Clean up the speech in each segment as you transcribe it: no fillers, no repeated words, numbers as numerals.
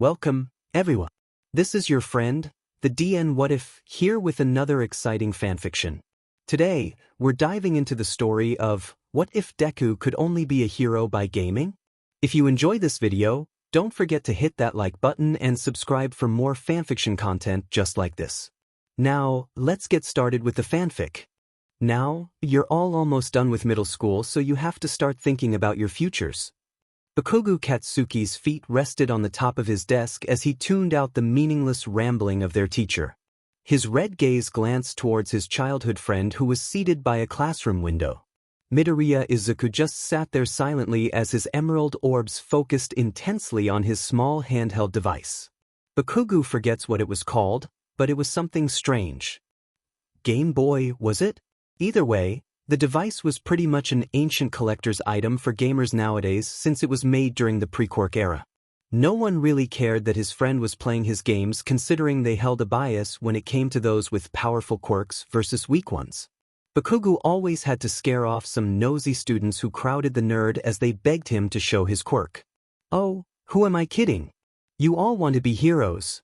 Welcome, everyone. This is your friend, the DN What If, here with another exciting fanfiction. Today, we're diving into the story of What If Deku Could Only Be a Hero by Gaming? If you enjoy this video, don't forget to hit that like button and subscribe for more fanfiction content just like this. Now, let's get started with the fanfic. Now, you're all almost done with middle school, so you have to start thinking about your futures. Bakugo Katsuki's feet rested on the top of his desk as he tuned out the meaningless rambling of their teacher. His red gaze glanced towards his childhood friend who was seated by a classroom window. Midoriya Izuku just sat there silently as his emerald orbs focused intensely on his small handheld device. Bakugo forgets what it was called, but it was something strange. Game Boy, was it? Either way, the device was pretty much an ancient collector's item for gamers nowadays since it was made during the pre-Quirk era. No one really cared that his friend was playing his games considering they held a bias when it came to those with powerful quirks versus weak ones. Bakugo always had to scare off some nosy students who crowded the nerd as they begged him to show his quirk. "Oh, who am I kidding? You all want to be heroes,"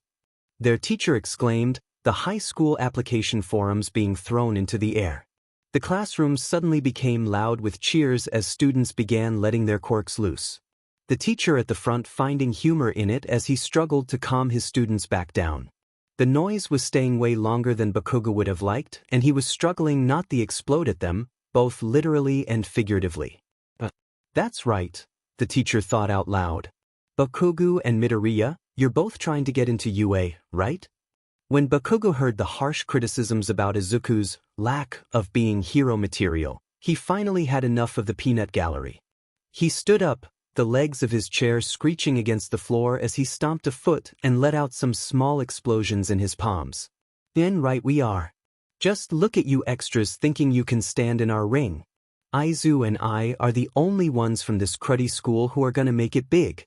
their teacher exclaimed, the high school application forums being thrown into the air. The classroom suddenly became loud with cheers as students began letting their quirks loose. The teacher at the front finding humor in it as he struggled to calm his students back down. The noise was staying way longer than Bakugo would have liked, and he was struggling not to explode at them, both literally and figuratively. That's right, the teacher thought out loud. Bakugo and Midoriya, you're both trying to get into UA, right? When Bakugo heard the harsh criticisms about Izuku's lack of being hero material, he finally had enough of the peanut gallery. He stood up, the legs of his chair screeching against the floor as he stomped a foot and let out some small explosions in his palms. "Then right we are. Just look at you extras thinking you can stand in our ring. Aizu and I are the only ones from this cruddy school who are gonna make it big."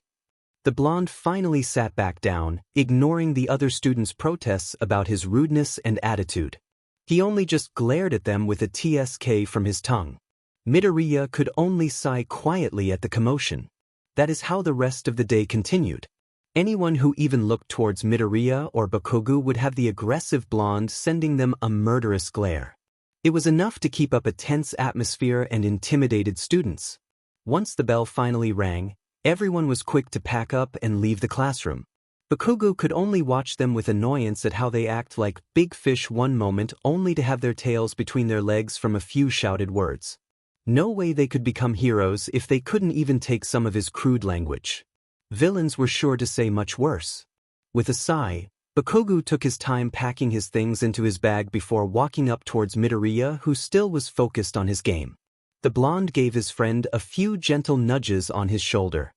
The blonde finally sat back down, ignoring the other students' protests about his rudeness and attitude. He only just glared at them with a TSK from his tongue. Midoriya could only sigh quietly at the commotion. That is how the rest of the day continued. Anyone who even looked towards Midoriya or Bakugo would have the aggressive blonde sending them a murderous glare. It was enough to keep up a tense atmosphere and intimidated students. Once the bell finally rang, everyone was quick to pack up and leave the classroom. Bakugo could only watch them with annoyance at how they act like big fish one moment only to have their tails between their legs from a few shouted words. No way they could become heroes if they couldn't even take some of his crude language. Villains were sure to say much worse. With a sigh, Bakugo took his time packing his things into his bag before walking up towards Midoriya, who still was focused on his game. The blonde gave his friend a few gentle nudges on his shoulder.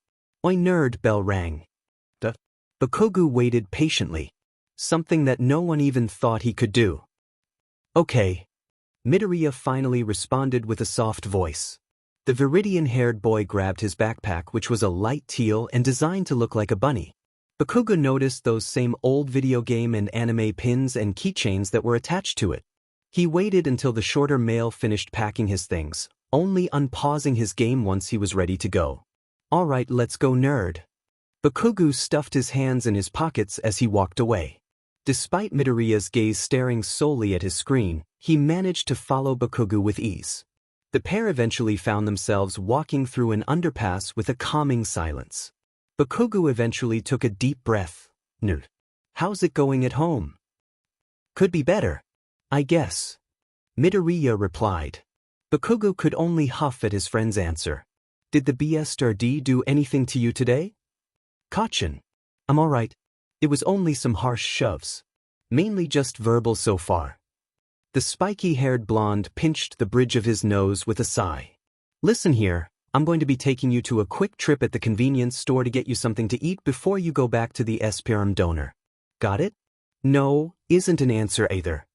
"Oi nerd," bell rang. Bakugo waited patiently. Something that no one even thought he could do. "Okay." Midoriya finally responded with a soft voice. The Viridian-haired boy grabbed his backpack, which was a light teal and designed to look like a bunny. Bakugo noticed those same old video game and anime pins and keychains that were attached to it. He waited until the shorter male finished packing his things, only unpausing his game once he was ready to go. "All right, let's go, nerd." Bakugo stuffed his hands in his pockets as he walked away. Despite Midoriya's gaze staring solely at his screen, he managed to follow Bakugo with ease. The pair eventually found themselves walking through an underpass with a calming silence. Bakugo eventually took a deep breath. "Nerd. How's it going at home?" "Could be better, I guess," Midoriya replied. Bakugo could only huff at his friend's answer. "Did the BSRD do anything to you today?" "Caution. I'm alright. It was only some harsh shoves. Mainly just verbal so far." The spiky-haired blonde pinched the bridge of his nose with a sigh. "Listen here, I'm going to be taking you to a quick trip at the convenience store to get you something to eat before you go back to the Esperum donor. Got it?" "No" isn't an answer either.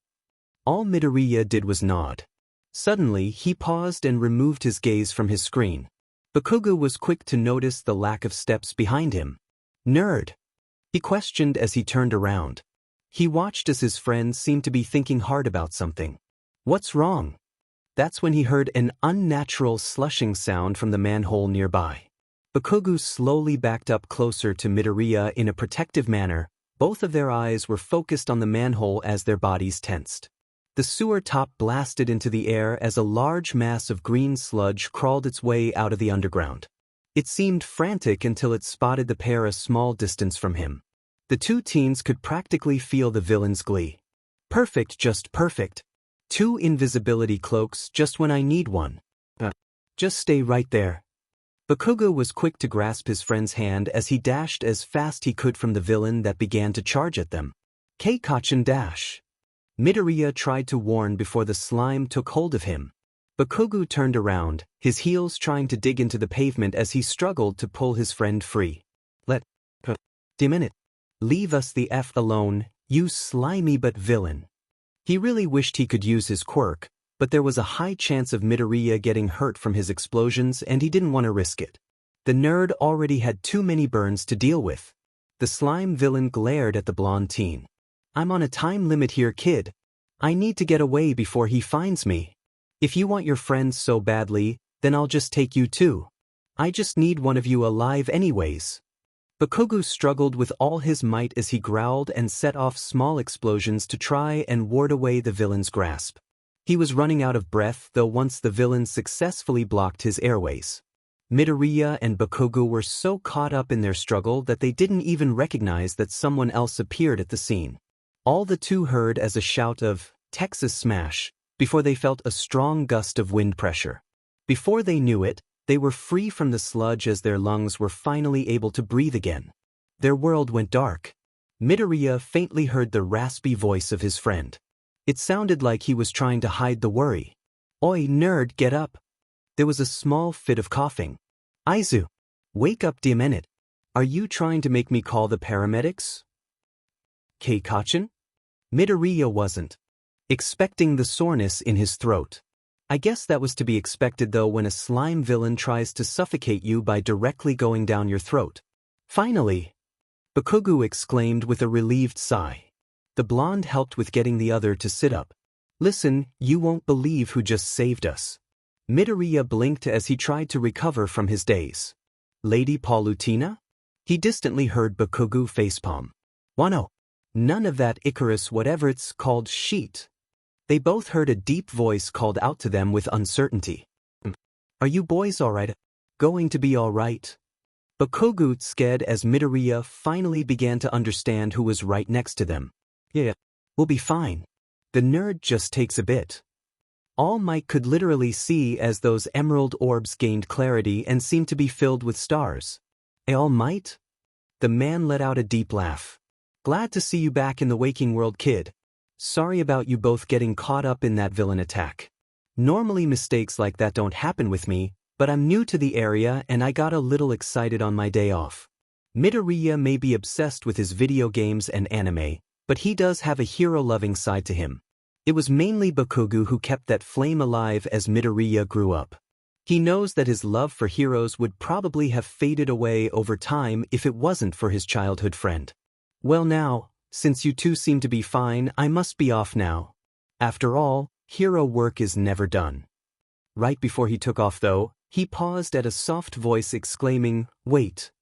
All Midoriya did was nod. Suddenly, he paused and removed his gaze from his screen. Bakugo was quick to notice the lack of steps behind him. "Nerd?" he questioned as he turned around. He watched as his friend seemed to be thinking hard about something. "What's wrong?" That's when he heard an unnatural slushing sound from the manhole nearby. Bakugo slowly backed up closer to Midoriya in a protective manner. Both of their eyes were focused on the manhole as their bodies tensed. The sewer top blasted into the air as a large mass of green sludge crawled its way out of the underground. It seemed frantic until it spotted the pair a small distance from him. The two teens could practically feel the villain's glee. Perfect, just perfect. 2 invisibility cloaks just when I need one. Just stay right there. Bakugo was quick to grasp his friend's hand as he dashed as fast he could from the villain that began to charge at them. Keikachin dash. Midoriya tried to warn before the slime took hold of him. Bakugo turned around, his heels trying to dig into the pavement as he struggled to pull his friend free. Minute. Leave us the F alone, you slimy but villain. He really wished he could use his quirk, but there was a high chance of Midoriya getting hurt from his explosions and he didn't want to risk it. The nerd already had too many burns to deal with. The slime villain glared at the blonde teen. I'm on a time limit here, kid. I need to get away before he finds me. If you want your friends so badly, then I'll just take you too. I just need one of you alive anyways. Bakugo struggled with all his might as he growled and set off small explosions to try and ward away the villain's grasp. He was running out of breath though once the villain successfully blocked his airways. Midoriya and Bakugo were so caught up in their struggle that they didn't even recognize that someone else appeared at the scene. All the two heard as a shout of, Texas Smash, before they felt a strong gust of wind pressure. Before they knew it, they were free from the sludge as their lungs were finally able to breathe again. Their world went dark. Midoriya faintly heard the raspy voice of his friend. It sounded like he was trying to hide the worry. Oi, nerd, get up. There was a small fit of coughing. Aizu, wake up, Diamenit. Are you trying to make me call the paramedics? Keikachin? Midoriya wasn't expecting the soreness in his throat. I guess that was to be expected though when a slime villain tries to suffocate you by directly going down your throat. Finally! Bakugo exclaimed with a relieved sigh. The blonde helped with getting the other to sit up. Listen, you won't believe who just saved us. Midoriya blinked as he tried to recover from his daze. Lady Palutina? He distantly heard Bakugo facepalm. Wano. None of that Icarus whatever it's called sheet. They both heard a deep voice called out to them with uncertainty. Are you boys alright? Going to be alright? Bakugo scared as Midoriya finally began to understand who was right next to them. Yeah, we'll be fine. The nerd just takes a bit. All Might could literally see as those emerald orbs gained clarity and seemed to be filled with stars. All Might? The man let out a deep laugh. Glad to see you back in the waking world, kid. Sorry about you both getting caught up in that villain attack. Normally mistakes like that don't happen with me, but I'm new to the area and I got a little excited on my day off. Midoriya may be obsessed with his video games and anime, but he does have a hero-loving side to him. It was mainly Bakugo who kept that flame alive as Midoriya grew up. He knows that his love for heroes would probably have faded away over time if it wasn't for his childhood friend. Well now, since you two seem to be fine, I must be off now. After all, hero work is never done. Right before he took off though, he paused at a soft voice exclaiming, Wait.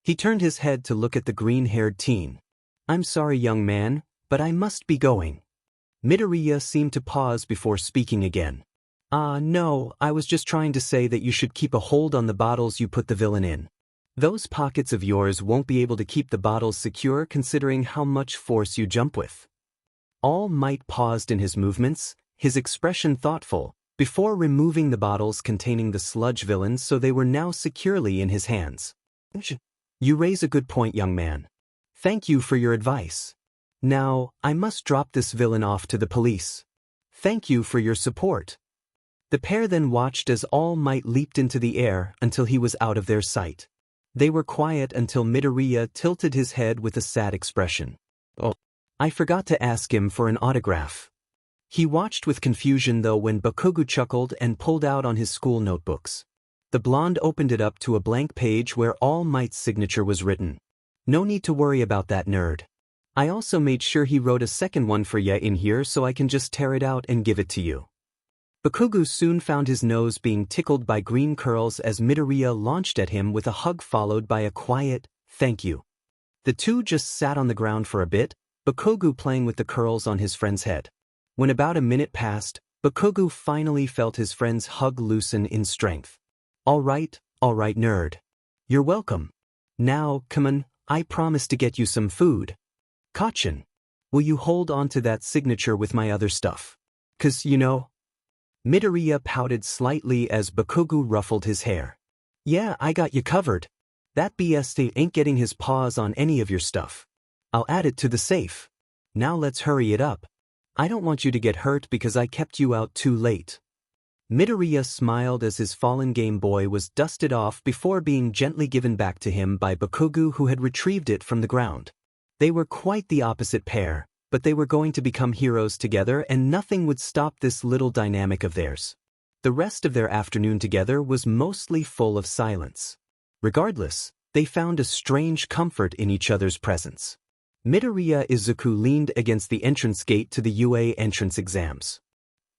He turned his head to look at the green-haired teen. I'm sorry, young man, but I must be going. Midoriya seemed to pause before speaking again. No, I was just trying to say that you should keep a hold on the bottles you put the villain in. Those pockets of yours won't be able to keep the bottles secure considering how much force you jump with. All Might paused in his movements, his expression thoughtful, before removing the bottles containing the sludge villains so they were now securely in his hands. You raise a good point, young man. Thank you for your advice. Now, I must drop this villain off to the police. Thank you for your support. The pair then watched as All Might leaped into the air until he was out of their sight. They were quiet until Midoriya tilted his head with a sad expression. Oh, I forgot to ask him for an autograph. He watched with confusion though when Bakugo chuckled and pulled out on his school notebooks. The blonde opened it up to a blank page where All Might's signature was written. No need to worry about that, nerd. I also made sure he wrote a second one for ya in here so I can just tear it out and give it to you. Bakugo soon found his nose being tickled by green curls as Midoriya launched at him with a hug followed by a quiet, "Thank you." The two just sat on the ground for a bit, Bakugo playing with the curls on his friend's head. When about a minute passed, Bakugo finally felt his friend's hug loosen in strength. All right, nerd. You're welcome. Now, come on, I promise to get you some food. Kachin, will you hold on to that signature with my other stuff? 'Cause, you know. Midoriya pouted slightly as Bakugo ruffled his hair. Yeah, I got you covered. That BST ain't getting his paws on any of your stuff. I'll add it to the safe. Now let's hurry it up. I don't want you to get hurt because I kept you out too late. Midoriya smiled as his fallen Game Boy was dusted off before being gently given back to him by Bakugo, who had retrieved it from the ground. They were quite the opposite pair, but they were going to become heroes together and nothing would stop this little dynamic of theirs. The rest of their afternoon together was mostly full of silence. Regardless, they found a strange comfort in each other's presence. Midoriya Izuku leaned against the entrance gate to the UA entrance exams.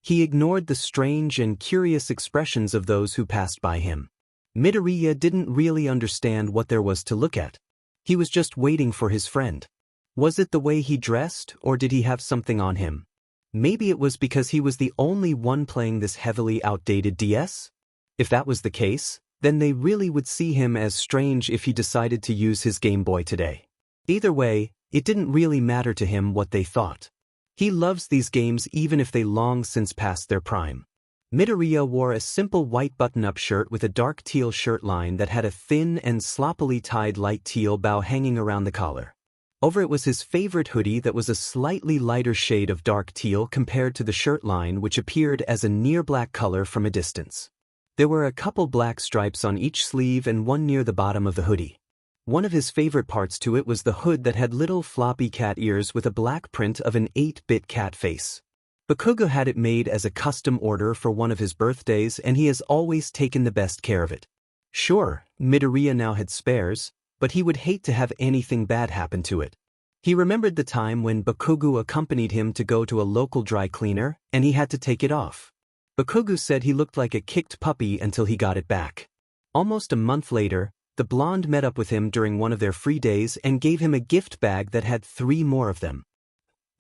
He ignored the strange and curious expressions of those who passed by him. Midoriya didn't really understand what there was to look at. He was just waiting for his friend. Was it the way he dressed, or did he have something on him? Maybe it was because he was the only one playing this heavily outdated DS? If that was the case, then they really would see him as strange if he decided to use his Game Boy today. Either way, it didn't really matter to him what they thought. He loves these games even if they long since passed their prime. Midoriya wore a simple white button-up shirt with a dark teal shirt line that had a thin and sloppily tied light teal bow hanging around the collar. Over it was his favorite hoodie that was a slightly lighter shade of dark teal compared to the shirt line, which appeared as a near black color from a distance. There were a couple black stripes on each sleeve and one near the bottom of the hoodie. One of his favorite parts to it was the hood that had little floppy cat ears with a black print of an 8-bit cat face. Bakugo had it made as a custom order for one of his birthdays and he has always taken the best care of it. Sure, Midoriya now had spares, but he would hate to have anything bad happen to it. He remembered the time when Bakugo accompanied him to go to a local dry cleaner and he had to take it off. Bakugo said he looked like a kicked puppy until he got it back. Almost a month later, the blonde met up with him during one of their free days and gave him a gift bag that had 3 more of them.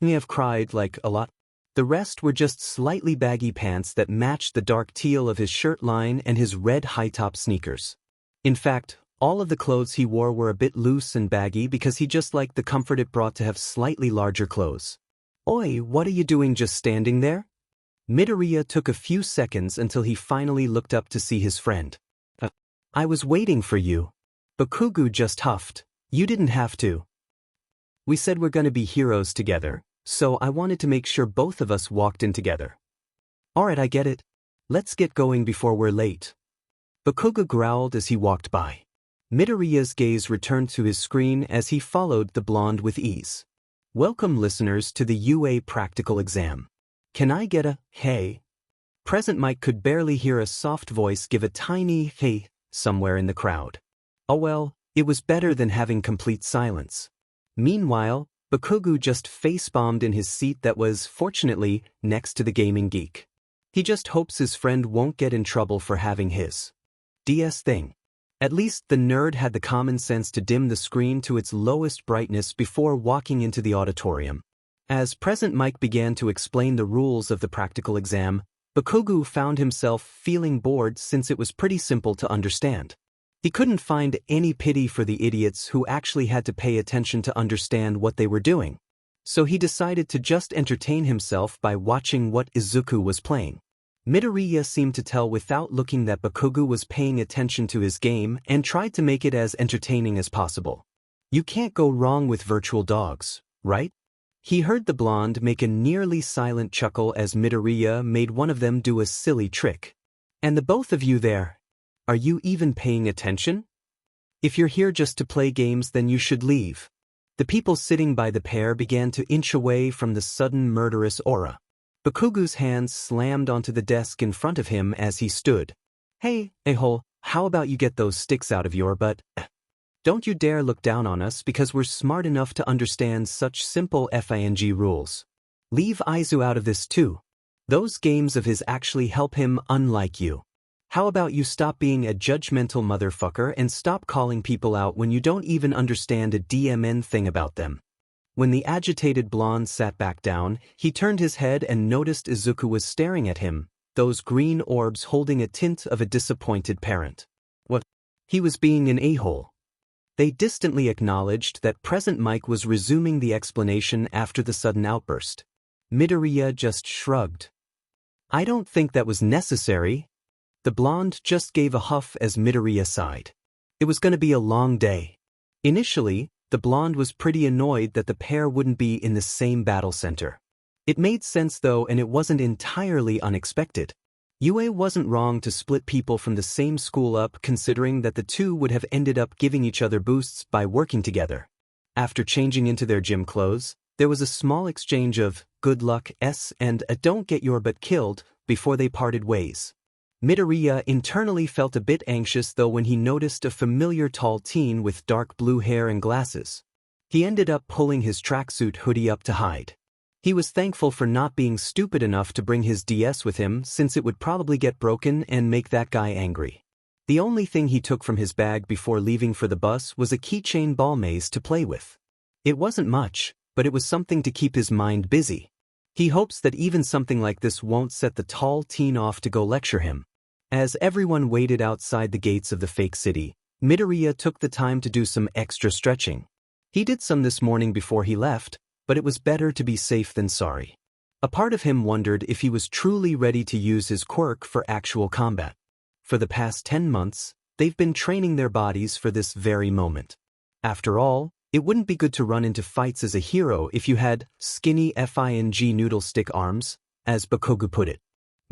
He have cried like a lot. The rest were just slightly baggy pants that matched the dark teal of his shirt line and his red high-top sneakers. In fact, all of the clothes he wore were a bit loose and baggy because he just liked the comfort it brought to have slightly larger clothes. Oi, what are you doing just standing there? Midoriya took a few seconds until he finally looked up to see his friend. I was waiting for you. Bakugo just huffed. You didn't have to. We said we're gonna be heroes together, so I wanted to make sure both of us walked in together. Alright, I get it. Let's get going before we're late. Bakugo growled as he walked by. Midoriya's gaze returned to his screen as he followed the blonde with ease. Welcome listeners to the UA practical exam. Can I get a hey? Present Mike could barely hear a soft voice give a tiny hey somewhere in the crowd. Oh well, it was better than having complete silence. Meanwhile, Bakugo just face-bombed in his seat that was, fortunately, next to the gaming geek. He just hopes his friend won't get in trouble for having his DS thing. At least the nerd had the common sense to dim the screen to its lowest brightness before walking into the auditorium. As Present Mike began to explain the rules of the practical exam, Bakugo found himself feeling bored since it was pretty simple to understand. He couldn't find any pity for the idiots who actually had to pay attention to understand what they were doing. So he decided to just entertain himself by watching what Izuku was playing. Midoriya seemed to tell without looking that Bakugo was paying attention to his game and tried to make it as entertaining as possible. You can't go wrong with virtual dogs, right? He heard the blonde make a nearly silent chuckle as Midoriya made one of them do a silly trick. And the both of you there. Are you even paying attention? If you're here just to play games, then you should leave. The people sitting by the pair began to inch away from the sudden murderous aura. Bakugo's hands slammed onto the desk in front of him as he stood. Hey, a-hole, how about you get those sticks out of your butt? Don't you dare look down on us because we're smart enough to understand such simple FING rules. Leave Aizu out of this too. Those games of his actually help him unlike you. How about you stop being a judgmental motherfucker and stop calling people out when you don't even understand a DMN thing about them? When the agitated blonde sat back down, he turned his head and noticed Izuku was staring at him, those green orbs holding a tint of a disappointed parent. What? He was being an a-hole. They distantly acknowledged that present Mike was resuming the explanation after the sudden outburst. Midoriya just shrugged. I don't think that was necessary. The blonde just gave a huff as Midoriya sighed. It was going to be a long day. Initially, the blonde was pretty annoyed that the pair wouldn't be in the same battle center. It made sense though, and it wasn't entirely unexpected. Yue wasn't wrong to split people from the same school up, considering that the two would have ended up giving each other boosts by working together. After changing into their gym clothes, there was a small exchange of good luck and a don't get your butt killed before they parted ways. Midoriya internally felt a bit anxious though when he noticed a familiar tall teen with dark blue hair and glasses. He ended up pulling his tracksuit hoodie up to hide. He was thankful for not being stupid enough to bring his DS with him, since it would probably get broken and make that guy angry. The only thing he took from his bag before leaving for the bus was a keychain ball maze to play with. It wasn't much, but it was something to keep his mind busy. He hopes that even something like this won't set the tall teen off to go lecture him. As everyone waited outside the gates of the fake city, Midoriya took the time to do some extra stretching. He did some this morning before he left, but it was better to be safe than sorry. A part of him wondered if he was truly ready to use his quirk for actual combat. For the past 10 months, they've been training their bodies for this very moment. After all, it wouldn't be good to run into fights as a hero if you had skinny FING noodle stick arms, as Bakugo put it.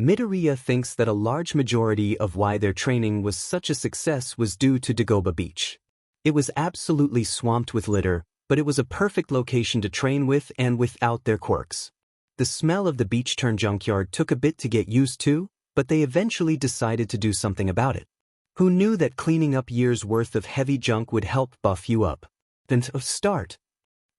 Midoriya thinks that a large majority of why their training was such a success was due to Dagobah Beach. It was absolutely swamped with litter, but it was a perfect location to train with and without their quirks. The smell of the beach-turned junkyard took a bit to get used to, but they eventually decided to do something about it. Who knew that cleaning up years' worth of heavy junk would help buff you up? Then start.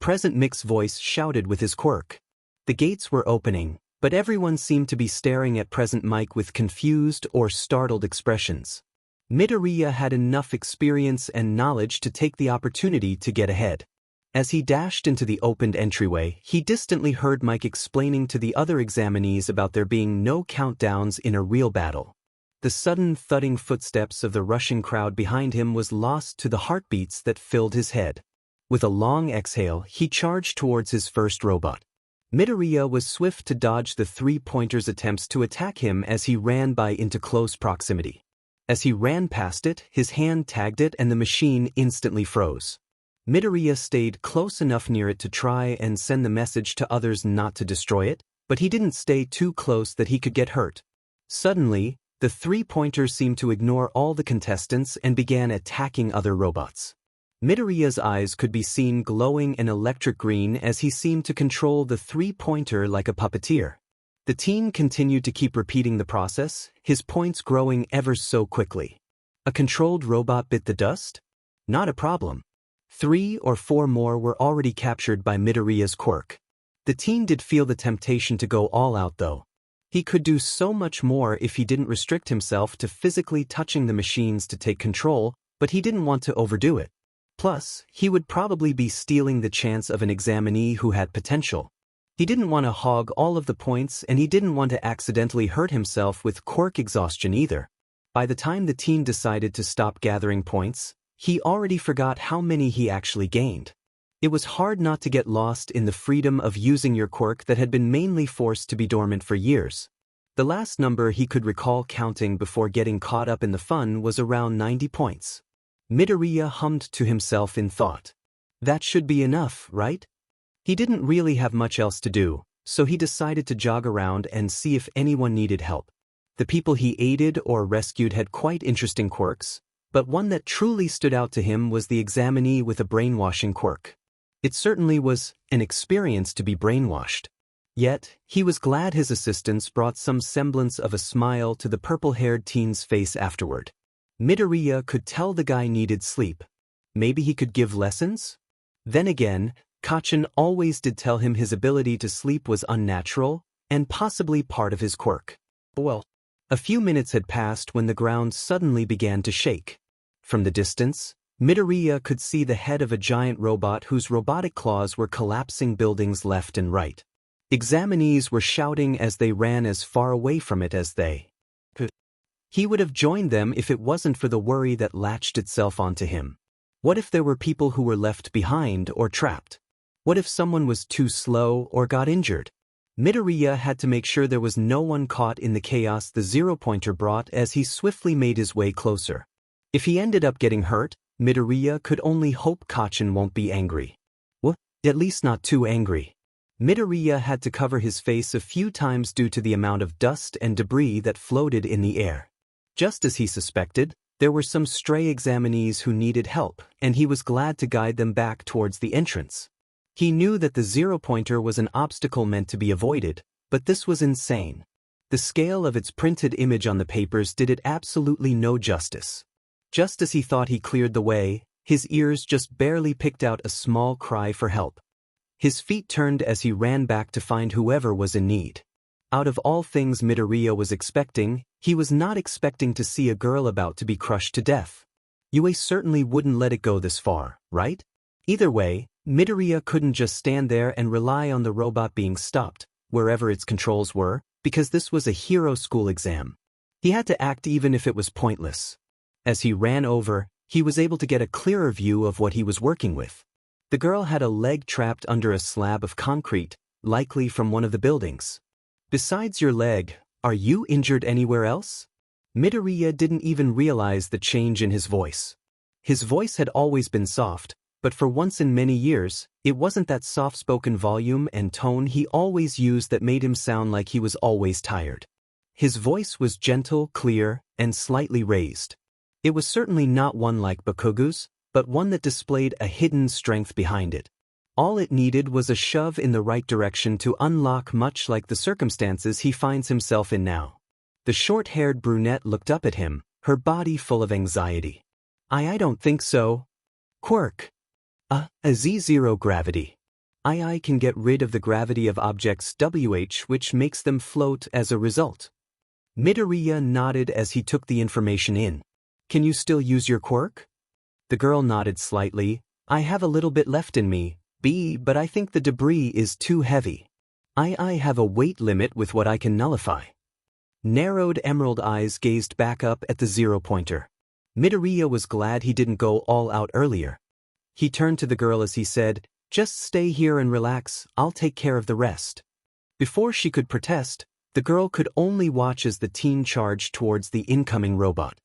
Present Mick's voice shouted with his quirk. The gates were opening, but everyone seemed to be staring at present Mike with confused or startled expressions. Midoriya had enough experience and knowledge to take the opportunity to get ahead. As he dashed into the opened entryway, he distantly heard Mike explaining to the other examinees about there being no countdowns in a real battle. The sudden thudding footsteps of the rushing crowd behind him was lost to the heartbeats that filled his head. With a long exhale, he charged towards his first robot. Midoriya was swift to dodge the three-pointer's attempts to attack him as he ran by into close proximity. As he ran past it, his hand tagged it and the machine instantly froze. Midoriya stayed close enough near it to try and send the message to others not to destroy it, but he didn't stay too close that he could get hurt. Suddenly, the three-pointer seemed to ignore all the contestants and began attacking other robots. Midoriya's eyes could be seen glowing an electric green as he seemed to control the three-pointer like a puppeteer. The teen continued to keep repeating the process, his points growing ever so quickly. A controlled robot bit the dust? Not a problem. 3 or 4 more were already captured by Midoriya's quirk. The teen did feel the temptation to go all out though. He could do so much more if he didn't restrict himself to physically touching the machines to take control, but he didn't want to overdo it. Plus, he would probably be stealing the chance of an examinee who had potential. He didn't want to hog all of the points and he didn't want to accidentally hurt himself with quirk exhaustion either. By the time the teen decided to stop gathering points, he already forgot how many he actually gained. It was hard not to get lost in the freedom of using your quirk that had been mainly forced to be dormant for years. The last number he could recall counting before getting caught up in the fun was around 90 points. Midoriya hummed to himself in thought. That should be enough, right? He didn't really have much else to do, so he decided to jog around and see if anyone needed help. The people he aided or rescued had quite interesting quirks, but one that truly stood out to him was the examinee with a brainwashing quirk. It certainly was an experience to be brainwashed. Yet, he was glad his assistance brought some semblance of a smile to the purple-haired teen's face afterward. Midoriya could tell the guy needed sleep. Maybe he could give lessons? Then again, Kacchan always did tell him his ability to sleep was unnatural, and possibly part of his quirk. Well, a few minutes had passed when the ground suddenly began to shake. From the distance, Midoriya could see the head of a giant robot whose robotic claws were collapsing buildings left and right. Examinees were shouting as they ran as far away from it as they could. He would have joined them if it wasn't for the worry that latched itself onto him. What if there were people who were left behind or trapped? What if someone was too slow or got injured? Midoriya had to make sure there was no one caught in the chaos the zero-pointer brought as he swiftly made his way closer. If he ended up getting hurt, Midoriya could only hope Kacchan won't be angry. Well, at least not too angry. Midoriya had to cover his face a few times due to the amount of dust and debris that floated in the air. Just as he suspected, there were some stray examinees who needed help, and he was glad to guide them back towards the entrance. He knew that the zero-pointer was an obstacle meant to be avoided, but this was insane. The scale of its printed image on the papers did it absolutely no justice. Just as he thought he cleared the way, his ears just barely picked out a small cry for help. His feet turned as he ran back to find whoever was in need. Out of all things Midoriya was expecting, he was not expecting to see a girl about to be crushed to death. Yue certainly wouldn't let it go this far, right? Either way, Midoriya couldn't just stand there and rely on the robot being stopped, wherever its controls were, because this was a hero school exam. He had to act even if it was pointless. As he ran over, he was able to get a clearer view of what he was working with. The girl had a leg trapped under a slab of concrete, likely from one of the buildings. Besides your leg, are you injured anywhere else? Midoriya didn't even realize the change in his voice. His voice had always been soft, but for once in many years, it wasn't that soft-spoken volume and tone he always used that made him sound like he was always tired. His voice was gentle, clear, and slightly raised. It was certainly not one like Bakugo's, but one that displayed a hidden strength behind it. All it needed was a shove in the right direction to unlock, much like the circumstances he finds himself in now. The short-haired brunette looked up at him, her body full of anxiety. I don't think so. Quirk. A Z0 gravity. I can get rid of the gravity of objects WH, which makes them float as a result. Midoriya nodded as he took the information in. Can you still use your quirk? The girl nodded slightly. I have a little bit left in me, but I think the debris is too heavy. I have a weight limit with what I can nullify. Narrowed emerald eyes gazed back up at the zero-pointer. Midoriya was glad he didn't go all out earlier. He turned to the girl as he said, just stay here and relax, I'll take care of the rest. Before she could protest, the girl could only watch as the teen charged towards the incoming robot.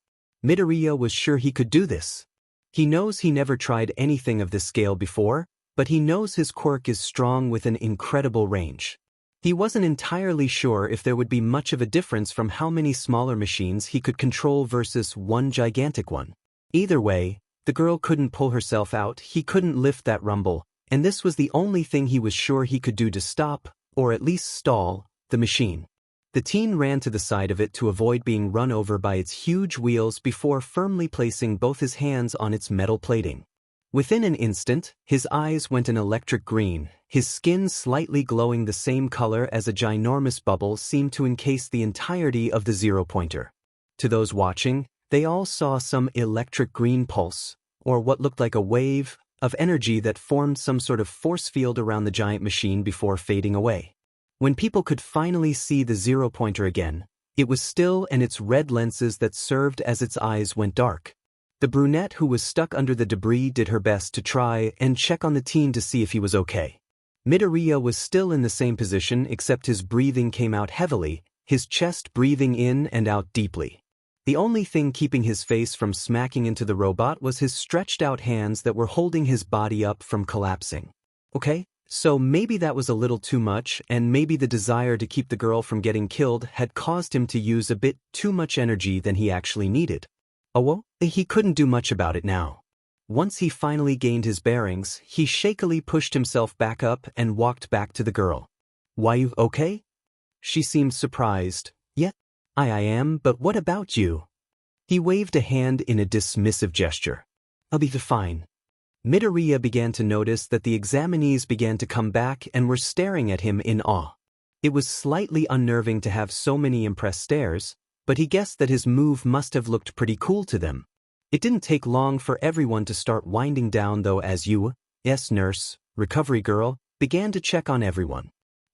Midoriya was sure he could do this. He knows he never tried anything of this scale before, but he knows his quirk is strong with an incredible range. He wasn't entirely sure if there would be much of a difference from how many smaller machines he could control versus one gigantic one. Either way, the girl couldn't pull herself out, he couldn't lift that rumble, and this was the only thing he was sure he could do to stop, or at least stall, the machine. The teen ran to the side of it to avoid being run over by its huge wheels before firmly placing both his hands on its metal plating. Within an instant, his eyes went an electric green, his skin slightly glowing the same color as a ginormous bubble seemed to encase the entirety of the zero-pointer. To those watching, they all saw some electric green pulse, or what looked like a wave, of energy that formed some sort of force field around the giant machine before fading away. When people could finally see the zero-pointer again, it was still and its red lenses that served as its eyes went dark. The brunette who was stuck under the debris did her best to try and check on the teen to see if he was okay. Midoriya was still in the same position except his breathing came out heavily, his chest breathing in and out deeply. The only thing keeping his face from smacking into the robot was his stretched out hands that were holding his body up from collapsing. Okay, so maybe that was a little too much, and maybe the desire to keep the girl from getting killed had caused him to use a bit too much energy than he actually needed. Oh well, he couldn't do much about it now. Once he finally gained his bearings, he shakily pushed himself back up and walked back to the girl. Why, you okay? She seemed surprised. Yeah, I am, but what about you? He waved a hand in a dismissive gesture. I'll be fine. Midoriya began to notice that the examinees began to come back and were staring at him in awe. It was slightly unnerving to have so many impressed stares, but he guessed that his move must have looked pretty cool to them. It didn't take long for everyone to start winding down though as U.S. nurse, recovery girl, began to check on everyone.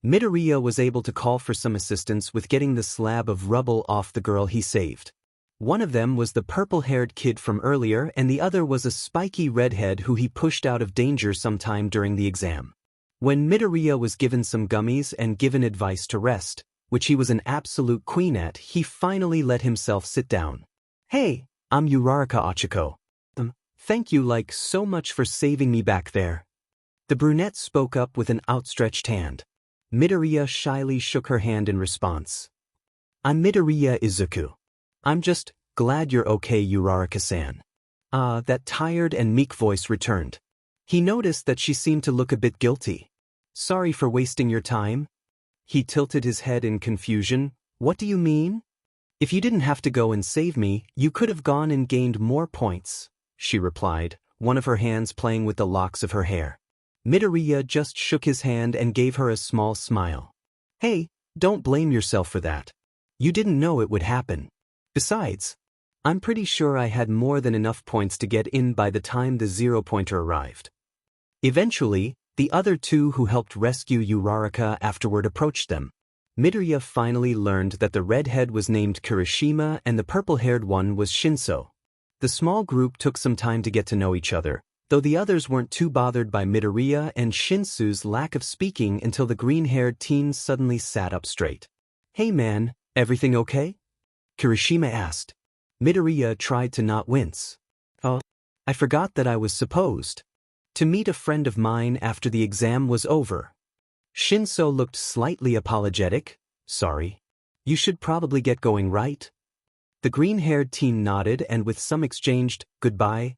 Midoriya was able to call for some assistance with getting the slab of rubble off the girl he saved. One of them was the purple-haired kid from earlier and the other was a spiky redhead who he pushed out of danger sometime during the exam. When Midoriya was given some gummies and given advice to rest, which he was an absolute queen at, he finally let himself sit down. "Hey, I'm Uraraka Ochiko. Thank you like so much for saving me back there." The brunette spoke up with an outstretched hand. Midoriya shyly shook her hand in response. "I'm Midoriya Izuku. I'm just glad you're okay, Uraraka-san." That tired and meek voice returned. He noticed that she seemed to look a bit guilty. "Sorry for wasting your time?" He tilted his head in confusion. "What do you mean?" "If you didn't have to go and save me, you could have gone and gained more points," she replied, one of her hands playing with the locks of her hair. Midoriya just shook his hand and gave her a small smile. "Hey, don't blame yourself for that. You didn't know it would happen. Besides, I'm pretty sure I had more than enough points to get in by the time the zero-pointer arrived." Eventually, the other two who helped rescue Uraraka afterward approached them. Midoriya finally learned that the redhead was named Kirishima and the purple-haired one was Shinso. The small group took some time to get to know each other, though the others weren't too bothered by Midoriya and Shinsu's lack of speaking until the green-haired teen suddenly sat up straight. "Hey man, everything okay?" Kirishima asked. Midoriya tried to not wince. "Oh, I forgot that I was supposed to meet a friend of mine after the exam was over." Shinso looked slightly apologetic. "Sorry. You should probably get going, right?" The green-haired teen nodded and with some exchanged goodbyes,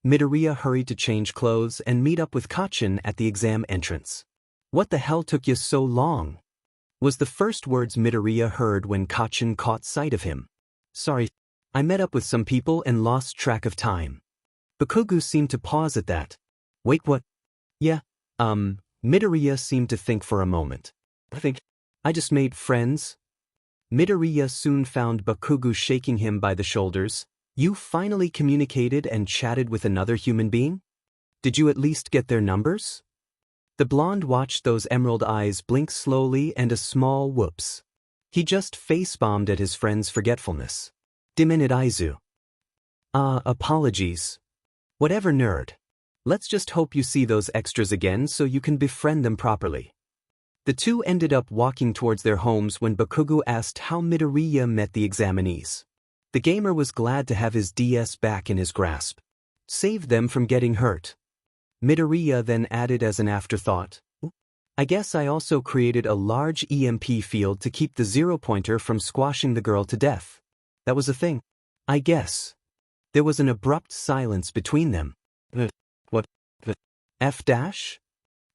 Midoriya hurried to change clothes and meet up with Kachin at the exam entrance. "What the hell took you so long?" was the first words Midoriya heard when Kachin caught sight of him. "Sorry, I met up with some people and lost track of time." Bakugo seemed to pause at that. "Wait, what? Yeah, Midoriya seemed to think for a moment. "I think I just made friends." Midoriya soon found Bakugo shaking him by the shoulders. "You finally communicated and chatted with another human being? Did you at least get their numbers?" The blonde watched those emerald eyes blink slowly and a small whoops. He just face-bombed at his friend's forgetfulness. "Diminute Aizu. Apologies. Whatever, nerd. Let's just hope you see those extras again so you can befriend them properly." The two ended up walking towards their homes when Bakugo asked how Midoriya met the examinees. The gamer was glad to have his DS back in his grasp. Saved them from getting hurt. Midoriya then added as an afterthought, "I guess I also created a large EMP field to keep the zero-pointer from squashing the girl to death. That was a thing, I guess." There was an abrupt silence between them. What the F-?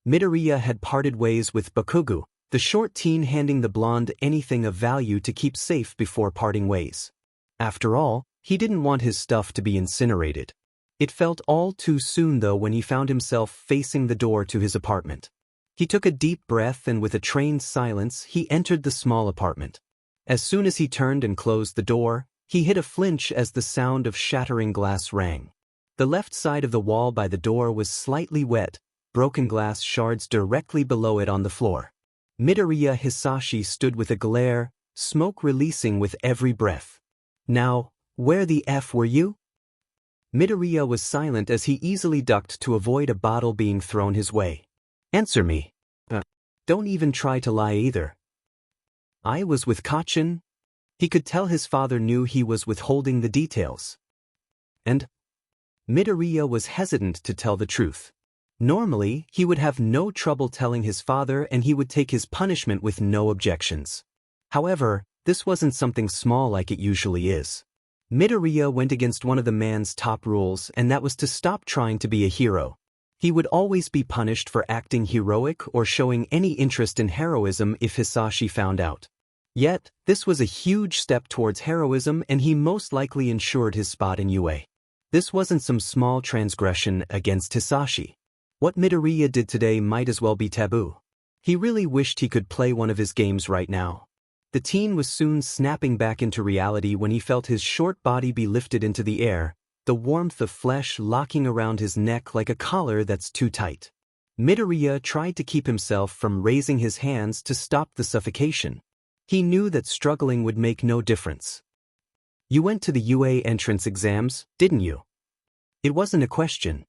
Midoriya had parted ways with Bakugo, the short teen handing the blonde anything of value to keep safe before parting ways. After all, he didn't want his stuff to be incinerated. It felt all too soon though when he found himself facing the door to his apartment. He took a deep breath and with a trained silence he entered the small apartment. As soon as he turned and closed the door, he hit a flinch as the sound of shattering glass rang. The left side of the wall by the door was slightly wet, broken glass shards directly below it on the floor. Midoriya Hisashi stood with a glare, smoke releasing with every breath. "Now, where the F were you?" Midoriya was silent as he easily ducked to avoid a bottle being thrown his way. "Answer me. Don't even try to lie either." "I was with Kachin." He could tell his father knew he was withholding the details. And Midoriya was hesitant to tell the truth. Normally, he would have no trouble telling his father and he would take his punishment with no objections. However, this wasn't something small like it usually is. Midoriya went against one of the man's top rules, and that was to stop trying to be a hero. He would always be punished for acting heroic or showing any interest in heroism if Hisashi found out. Yet, this was a huge step towards heroism and he most likely ensured his spot in UA. This wasn't some small transgression against Hisashi. What Midoriya did today might as well be taboo. He really wished he could play one of his games right now. The teen was soon snapping back into reality when he felt his short body be lifted into the air, the warmth of flesh locking around his neck like a collar that's too tight. Midoriya tried to keep himself from raising his hands to stop the suffocation. He knew that struggling would make no difference. "You went to the UA entrance exams, didn't you?" It wasn't a question.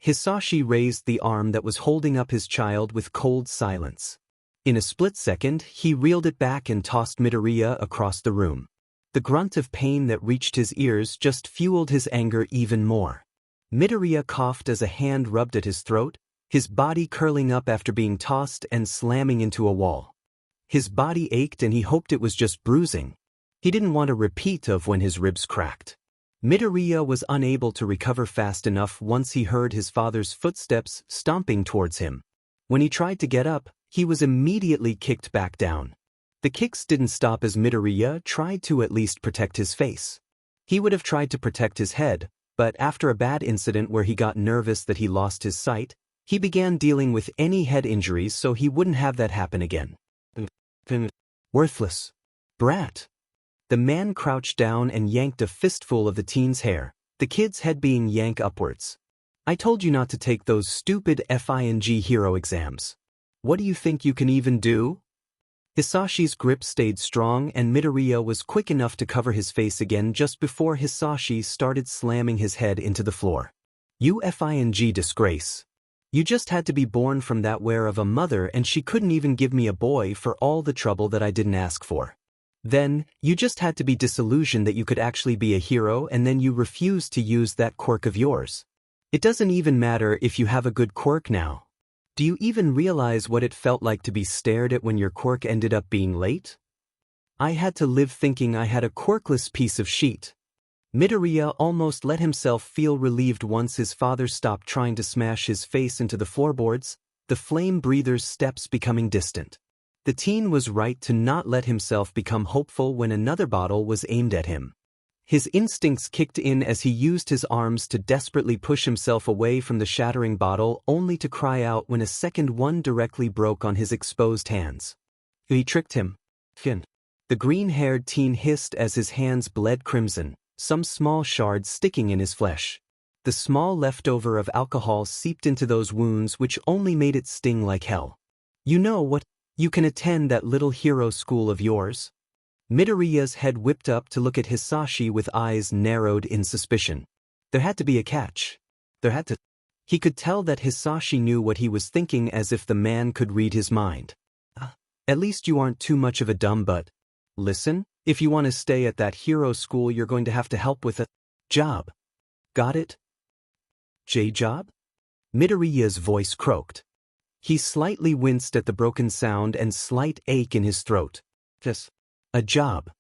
Hisashi raised the arm that was holding up his child with cold silence. In a split second, he reeled it back and tossed Midoriya across the room. The grunt of pain that reached his ears just fueled his anger even more. Midoriya coughed as a hand rubbed at his throat, his body curling up after being tossed and slamming into a wall. His body ached and he hoped it was just bruising. He didn't want a repeat of when his ribs cracked. Midoriya was unable to recover fast enough once he heard his father's footsteps stomping towards him. When he tried to get up, he was immediately kicked back down. The kicks didn't stop as Midoriya tried to at least protect his face. He would have tried to protect his head, but after a bad incident where he got nervous that he lost his sight, he began dealing with any head injuries so he wouldn't have that happen again. Worthless brat. The man crouched down and yanked a fistful of the teen's hair, the kid's head being yanked upwards. "I told you not to take those stupid FING hero exams. What do you think you can even do?" Hisashi's grip stayed strong and Midoriya was quick enough to cover his face again just before Hisashi started slamming his head into the floor. "You FING disgrace. You just had to be born from that where of a mother and she couldn't even give me a boy for all the trouble that I didn't ask for. Then, you just had to be disillusioned that you could actually be a hero and then you refused to use that quirk of yours. It doesn't even matter if you have a good quirk now. Do you even realize what it felt like to be stared at when your quirk ended up being late? I had to live thinking I had a quirkless piece of shit." Midoriya almost let himself feel relieved once his father stopped trying to smash his face into the floorboards, the flame breather's steps becoming distant. The teen was right to not let himself become hopeful when another bottle was aimed at him. His instincts kicked in as he used his arms to desperately push himself away from the shattering bottle only to cry out when a second one directly broke on his exposed hands. He tricked him. Fin. The green-haired teen hissed as his hands bled crimson, some small shards sticking in his flesh. The small leftover of alcohol seeped into those wounds which only made it sting like hell. "You know what? You can attend that little hero school of yours?" Midoriya's head whipped up to look at Hisashi with eyes narrowed in suspicion. There had to be a catch. He could tell that Hisashi knew what he was thinking as if the man could read his mind. "At least you aren't too much of a dumb butt. Listen, if you want to stay at that hero school you're going to have to help with a job. Got it? J-job?" Midoriya's voice croaked. He slightly winced at the broken sound and slight ache in his throat. "Just a job.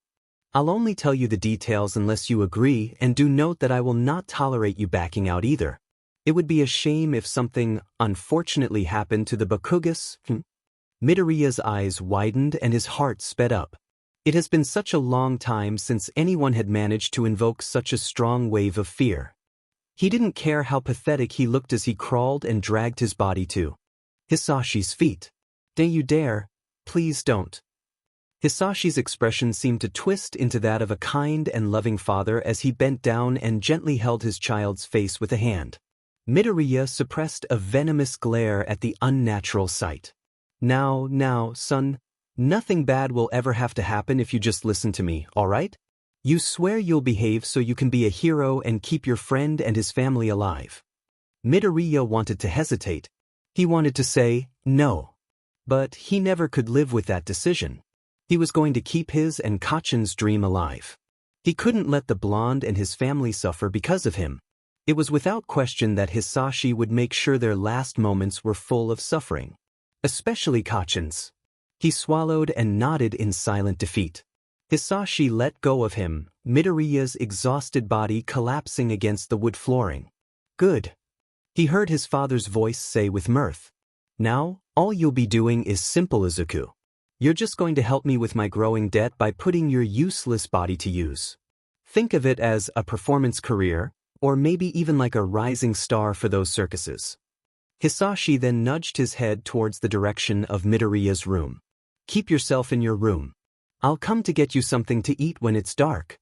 I'll only tell you the details unless you agree, and do note that I will not tolerate you backing out either. It would be a shame if something unfortunately happened to the Bakugas." Midoriya's eyes widened and his heart sped up. It has been such a long time since anyone had managed to invoke such a strong wave of fear. He didn't care how pathetic he looked as he crawled and dragged his body to Hisashi's feet. "Don't you dare, please don't." Hisashi's expression seemed to twist into that of a kind and loving father as he bent down and gently held his child's face with a hand. Midoriya suppressed a venomous glare at the unnatural sight. Now, son, nothing bad will ever have to happen if you just listen to me, all right? You swear you'll behave so you can be a hero and keep your friend and his family alive." Midoriya wanted to hesitate. He wanted to say, no. But he never could live with that decision. He was going to keep his and Kachin's dream alive. He couldn't let the blonde and his family suffer because of him. It was without question that Hisashi would make sure their last moments were full of suffering. Especially Kachin's. He swallowed and nodded in silent defeat. Hisashi let go of him, Midoriya's exhausted body collapsing against the wood flooring. "Good." He heard his father's voice say with mirth. "Now, all you'll be doing is simple, Izuku. You're just going to help me with my growing debt by putting your useless body to use. Think of it as a performance career, or maybe even like a rising star for those circuses." Hisashi then nudged his head towards the direction of Midoriya's room. Keep yourself in your room. I'll come to get you something to eat when it's dark.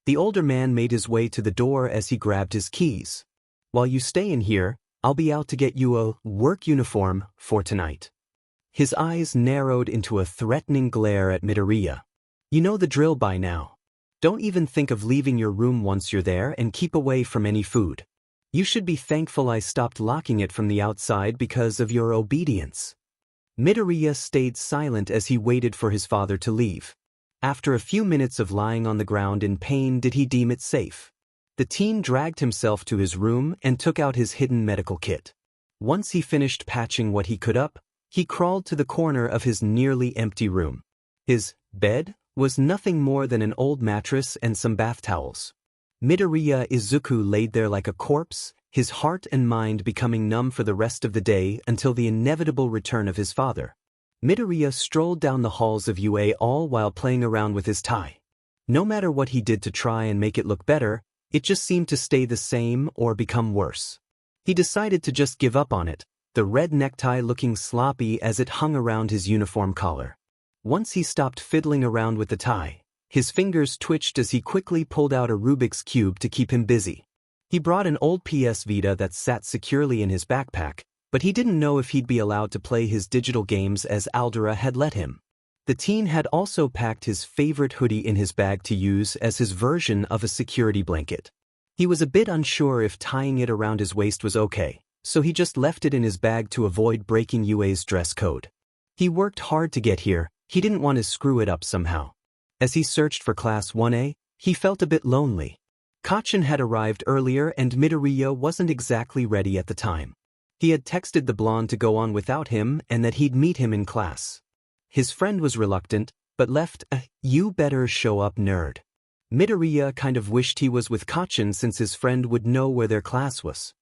The older man made his way to the door as he grabbed his keys. While you stay in here, I'll be out to get you a work uniform for tonight. His eyes narrowed into a threatening glare at Midoriya. You know the drill by now. Don't even think of leaving your room once you're there, and keep away from any food. You should be thankful I stopped locking it from the outside because of your obedience. Midoriya stayed silent as he waited for his father to leave. After a few minutes of lying on the ground in pain, did he deem it safe? The teen dragged himself to his room and took out his hidden medical kit. Once he finished patching what he could up, he crawled to the corner of his nearly empty room. His bed was nothing more than an old mattress and some bath towels. Midoriya Izuku laid there like a corpse, his heart and mind becoming numb for the rest of the day until the inevitable return of his father. Midoriya strolled down the halls of UA all while playing around with his tie. No matter what he did to try and make it look better, it just seemed to stay the same or become worse. He decided to just give up on it, the red necktie looking sloppy as it hung around his uniform collar. Once he stopped fiddling around with the tie, his fingers twitched as he quickly pulled out a Rubik's Cube to keep him busy. He brought an old PS Vita that sat securely in his backpack, but he didn't know if he'd be allowed to play his digital games as Aldera had let him. The teen had also packed his favorite hoodie in his bag to use as his version of a security blanket. He was a bit unsure if tying it around his waist was okay, so he just left it in his bag to avoid breaking UA's dress code. He worked hard to get here, he didn't want to screw it up somehow. As he searched for Class 1A, he felt a bit lonely. Kacchan had arrived earlier and Midoriya wasn't exactly ready at the time. He had texted the blonde to go on without him and that he'd meet him in class. His friend was reluctant, but left a "you better show up" nerd. Midoriya kind of wished he was with Kacchan since his friend would know where their class was.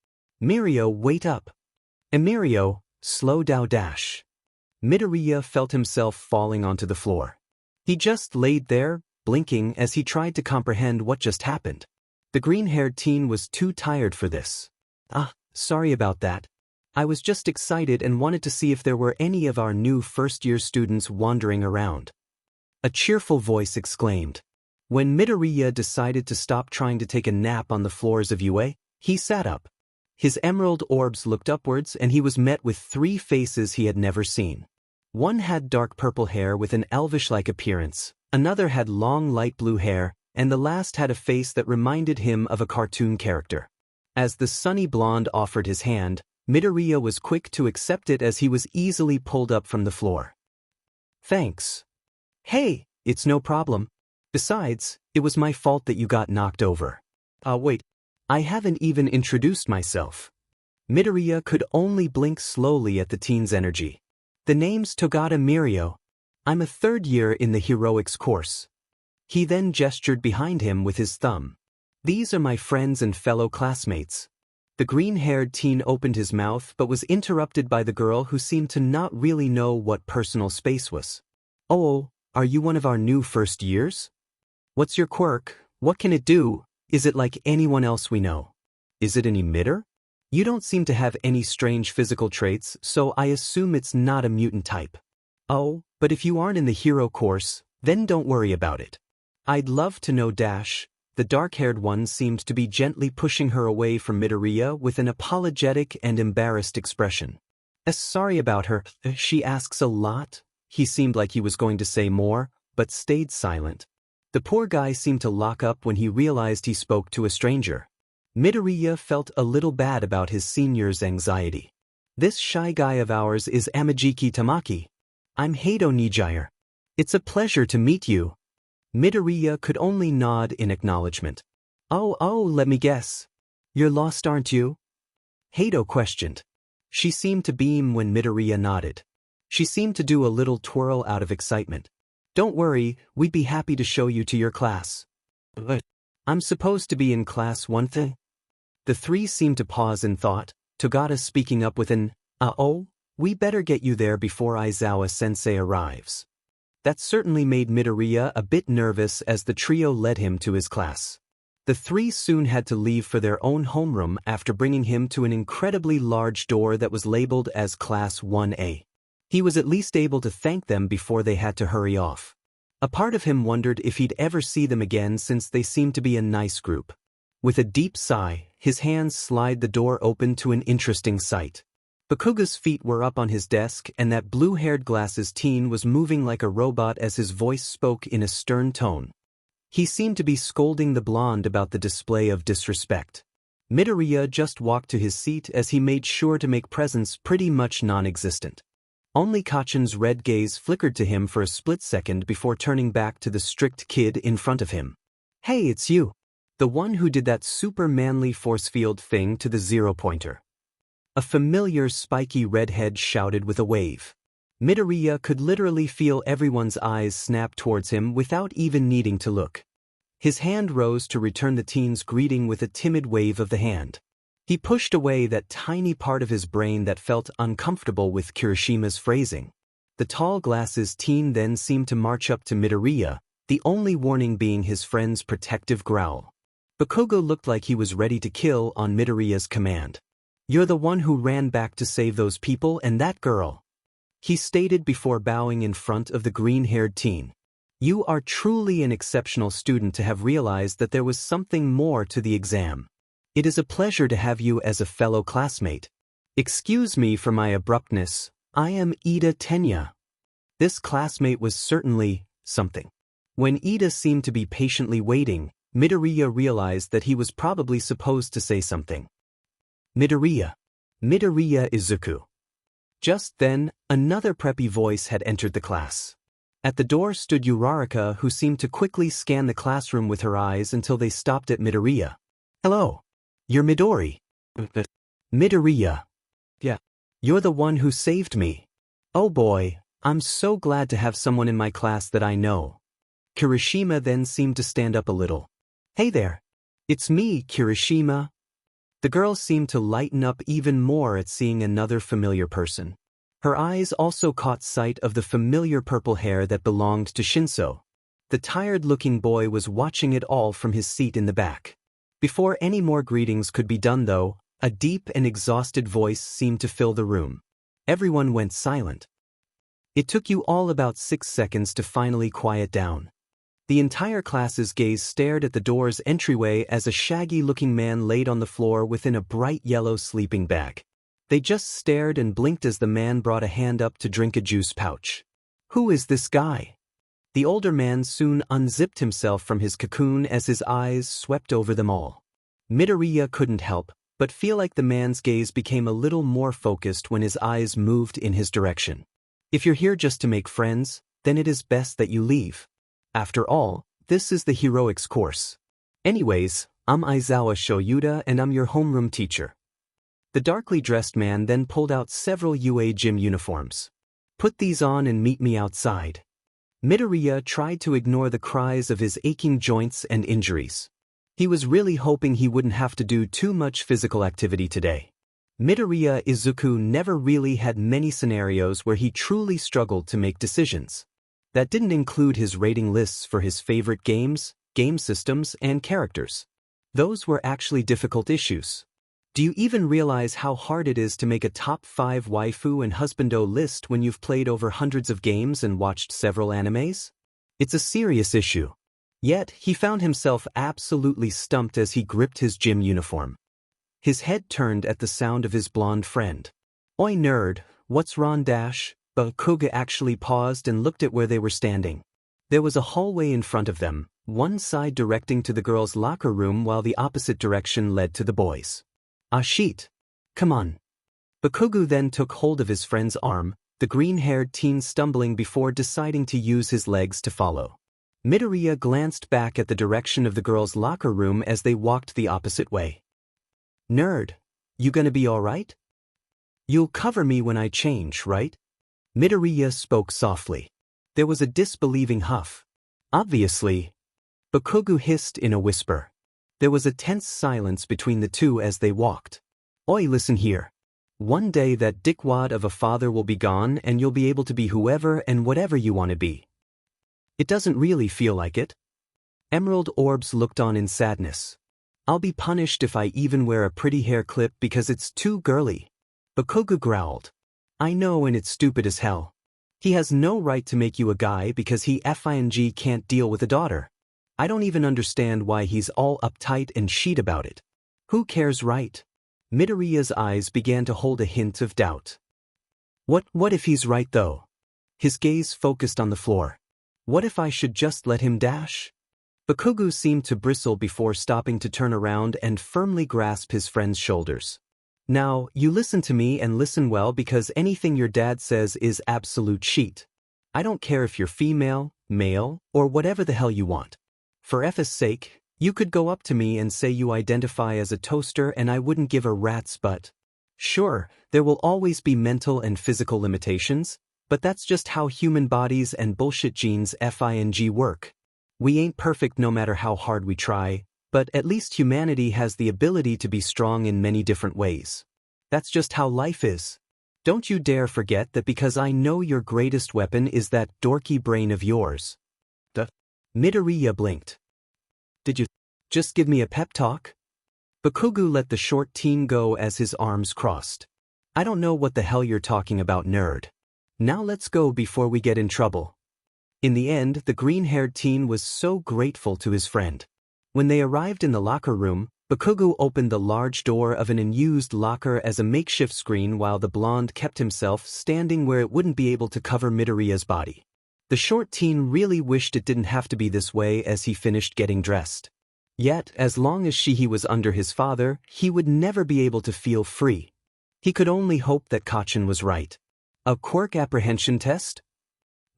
Mirio, wait up. Emirio, slow down dash. Midoriya felt himself falling onto the floor. He just laid there, blinking as he tried to comprehend what just happened. The green-haired teen was too tired for this. Sorry about that. I was just excited and wanted to see if there were any of our new first-year students wandering around. A cheerful voice exclaimed. When Midoriya decided to stop trying to take a nap on the floors of UA, he sat up. His emerald orbs looked upwards and he was met with 3 faces he had never seen. One had dark purple hair with an elvish-like appearance, another had long light blue hair, and the last had a face that reminded him of a cartoon character. As the sunny blonde offered his hand, Midoriya was quick to accept it as he was easily pulled up from the floor. Thanks. Hey, it's no problem. Besides, it was my fault that you got knocked over. Wait. I haven't even introduced myself. Midoriya could only blink slowly at the teen's energy. The name's Togata Mirio. I'm a 3rd year in the heroics course. He then gestured behind him with his thumb. These are my friends and fellow classmates. The green-haired teen opened his mouth but was interrupted by the girl who seemed to not really know what personal space was. Oh, are you one of our new first years? What's your quirk? What can it do? Is it like anyone else we know? Is it an emitter? You don't seem to have any strange physical traits, so I assume it's not a mutant type. Oh, but if you aren't in the hero course, then don't worry about it. I'd love to know dash. The dark-haired one seemed to be gently pushing her away from Midoriya with an apologetic and embarrassed expression. Sorry about her, she asks a lot. He seemed like he was going to say more, but stayed silent. The poor guy seemed to lock up when he realized he spoke to a stranger. Midoriya felt a little bad about his senior's anxiety. This shy guy of ours is Amajiki Tamaki. I'm Heido Nijire. It's a pleasure to meet you. Midoriya could only nod in acknowledgement. Oh, let me guess. You're lost, aren't you? Heido questioned. She seemed to beam when Midoriya nodded. She seemed to do a little twirl out of excitement. Don't worry, we'd be happy to show you to your class. But I'm supposed to be in class 1th? The 3 seemed to pause in thought, Togata speaking up with an, we better get you there before Aizawa-sensei arrives. That certainly made Midoriya a bit nervous as the trio led him to his class. The three soon had to leave for their own homeroom after bringing him to an incredibly large door that was labeled as Class 1A. He was at least able to thank them before they had to hurry off. A part of him wondered if he'd ever see them again since they seemed to be a nice group. With a deep sigh, his hands slid the door open to an interesting sight. Bakugo's feet were up on his desk and that blue-haired glasses teen was moving like a robot as his voice spoke in a stern tone. He seemed to be scolding the blonde about the display of disrespect. Midoriya just walked to his seat as he made sure to make presence pretty much non-existent. Only Kachan's red gaze flickered to him for a split second before turning back to the strict kid in front of him. "Hey, it's you. The one who did that super manly force field thing to the zero-pointer." A familiar spiky redhead shouted with a wave. Midoriya could literally feel everyone's eyes snap towards him without even needing to look. His hand rose to return the teen's greeting with a timid wave of the hand. He pushed away that tiny part of his brain that felt uncomfortable with Kirishima's phrasing. The tall glasses teen then seemed to march up to Midoriya, the only warning being his friend's protective growl. Bakugo looked like he was ready to kill on Midoriya's command. "You're the one who ran back to save those people and that girl," he stated before bowing in front of the green-haired teen. "You are truly an exceptional student to have realized that there was something more to the exam. It is a pleasure to have you as a fellow classmate. Excuse me for my abruptness, I am Ida Tenya." This classmate was certainly something. When Ida seemed to be patiently waiting, Midoriya realized that he was probably supposed to say something. "Midoriya. Midoriya Izuku." Just then, another preppy voice had entered the class. At the door stood Uraraka, who seemed to quickly scan the classroom with her eyes until they stopped at Midoriya. "Hello. You're Midori." "Midoriya. Yeah. You're the one who saved me. Oh boy, I'm so glad to have someone in my class that I know." Kirishima then seemed to stand up a little. "Hey there. It's me, Kirishima." The girl seemed to lighten up even more at seeing another familiar person. Her eyes also caught sight of the familiar purple hair that belonged to Shinso. The tired-looking boy was watching it all from his seat in the back. Before any more greetings could be done though, a deep and exhausted voice seemed to fill the room. Everyone went silent. It took you all about 6 seconds to finally quiet down. The entire class's gaze stared at the door's entryway as a shaggy-looking man laid on the floor within a bright yellow sleeping bag. They just stared and blinked as the man brought a hand up to drink a juice pouch. "Who is this guy?" The older man soon unzipped himself from his cocoon as his eyes swept over them all. Midoriya couldn't help but feel like the man's gaze became a little more focused when his eyes moved in his direction. "If you're here just to make friends, then it is best that you leave. After all, this is the heroics course. Anyways, I'm Aizawa Shoyuda and I'm your homeroom teacher." The darkly dressed man then pulled out several UA gym uniforms. "Put these on and meet me outside." Midoriya tried to ignore the cries of his aching joints and injuries. He was really hoping he wouldn't have to do too much physical activity today. Midoriya Izuku never really had many scenarios where he truly struggled to make decisions. That didn't include his rating lists for his favorite games, game systems, and characters. Those were actually difficult issues. Do you even realize how hard it is to make a top 5 waifu and husbando list when you've played over hundreds of games and watched several animes? It's a serious issue. Yet, he found himself absolutely stumped as he gripped his gym uniform. His head turned at the sound of his blonde friend. "Oi nerd, what's wrong dash?" Bakugo actually paused and looked at where they were standing. There was a hallway in front of them, one side directing to the girls' locker room while the opposite direction led to the boys'. "Ah shit. Come on." Bakugo then took hold of his friend's arm, the green-haired teen stumbling before deciding to use his legs to follow. Midoriya glanced back at the direction of the girls' locker room as they walked the opposite way. "Nerd, you gonna be alright? You'll cover me when I change, right?" Midoriya spoke softly. There was a disbelieving huff. "Obviously." Bakugo hissed in a whisper. There was a tense silence between the two as they walked. "Oi, listen here. One day that dickwad of a father will be gone and you'll be able to be whoever and whatever you want to be. It doesn't really feel like it." Emerald Orbs looked on in sadness. I'll be punished if I even wear a pretty hair clip because it's too girly. Bakugo growled. I know, and it's stupid as hell. He has no right to make you a guy because he FING can't deal with a daughter. I don't even understand why he's all uptight and shit about it. Who cares, right? Midoriya's eyes began to hold a hint of doubt. What if he's right though? His gaze focused on the floor. What if I should just let him dash? Bakugo seemed to bristle before stopping to turn around and firmly grasp his friend's shoulders. Now, you listen to me and listen well, because anything your dad says is absolute shit. I don't care if you're female, male, or whatever the hell you want. For F's sake, you could go up to me and say you identify as a toaster and I wouldn't give a rat's butt. Sure, there will always be mental and physical limitations, but that's just how human bodies and bullshit genes FING work. We ain't perfect no matter how hard we try, but at least humanity has the ability to be strong in many different ways. That's just how life is. Don't you dare forget that, because I know your greatest weapon is that dorky brain of yours. Duh. Midoriya blinked. Did you just give me a pep talk? Bakugo let the short teen go as his arms crossed. I don't know what the hell you're talking about, nerd. Now let's go before we get in trouble. In the end, the green-haired teen was so grateful to his friend. When they arrived in the locker room, Bakugo opened the large door of an unused locker as a makeshift screen while the blonde kept himself standing where it wouldn't be able to cover Midoriya's body. The short teen really wished it didn't have to be this way as he finished getting dressed. Yet, as long as he was under his father, he would never be able to feel free. He could only hope that Kacchan was right. A Quirk apprehension test?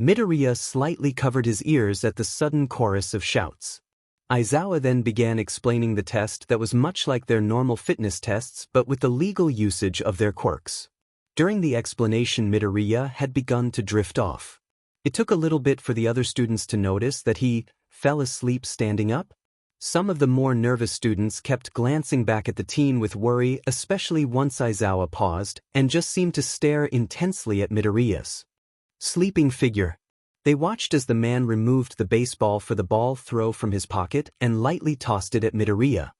Midoriya slightly covered his ears at the sudden chorus of shouts. Aizawa then began explaining the test that was much like their normal fitness tests but with the legal usage of their quirks. During the explanation, Midoriya had begun to drift off. It took a little bit for the other students to notice that he fell asleep standing up. Some of the more nervous students kept glancing back at the teen with worry, especially once Aizawa paused and just seemed to stare intensely at Midoriya's sleeping figure. They watched as the man removed the baseball for the ball throw from his pocket and lightly tossed it at Midoriya.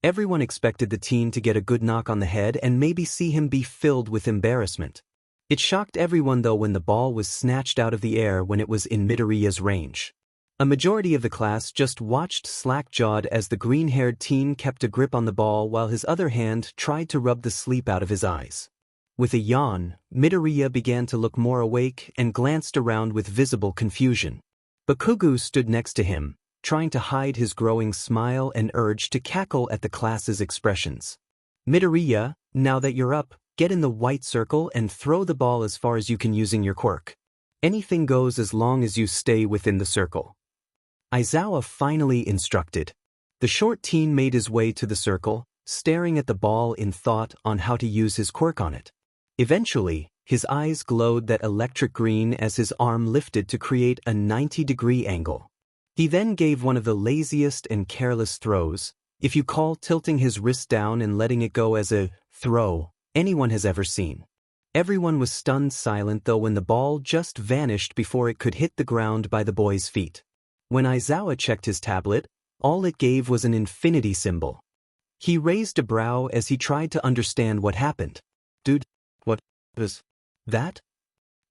Everyone expected the teen to get a good knock on the head and maybe see him be filled with embarrassment. It shocked everyone though when the ball was snatched out of the air when it was in Midoriya's range. A majority of the class just watched slack-jawed as the green-haired teen kept a grip on the ball while his other hand tried to rub the sleep out of his eyes. With a yawn, Midoriya began to look more awake and glanced around with visible confusion. Bakugo stood next to him, trying to hide his growing smile and urge to cackle at the class's expressions. Midoriya, now that you're up, get in the white circle and throw the ball as far as you can using your quirk. Anything goes as long as you stay within the circle. Aizawa finally instructed. The short teen made his way to the circle, staring at the ball in thought on how to use his quirk on it. Eventually, his eyes glowed that electric green as his arm lifted to create a 90-degree angle. He then gave one of the laziest and careless throws, if you call tilting his wrist down and letting it go as a throw, anyone has ever seen. Everyone was stunned silent though when the ball just vanished before it could hit the ground by the boy's feet. When Aizawa checked his tablet, all it gave was an infinity symbol. He raised a brow as he tried to understand what happened. Dude, what was that?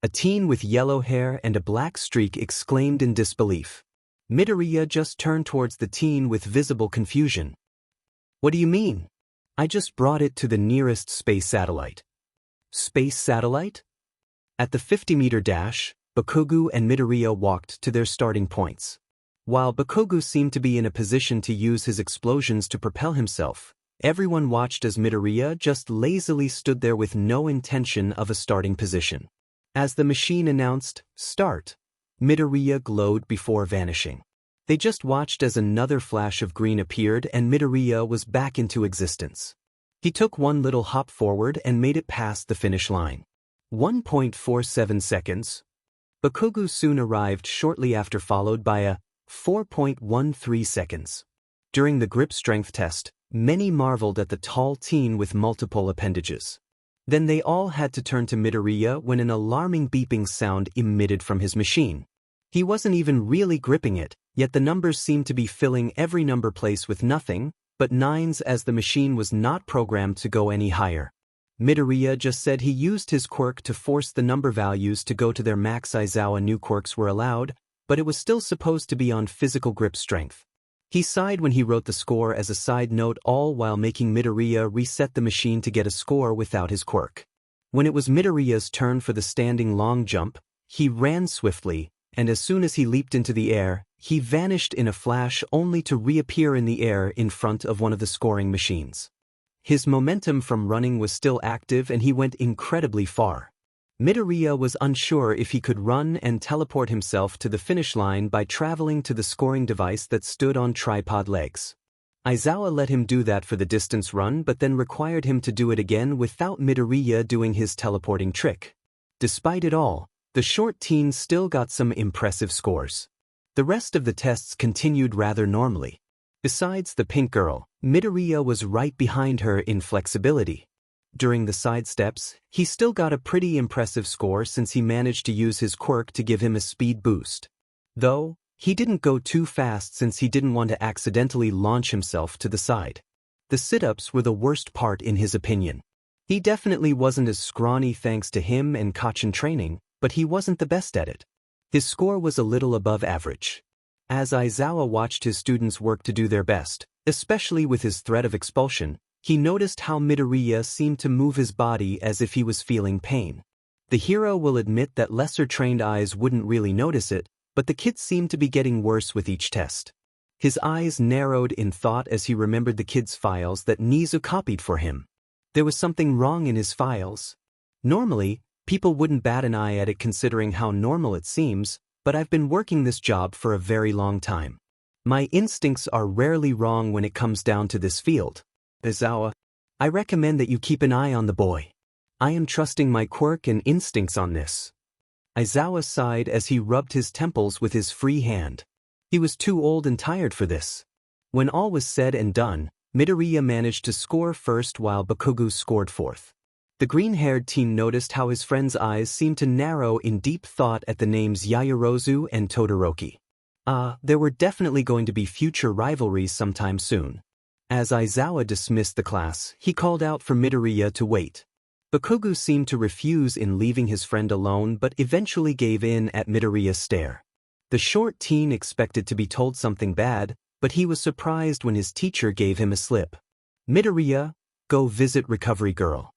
A teen with yellow hair and a black streak exclaimed in disbelief. Midoriya just turned towards the teen with visible confusion. What do you mean? I just brought it to the nearest space satellite. Space satellite? At the 50-meter dash, Bakugo and Midoriya walked to their starting points. While Bakugo seemed to be in a position to use his explosions to propel himself, everyone watched as Midoriya just lazily stood there with no intention of a starting position. As the machine announced, "Start," Midoriya glowed before vanishing. They just watched as another flash of green appeared and Midoriya was back into existence. He took one little hop forward and made it past the finish line. 1.47 seconds. Bakugo soon arrived shortly after, followed by a 4.13 seconds. During the grip strength test, many marveled at the tall teen with multiple appendages. Then they all had to turn to Midoriya when an alarming beeping sound emitted from his machine. He wasn't even really gripping it, Yet the numbers seemed to be filling every number place with nothing but nines, as the machine was not programmed to go any higher. Midoriya just said he used his quirk to force the number values to go to their max. Aizawa knew quirks were allowed, but it was still supposed to be on physical grip strength. He sighed when he wrote the score as a side note, all while making Midoriya reset the machine to get a score without his quirk. When it was Midoriya's turn for the standing long jump, he ran swiftly, and as soon as he leaped into the air, he vanished in a flash, only to reappear in the air in front of one of the scoring machines. His momentum from running was still active and he went incredibly far. Midoriya was unsure if he could run and teleport himself to the finish line by traveling to the scoring device that stood on tripod legs. Aizawa let him do that for the distance run, but then required him to do it again without Midoriya doing his teleporting trick. Despite it all, the short teen still got some impressive scores. The rest of the tests continued rather normally. Besides the pink girl, Midoriya was right behind her in flexibility. During the side steps, he still got a pretty impressive score since he managed to use his quirk to give him a speed boost. Though, he didn't go too fast since he didn't want to accidentally launch himself to the side. The sit-ups were the worst part in his opinion. He definitely wasn't as scrawny thanks to him and Kachin training, but he wasn't the best at it. His score was a little above average. As Aizawa watched his students work to do their best, especially with his threat of expulsion, he noticed how Midoriya seemed to move his body as if he was feeling pain. The hero will admit that lesser-trained eyes wouldn't really notice it, but the kid seemed to be getting worse with each test. His eyes narrowed in thought as he remembered the kid's files that Nizu copied for him. There was something wrong in his files. Normally, people wouldn't bat an eye at it considering how normal it seems, but I've been working this job for a very long time. My instincts are rarely wrong when it comes down to this field. Aizawa, I recommend that you keep an eye on the boy. I am trusting my quirk and instincts on this. Aizawa sighed as he rubbed his temples with his free hand. He was too old and tired for this. When all was said and done, Midoriya managed to score first while Bakugo scored fourth. The green-haired teen noticed how his friend's eyes seemed to narrow in deep thought at the names Yaoyorozu and Todoroki. There were definitely going to be future rivalries sometime soon. As Aizawa dismissed the class, he called out for Midoriya to wait. Bakugo seemed to refuse in leaving his friend alone but eventually gave in at Midoriya's stare. The short teen expected to be told something bad, but he was surprised when his teacher gave him a slip. Midoriya, go visit Recovery Girl.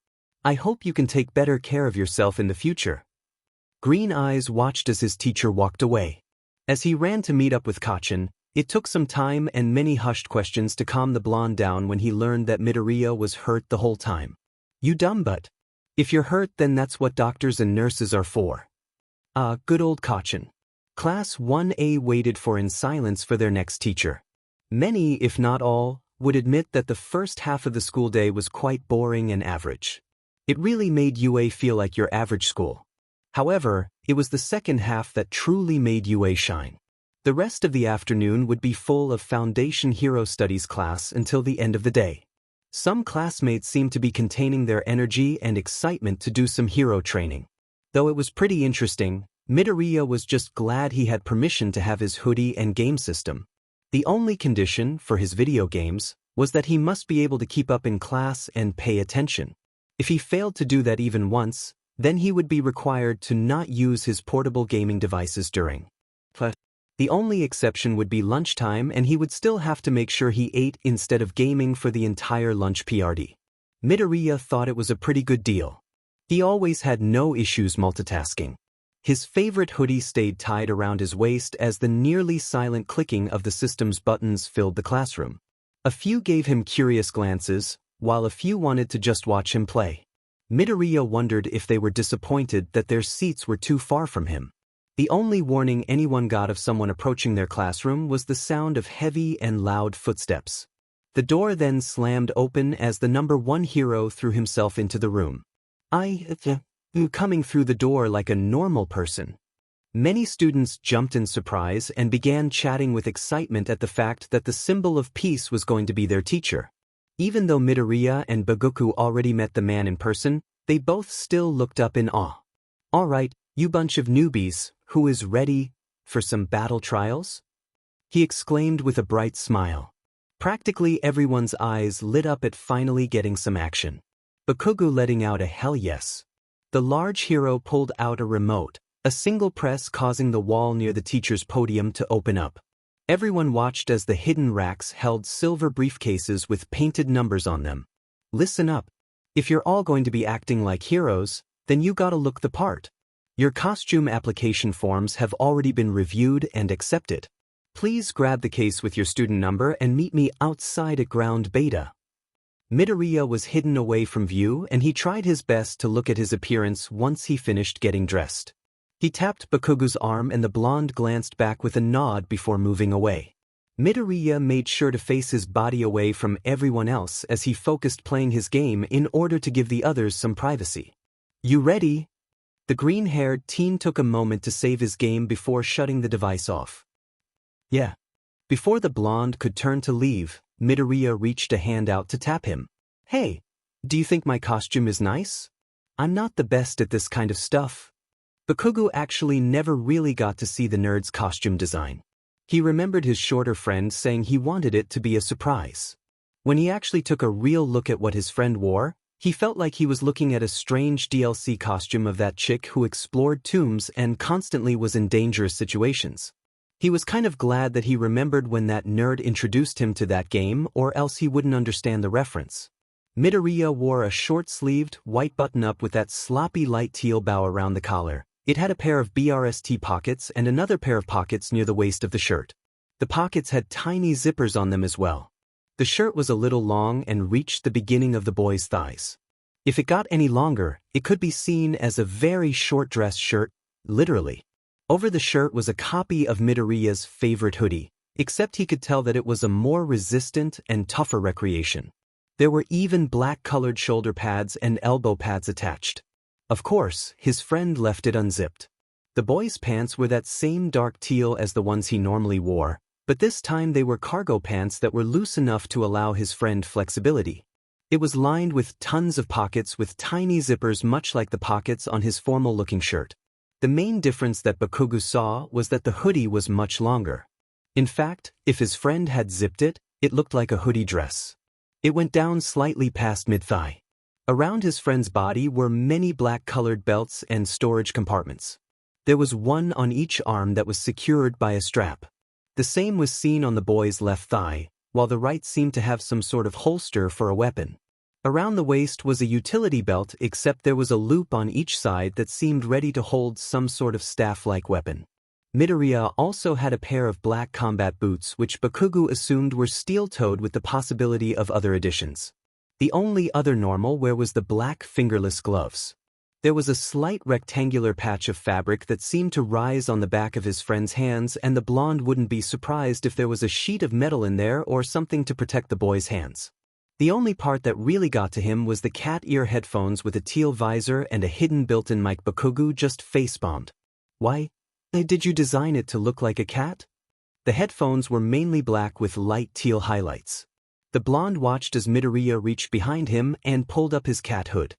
I hope you can take better care of yourself in the future. Green Eyes watched as his teacher walked away. As he ran to meet up with Kachin, it took some time and many hushed questions to calm the blonde down when he learned that Midoriya was hurt the whole time. You dumb butt. If you're hurt, then that's what doctors and nurses are for. Good old Kachin. Class 1A waited in silence for their next teacher. Many, if not all, would admit that the first half of the school day was quite boring and average. It really made UA feel like your average school. However, it was the second half that truly made UA shine. The rest of the afternoon would be full of Foundation Hero Studies class until the end of the day. Some classmates seemed to be containing their energy and excitement to do some hero training. Though it was pretty interesting, Midoriya was just glad he had permission to have his hoodie and game system. The only condition for his video games was that he must be able to keep up in class and pay attention. If he failed to do that even once, then he would be required to not use his portable gaming devices during class. The only exception would be lunchtime, and he would still have to make sure he ate instead of gaming for the entire lunch period. Midoriya thought it was a pretty good deal. He always had no issues multitasking. His favorite hoodie stayed tied around his waist as the nearly silent clicking of the system's buttons filled the classroom. A few gave him curious glances, while a few wanted to just watch him play. Midoriya wondered if they were disappointed that their seats were too far from him. The only warning anyone got of someone approaching their classroom was the sound of heavy and loud footsteps. The door then slammed open as the number 1 hero threw himself into the room. Coming through the door like a normal person. Many students jumped in surprise and began chatting with excitement at the fact that the symbol of peace was going to be their teacher. Even though Midoriya and Bakugo already met the man in person, they both still looked up in awe. Alright, you bunch of newbies, who is ready for some battle trials? he exclaimed with a bright smile. Practically everyone's eyes lit up at finally getting some action. Bakugo letting out a hell yes. The large hero pulled out a remote, a single press causing the wall near the teacher's podium to open up. Everyone watched as the hidden racks held silver briefcases with painted numbers on them. Listen up. If you're all going to be acting like heroes, then you gotta look the part. Your costume application forms have already been reviewed and accepted. Please grab the case with your student number and meet me outside at ground beta. Midoriya was hidden away from view and he tried his best to look at his appearance once he finished getting dressed. He tapped Bakugo's arm and the blonde glanced back with a nod before moving away. Midoriya made sure to face his body away from everyone else as he focused playing his game in order to give the others some privacy. You ready? The green-haired teen took a moment to save his game before shutting the device off. Yeah. Before the blonde could turn to leave, Midoriya reached a hand out to tap him. Hey, do you think my costume is nice? I'm not the best at this kind of stuff. Bakugo actually never really got to see the nerd's costume design. He remembered his shorter friend saying he wanted it to be a surprise. When he actually took a real look at what his friend wore, he felt like he was looking at a strange DLC costume of that chick who explored tombs and constantly was in dangerous situations. He was kind of glad that he remembered when that nerd introduced him to that game, or else he wouldn't understand the reference. Midoriya wore a short-sleeved, white button-up with that sloppy light teal bow around the collar. It had a pair of BRST pockets and another pair of pockets near the waist of the shirt. The pockets had tiny zippers on them as well. The shirt was a little long and reached the beginning of the boy's thighs. If it got any longer, it could be seen as a very short dress shirt, literally. Over the shirt was a copy of Midoriya's favorite hoodie, except he could tell that it was a more resistant and tougher recreation. There were even black-colored shoulder pads and elbow pads attached. Of course, his friend left it unzipped. The boy's pants were that same dark teal as the ones he normally wore, but this time they were cargo pants that were loose enough to allow his friend flexibility. It was lined with tons of pockets with tiny zippers much like the pockets on his formal-looking shirt. The main difference that Bakugo saw was that the hoodie was much longer. In fact, if his friend had zipped it, it looked like a hoodie dress. It went down slightly past mid-thigh. Around his friend's body were many black-colored belts and storage compartments. There was one on each arm that was secured by a strap. The same was seen on the boy's left thigh, while the right seemed to have some sort of holster for a weapon. Around the waist was a utility belt, except there was a loop on each side that seemed ready to hold some sort of staff-like weapon. Midoriya also had a pair of black combat boots which Bakugo assumed were steel-toed with the possibility of other additions. The only other normal wear was the black fingerless gloves. There was a slight rectangular patch of fabric that seemed to rise on the back of his friend's hands, and the blonde wouldn't be surprised if there was a sheet of metal in there or something to protect the boy's hands. The only part that really got to him was the cat ear headphones with a teal visor and a hidden built-in mic. Bakugo just face-bombed. Why? Did you design it to look like a cat? The headphones were mainly black with light teal highlights. The blonde watched as Midoriya reached behind him and pulled up his cat hood.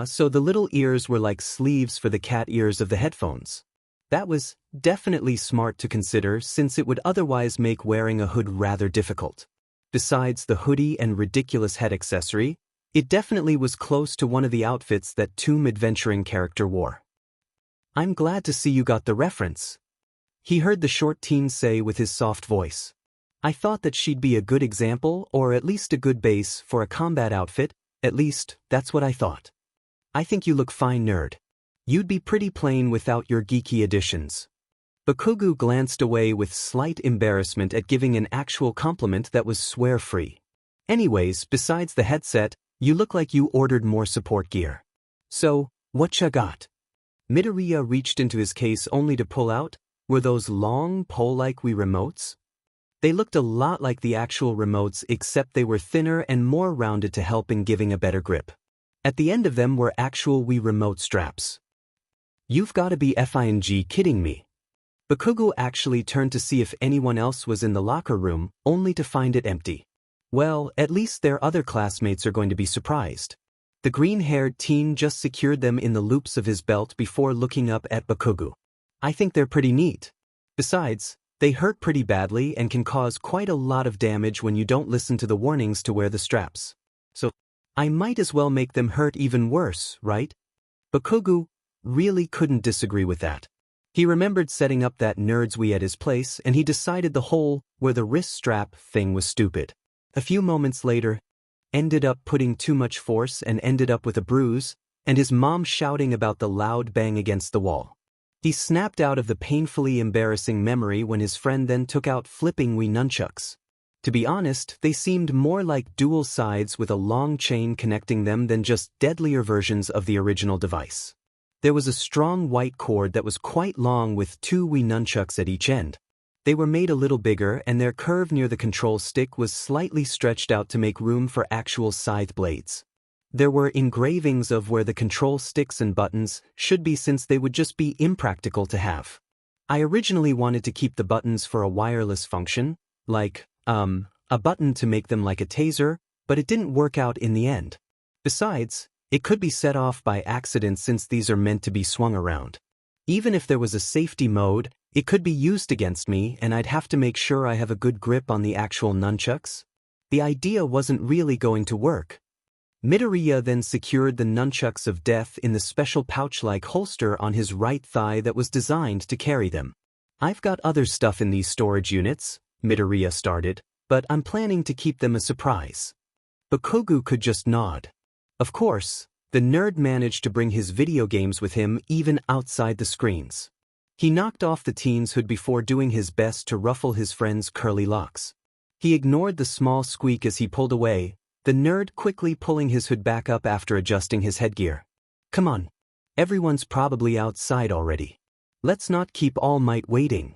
So the little ears were like sleeves for the cat ears of the headphones. That was definitely smart to consider since it would otherwise make wearing a hood rather difficult. Besides the hoodie and ridiculous head accessory, it definitely was close to one of the outfits that Tomb Adventuring character wore. I'm glad to see you got the reference. He heard the short teen say with his soft voice. I thought that she'd be a good example or at least a good base for a combat outfit, at least that's what I thought. I think you look fine, nerd. You'd be pretty plain without your geeky additions. Bakugo glanced away with slight embarrassment at giving an actual compliment that was swear-free. Anyways, besides the headset, you look like you ordered more support gear. So, what ya got? Midoriya reached into his case only to pull out, were those long pole-like Wii remotes? They looked a lot like the actual remotes except they were thinner and more rounded to help in giving a better grip. At the end of them were actual Wii remote straps. You've gotta be FING kidding me. Bakugo actually turned to see if anyone else was in the locker room, only to find it empty. Well, at least their other classmates are going to be surprised. The green-haired teen just secured them in the loops of his belt before looking up at Bakugo. I think they're pretty neat. Besides, They hurt pretty badly and can cause quite a lot of damage when you don't listen to the warnings to wear the straps. So, I might as well make them hurt even worse, right? Bakugo really couldn't disagree with that. He remembered setting up that nerd's Wii at his place, and he decided the whole wear the wrist strap thing was stupid. A few moments later, ended up putting too much force and ended up with a bruise, and his mom shouting about the loud bang against the wall. He snapped out of the painfully embarrassing memory when his friend then took out flipping Wii nunchucks. To be honest, they seemed more like dual sides with a long chain connecting them than just deadlier versions of the original device. There was a strong white cord that was quite long with 2 Wii nunchucks at each end. They were made a little bigger, and their curve near the control stick was slightly stretched out to make room for actual scythe blades. There were engravings of where the control sticks and buttons should be, since they would just be impractical to have. I originally wanted to keep the buttons for a wireless function, like, a button to make them like a taser, but it didn't work out in the end. Besides, it could be set off by accident since these are meant to be swung around. Even if there was a safety mode, it could be used against me and I'd have to make sure I have a good grip on the actual nunchucks. The idea wasn't really going to work. Midoriya then secured the nunchucks of death in the special pouch-like holster on his right thigh that was designed to carry them. I've got other stuff in these storage units, Midoriya started, but I'm planning to keep them a surprise. Bakugo could just nod. Of course, the nerd managed to bring his video games with him even outside the screens. He knocked off the teen's hood before doing his best to ruffle his friend's curly locks. He ignored the small squeak as he pulled away, the nerd quickly pulling his hood back up after adjusting his headgear. Come on. Everyone's probably outside already. Let's not keep All Might waiting.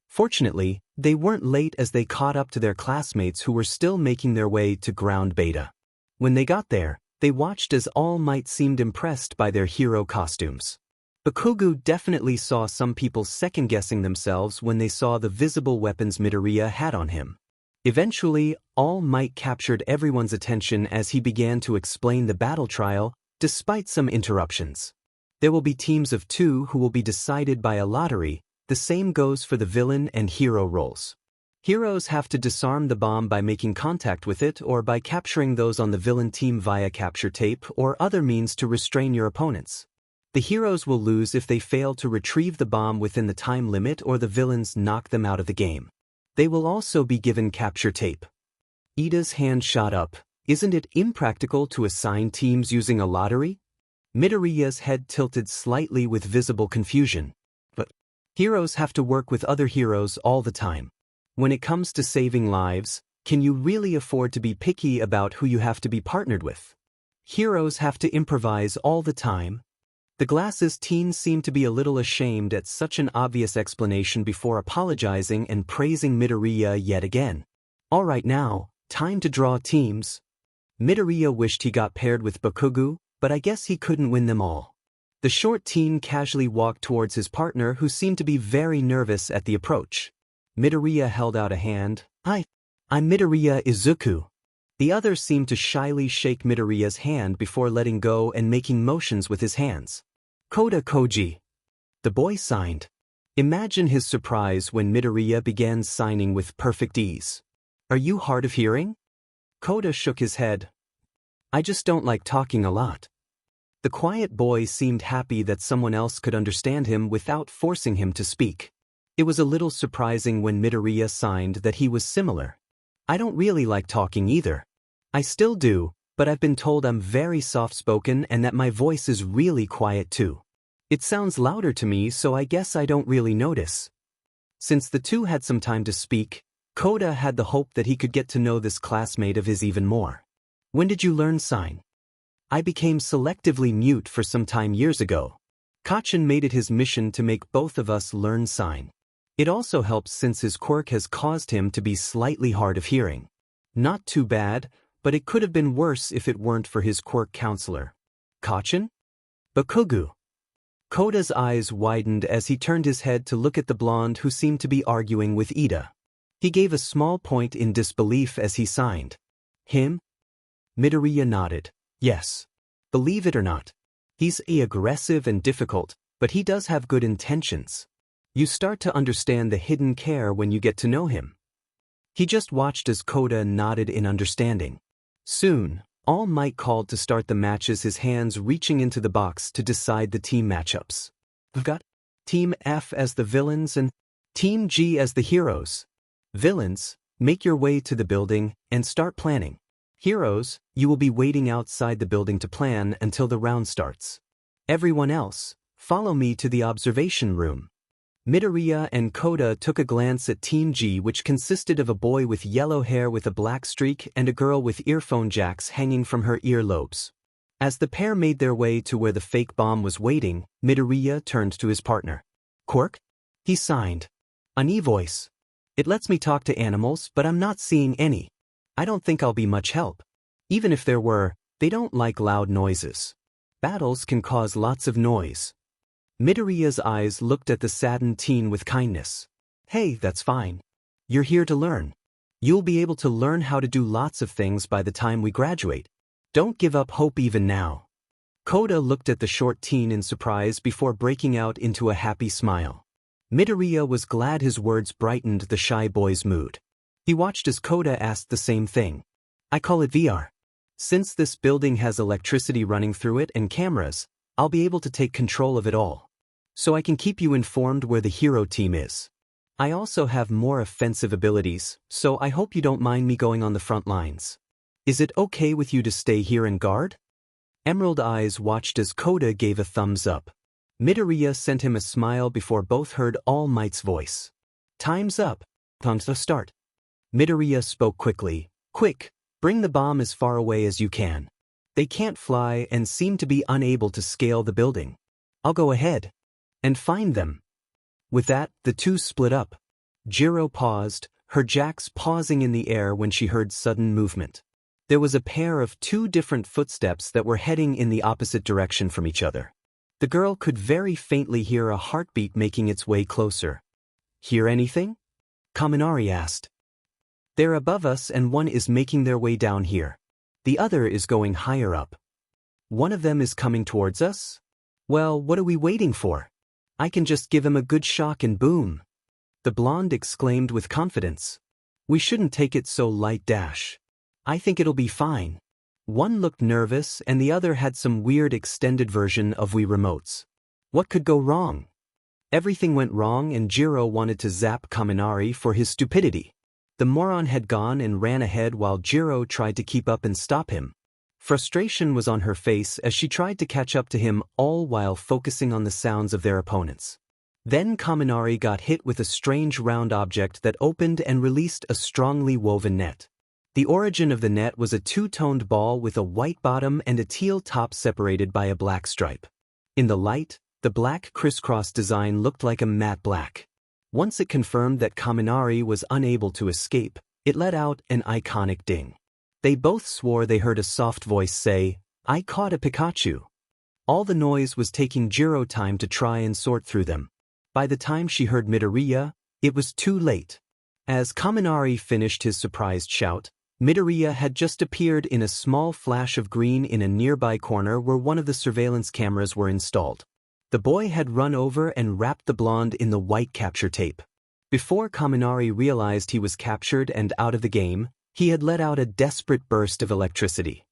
Fortunately, they weren't late as they caught up to their classmates who were still making their way to ground beta. When they got there, they watched as All Might seemed impressed by their hero costumes. Bakugo definitely saw some people second-guessing themselves when they saw the visible weapons Midoriya had on him. Eventually, All Might captured everyone's attention as he began to explain the battle trial, despite some interruptions. There will be teams of 2 who will be decided by a lottery. The same goes for the villain and hero roles. Heroes have to disarm the bomb by making contact with it or by capturing those on the villain team via capture tape or other means to restrain your opponents. The heroes will lose if they fail to retrieve the bomb within the time limit or the villains knock them out of the game. They will also be given capture tape. Ida's hand shot up. Isn't it impractical to assign teams using a lottery? Midoriya's head tilted slightly with visible confusion. But heroes have to work with other heroes all the time. When it comes to saving lives, can you really afford to be picky about who you have to be partnered with? Heroes have to improvise all the time. The glasses teen seemed to be a little ashamed at such an obvious explanation before apologizing and praising Midoriya yet again. All right now, time to draw teams. Midoriya wished he got paired with Bakugo, but I guess he couldn't win them all. The short teen casually walked towards his partner who seemed to be very nervous at the approach. Midoriya held out a hand. Hi, I'm Midoriya Izuku. The other seemed to shyly shake Midoriya's hand before letting go and making motions with his hands. Koda Koji. The boy signed. Imagine his surprise when Midoriya began signing with perfect ease. Are you hard of hearing? Koda shook his head. I just don't like talking a lot. The quiet boy seemed happy that someone else could understand him without forcing him to speak. It was a little surprising when Midoriya signed that he was similar. I don't really like talking either. I still do, but I've been told I'm very soft-spoken and that my voice is really quiet too. It sounds louder to me, so I guess I don't really notice. Since the two had some time to speak, Koda had the hope that he could get to know this classmate of his even more. When did you learn sign? I became selectively mute for some time years ago. Kachin made it his mission to make both of us learn sign. It also helps since his quirk has caused him to be slightly hard of hearing. Not too bad, but it could have been worse if it weren't for his quirk counselor. Kachin? Bakugo. Koda's eyes widened as he turned his head to look at the blonde who seemed to be arguing with Ida. He gave a small point in disbelief as he signed. Him? Midoriya nodded. Yes. Believe it or not. He's aggressive and difficult, but he does have good intentions. You start to understand the hidden care when you get to know him. He just watched as Koda nodded in understanding. Soon, All Might called to start the matches, his hands reaching into the box to decide the team matchups. We've got Team F as the villains and Team G as the heroes. Villains, make your way to the building and start planning. Heroes, you will be waiting outside the building to plan until the round starts. Everyone else, follow me to the observation room. Midoriya and Koda took a glance at Team G, which consisted of a boy with yellow hair with a black streak and a girl with earphone jacks hanging from her earlobes. As the pair made their way to where the fake bomb was waiting, Midoriya turned to his partner. Quirk? He signed. An e-voice. It lets me talk to animals, but I'm not seeing any. I don't think I'll be much help. Even if there were, they don't like loud noises. Battles can cause lots of noise. Midoriya's eyes looked at the saddened teen with kindness. Hey, that's fine. You're here to learn. You'll be able to learn how to do lots of things by the time we graduate. Don't give up hope even now. Koda looked at the short teen in surprise before breaking out into a happy smile. Midoriya was glad his words brightened the shy boy's mood. He watched as Koda asked the same thing. I call it VR. Since this building has electricity running through it and cameras, I'll be able to take control of it all. So I can keep you informed where the hero team is. I also have more offensive abilities, so I hope you don't mind me going on the front lines. Is it okay with you to stay here and guard? Emerald Eyes watched as Koda gave a thumbs up. Midoriya sent him a smile before both heard All Might's voice. Time's up. Time to start. Midoriya spoke quickly. Quick, bring the bomb as far away as you can. They can't fly and seem to be unable to scale the building. I'll go ahead and find them. With that, the two split up. Jiro paused, her jacks pausing in the air when she heard sudden movement. There was a pair of two different footsteps that were heading in the opposite direction from each other. The girl could very faintly hear a heartbeat making its way closer. Hear anything? Kaminari asked. They're above us and one is making their way down here. The other is going higher up. One of them is coming towards us? Well, what are we waiting for? I can just give him a good shock and boom. The blonde exclaimed with confidence. We shouldn't take it so light. I think it'll be fine. One looked nervous and the other had some weird extended version of Wii remotes. What could go wrong? Everything went wrong and Jiro wanted to zap Kaminari for his stupidity. The moron had gone and ran ahead while Jiro tried to keep up and stop him. Frustration was on her face as she tried to catch up to him, all while focusing on the sounds of their opponents. Then Kaminari got hit with a strange round object that opened and released a strongly woven net. The origin of the net was a two-toned ball with a white bottom and a teal top separated by a black stripe. In the light, the black crisscross design looked like a matte black. Once it confirmed that Kaminari was unable to escape, it let out an iconic ding. They both swore they heard a soft voice say, I caught a Pikachu. All the noise was taking Jiro time to try and sort through them. By the time she heard Midoriya, it was too late. As Kaminari finished his surprised shout, Midoriya had just appeared in a small flash of green in a nearby corner where one of the surveillance cameras were installed. The boy had run over and wrapped the blonde in the white capture tape. Before Kaminari realized he was captured and out of the game, he had let out a desperate burst of electricity.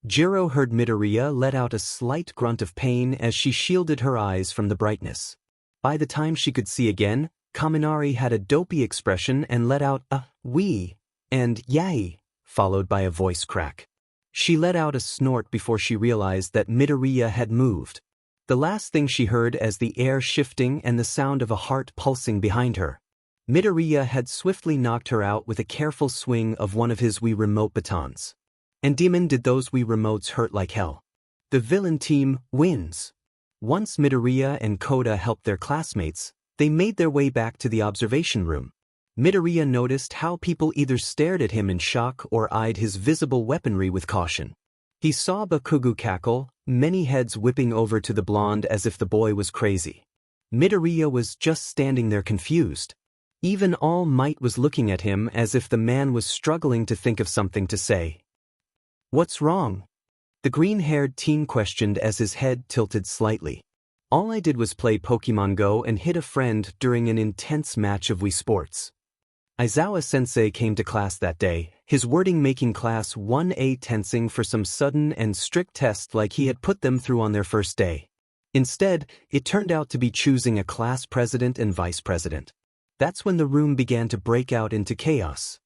Jiro heard Midoriya let out a slight grunt of pain as she shielded her eyes from the brightness. By the time she could see again, Kaminari had a dopey expression and let out a wee and yay, followed by a voice crack. She let out a snort before she realized that Midoriya had moved. The last thing she heard as the air shifting and the sound of a heart pulsing behind her. Midoriya had swiftly knocked her out with a careful swing of one of his Wii remote batons. And demon did those Wii remotes hurt like hell. The villain team wins. Once Midoriya and Koda helped their classmates, they made their way back to the observation room. Midoriya noticed how people either stared at him in shock or eyed his visible weaponry with caution. He saw Bakugo cackle, many heads whipping over to the blonde as if the boy was crazy. Midoriya was just standing there confused. Even All Might was looking at him as if the man was struggling to think of something to say. What's wrong? The green-haired teen questioned as his head tilted slightly. All I did was play Pokemon Go and hit a friend during an intense match of Wii Sports. Aizawa-sensei came to class that day, his wording making class 1A tensing for some sudden and strict test like he had put them through on their first day. Instead, it turned out to be choosing a class president and vice president. That's when the room began to break out into chaos.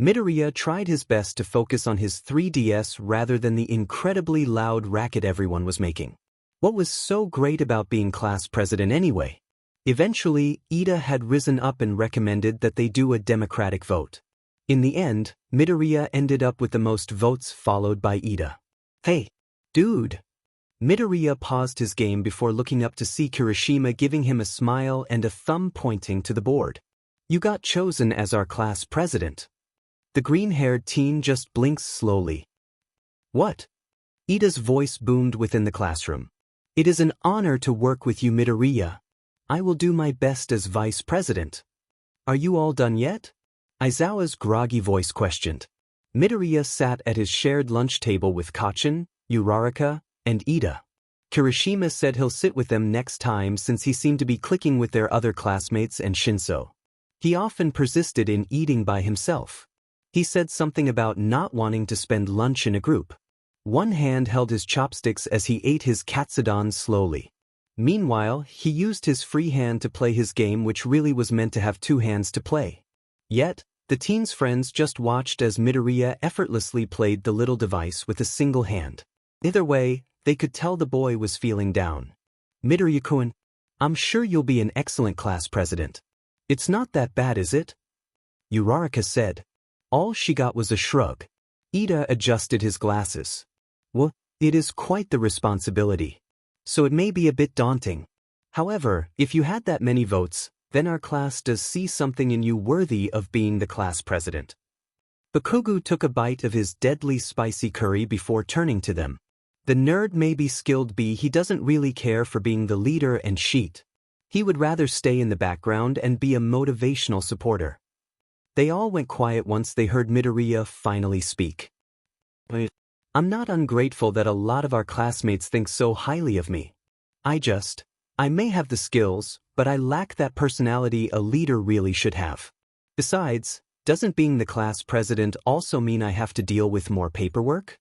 Midoriya tried his best to focus on his 3DS rather than the incredibly loud racket everyone was making. What was so great about being class president anyway? Eventually, Ida had risen up and recommended that they do a democratic vote. In the end, Midoriya ended up with the most votes followed by Ida. Hey, dude! Midoriya paused his game before looking up to see Kirishima giving him a smile and a thumb pointing to the board. You got chosen as our class president. The green-haired teen just blinks slowly. What? Ida's voice boomed within the classroom. It is an honor to work with you, Midoriya. I will do my best as vice president. Are you all done yet? Aizawa's groggy voice questioned. Midoriya sat at his shared lunch table with Kacchan, Uraraka, and Ida. Kirishima said he'll sit with them next time since he seemed to be clicking with their other classmates and Shinso. He often persisted in eating by himself. He said something about not wanting to spend lunch in a group. One hand held his chopsticks as he ate his katsudon slowly. Meanwhile, he used his free hand to play his game, which really was meant to have two hands to play. Yet, the teen's friends just watched as Midoriya effortlessly played the little device with a single hand. Either way, they could tell the boy was feeling down. Midoriya-kun, I'm sure you'll be an excellent class president. It's not that bad, is it? Uraraka said. All she got was a shrug. Ida adjusted his glasses. Well, it is quite the responsibility. So it may be a bit daunting. However, if you had that many votes, then our class does see something in you worthy of being the class president. Bakugo took a bite of his deadly spicy curry before turning to them. The nerd may be skilled, but he doesn't really care for being the leader and sheet. He would rather stay in the background and be a motivational supporter. They all went quiet once they heard Midoriya finally speak. I'm not ungrateful that a lot of our classmates think so highly of me. I may have the skills, but I lack that personality a leader really should have. Besides, doesn't being the class president also mean I have to deal with more paperwork?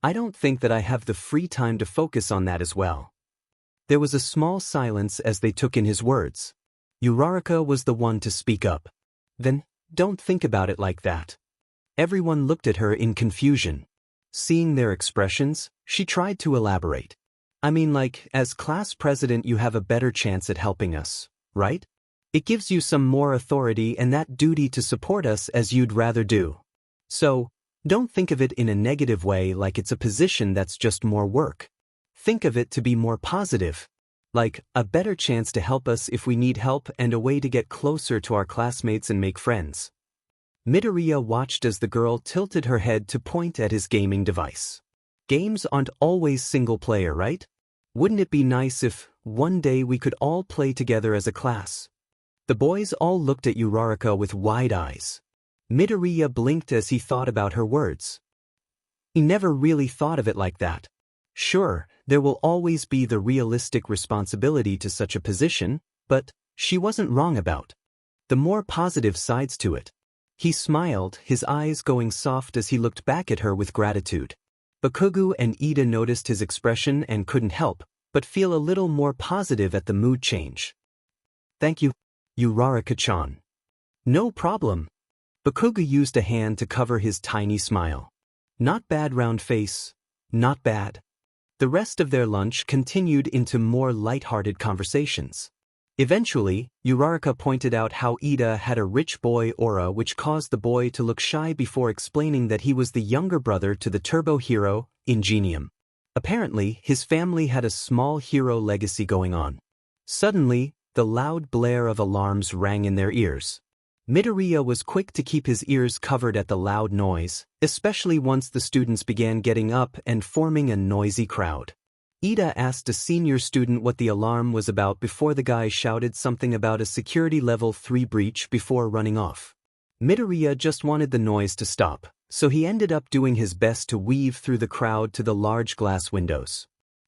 I don't think that I have the free time to focus on that as well. There was a small silence as they took in his words. Uraraka was the one to speak up. Then, don't think about it like that. Everyone looked at her in confusion. Seeing their expressions, she tried to elaborate. I mean, like, as class president you have a better chance at helping us, right? It gives you some more authority and that duty to support us as you'd rather do. So, don't think of it in a negative way like it's a position that's just more work. Think of it to be more positive. Like, a better chance to help us if we need help and a way to get closer to our classmates and make friends. Midoriya watched as the girl tilted her head to point at his gaming device. Games aren't always single player, right? Wouldn't it be nice if, one day we could all play together as a class? The boys all looked at Uraraka with wide eyes. Midoriya blinked as he thought about her words. He never really thought of it like that. Sure, there will always be the realistic responsibility to such a position, but she wasn't wrong about the more positive sides to it. He smiled, his eyes going soft as he looked back at her with gratitude. Bakugo and Ida noticed his expression and couldn't help but feel a little more positive at the mood change. Thank you, Uraraka-chan. No problem. Bakugo used a hand to cover his tiny smile. Not bad, round face. Not bad. The rest of their lunch continued into more light-hearted conversations. Eventually, Uraraka pointed out how Ida had a rich boy aura, which caused the boy to look shy before explaining that he was the younger brother to the turbo hero, Ingenium. Apparently, his family had a small hero legacy going on. Suddenly, the loud blare of alarms rang in their ears. Midoriya was quick to keep his ears covered at the loud noise, especially once the students began getting up and forming a noisy crowd. Ida asked a senior student what the alarm was about before the guy shouted something about a security level 3 breach before running off. Midoriya just wanted the noise to stop, so he ended up doing his best to weave through the crowd to the large glass windows.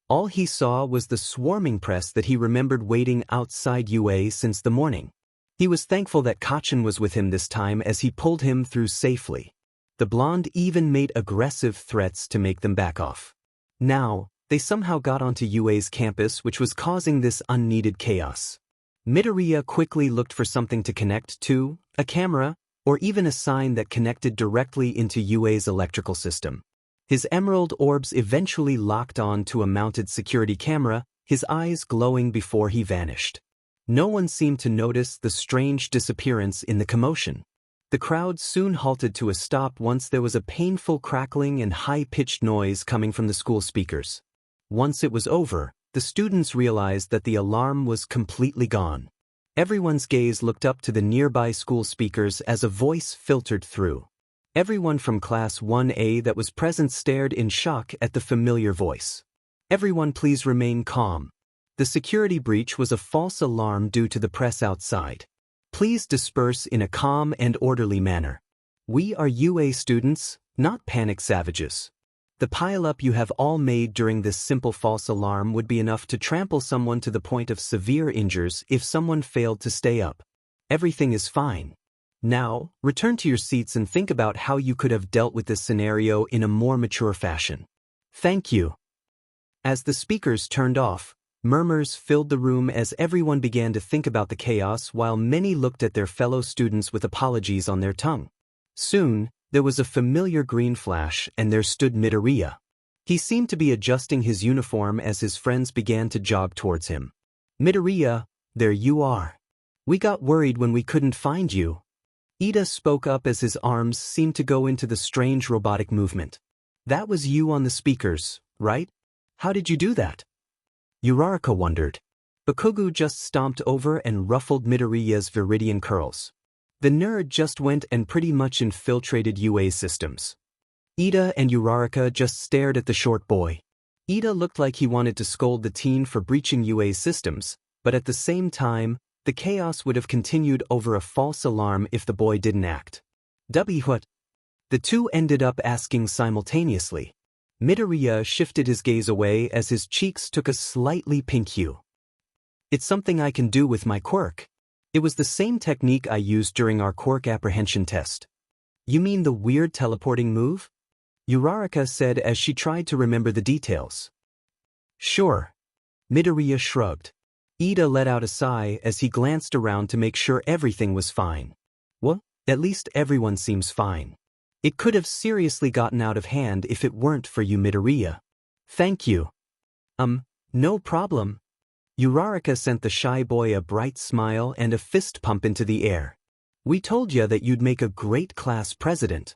All he saw was the swarming press that he remembered waiting outside UA since the morning. He was thankful that Kachin was with him this time as he pulled him through safely. The blonde even made aggressive threats to make them back off. Now, they somehow got onto UA's campus, which was causing this unneeded chaos. Midoriya quickly looked for something to connect to, a camera, or even a sign that connected directly into UA's electrical system. His emerald orbs eventually locked on to a mounted security camera, his eyes glowing before he vanished. No one seemed to notice the strange disappearance in the commotion. The crowd soon halted to a stop once there was a painful crackling and high-pitched noise coming from the school speakers. Once it was over, the students realized that the alarm was completely gone. Everyone's gaze looked up to the nearby school speakers as a voice filtered through. Everyone from Class 1A that was present stared in shock at the familiar voice. "Everyone please remain calm. The security breach was a false alarm due to the press outside. Please disperse in a calm and orderly manner. We are UA students, not panic savages. The pileup you have all made during this simple false alarm would be enough to trample someone to the point of severe injuries if someone failed to stay up. Everything is fine. Now, return to your seats and think about how you could have dealt with this scenario in a more mature fashion. Thank you." As the speakers turned off, murmurs filled the room as everyone began to think about the chaos while many looked at their fellow students with apologies on their tongue. Soon, there was a familiar green flash and there stood Midoriya. He seemed to be adjusting his uniform as his friends began to jog towards him. "Midoriya, there you are. We got worried when we couldn't find you." Ida spoke up as his arms seemed to go into the strange robotic movement. "That was you on the speakers, right? How did you do that?" Uraraka wondered. Bakugo just stomped over and ruffled Midoriya's viridian curls. The nerd just went and pretty much infiltrated UA systems. Ida and Uraraka just stared at the short boy. Ida looked like he wanted to scold the teen for breaching UA systems, but at the same time, the chaos would have continued over a false alarm if the boy didn't act. What? The two ended up asking simultaneously. Midoriya shifted his gaze away as his cheeks took a slightly pink hue. "It's something I can do with my quirk. It was the same technique I used during our quirk apprehension test." "You mean the weird teleporting move?" Uraraka said as she tried to remember the details. "Sure." Midoriya shrugged. Ida let out a sigh as he glanced around to make sure everything was fine. "Well, at least everyone seems fine. It could have seriously gotten out of hand if it weren't for you, Midoriya." "Thank you." No problem." Uraraka sent the shy boy a bright smile and a fist pump into the air. "We told ya that you'd make a great class president."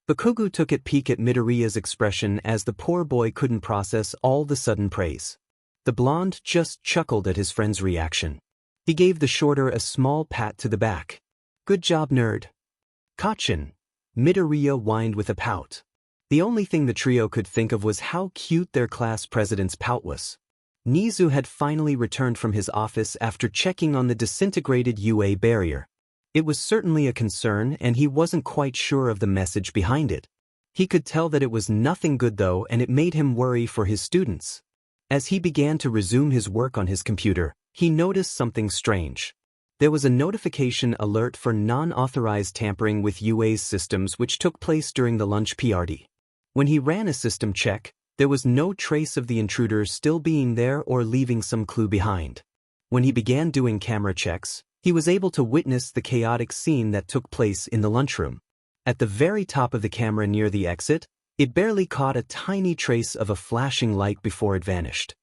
Bakugo took a peek at Midoriya's expression as the poor boy couldn't process all the sudden praise. The blonde just chuckled at his friend's reaction. He gave the shorter a small pat to the back. "Good job, nerd." "Kachin." Midoriya whined with a pout. The only thing the trio could think of was how cute their class president's pout was. Nizu had finally returned from his office after checking on the disintegrated UA barrier. It was certainly a concern and he wasn't quite sure of the message behind it. He could tell that it was nothing good though, and it made him worry for his students. As he began to resume his work on his computer, he noticed something strange. There was a notification alert for non-authorized tampering with UA's systems which took place during the lunch party. When he ran a system check, there was no trace of the intruder still being there or leaving some clue behind. When he began doing camera checks, he was able to witness the chaotic scene that took place in the lunchroom. At the very top of the camera near the exit, it barely caught a tiny trace of a flashing light before it vanished.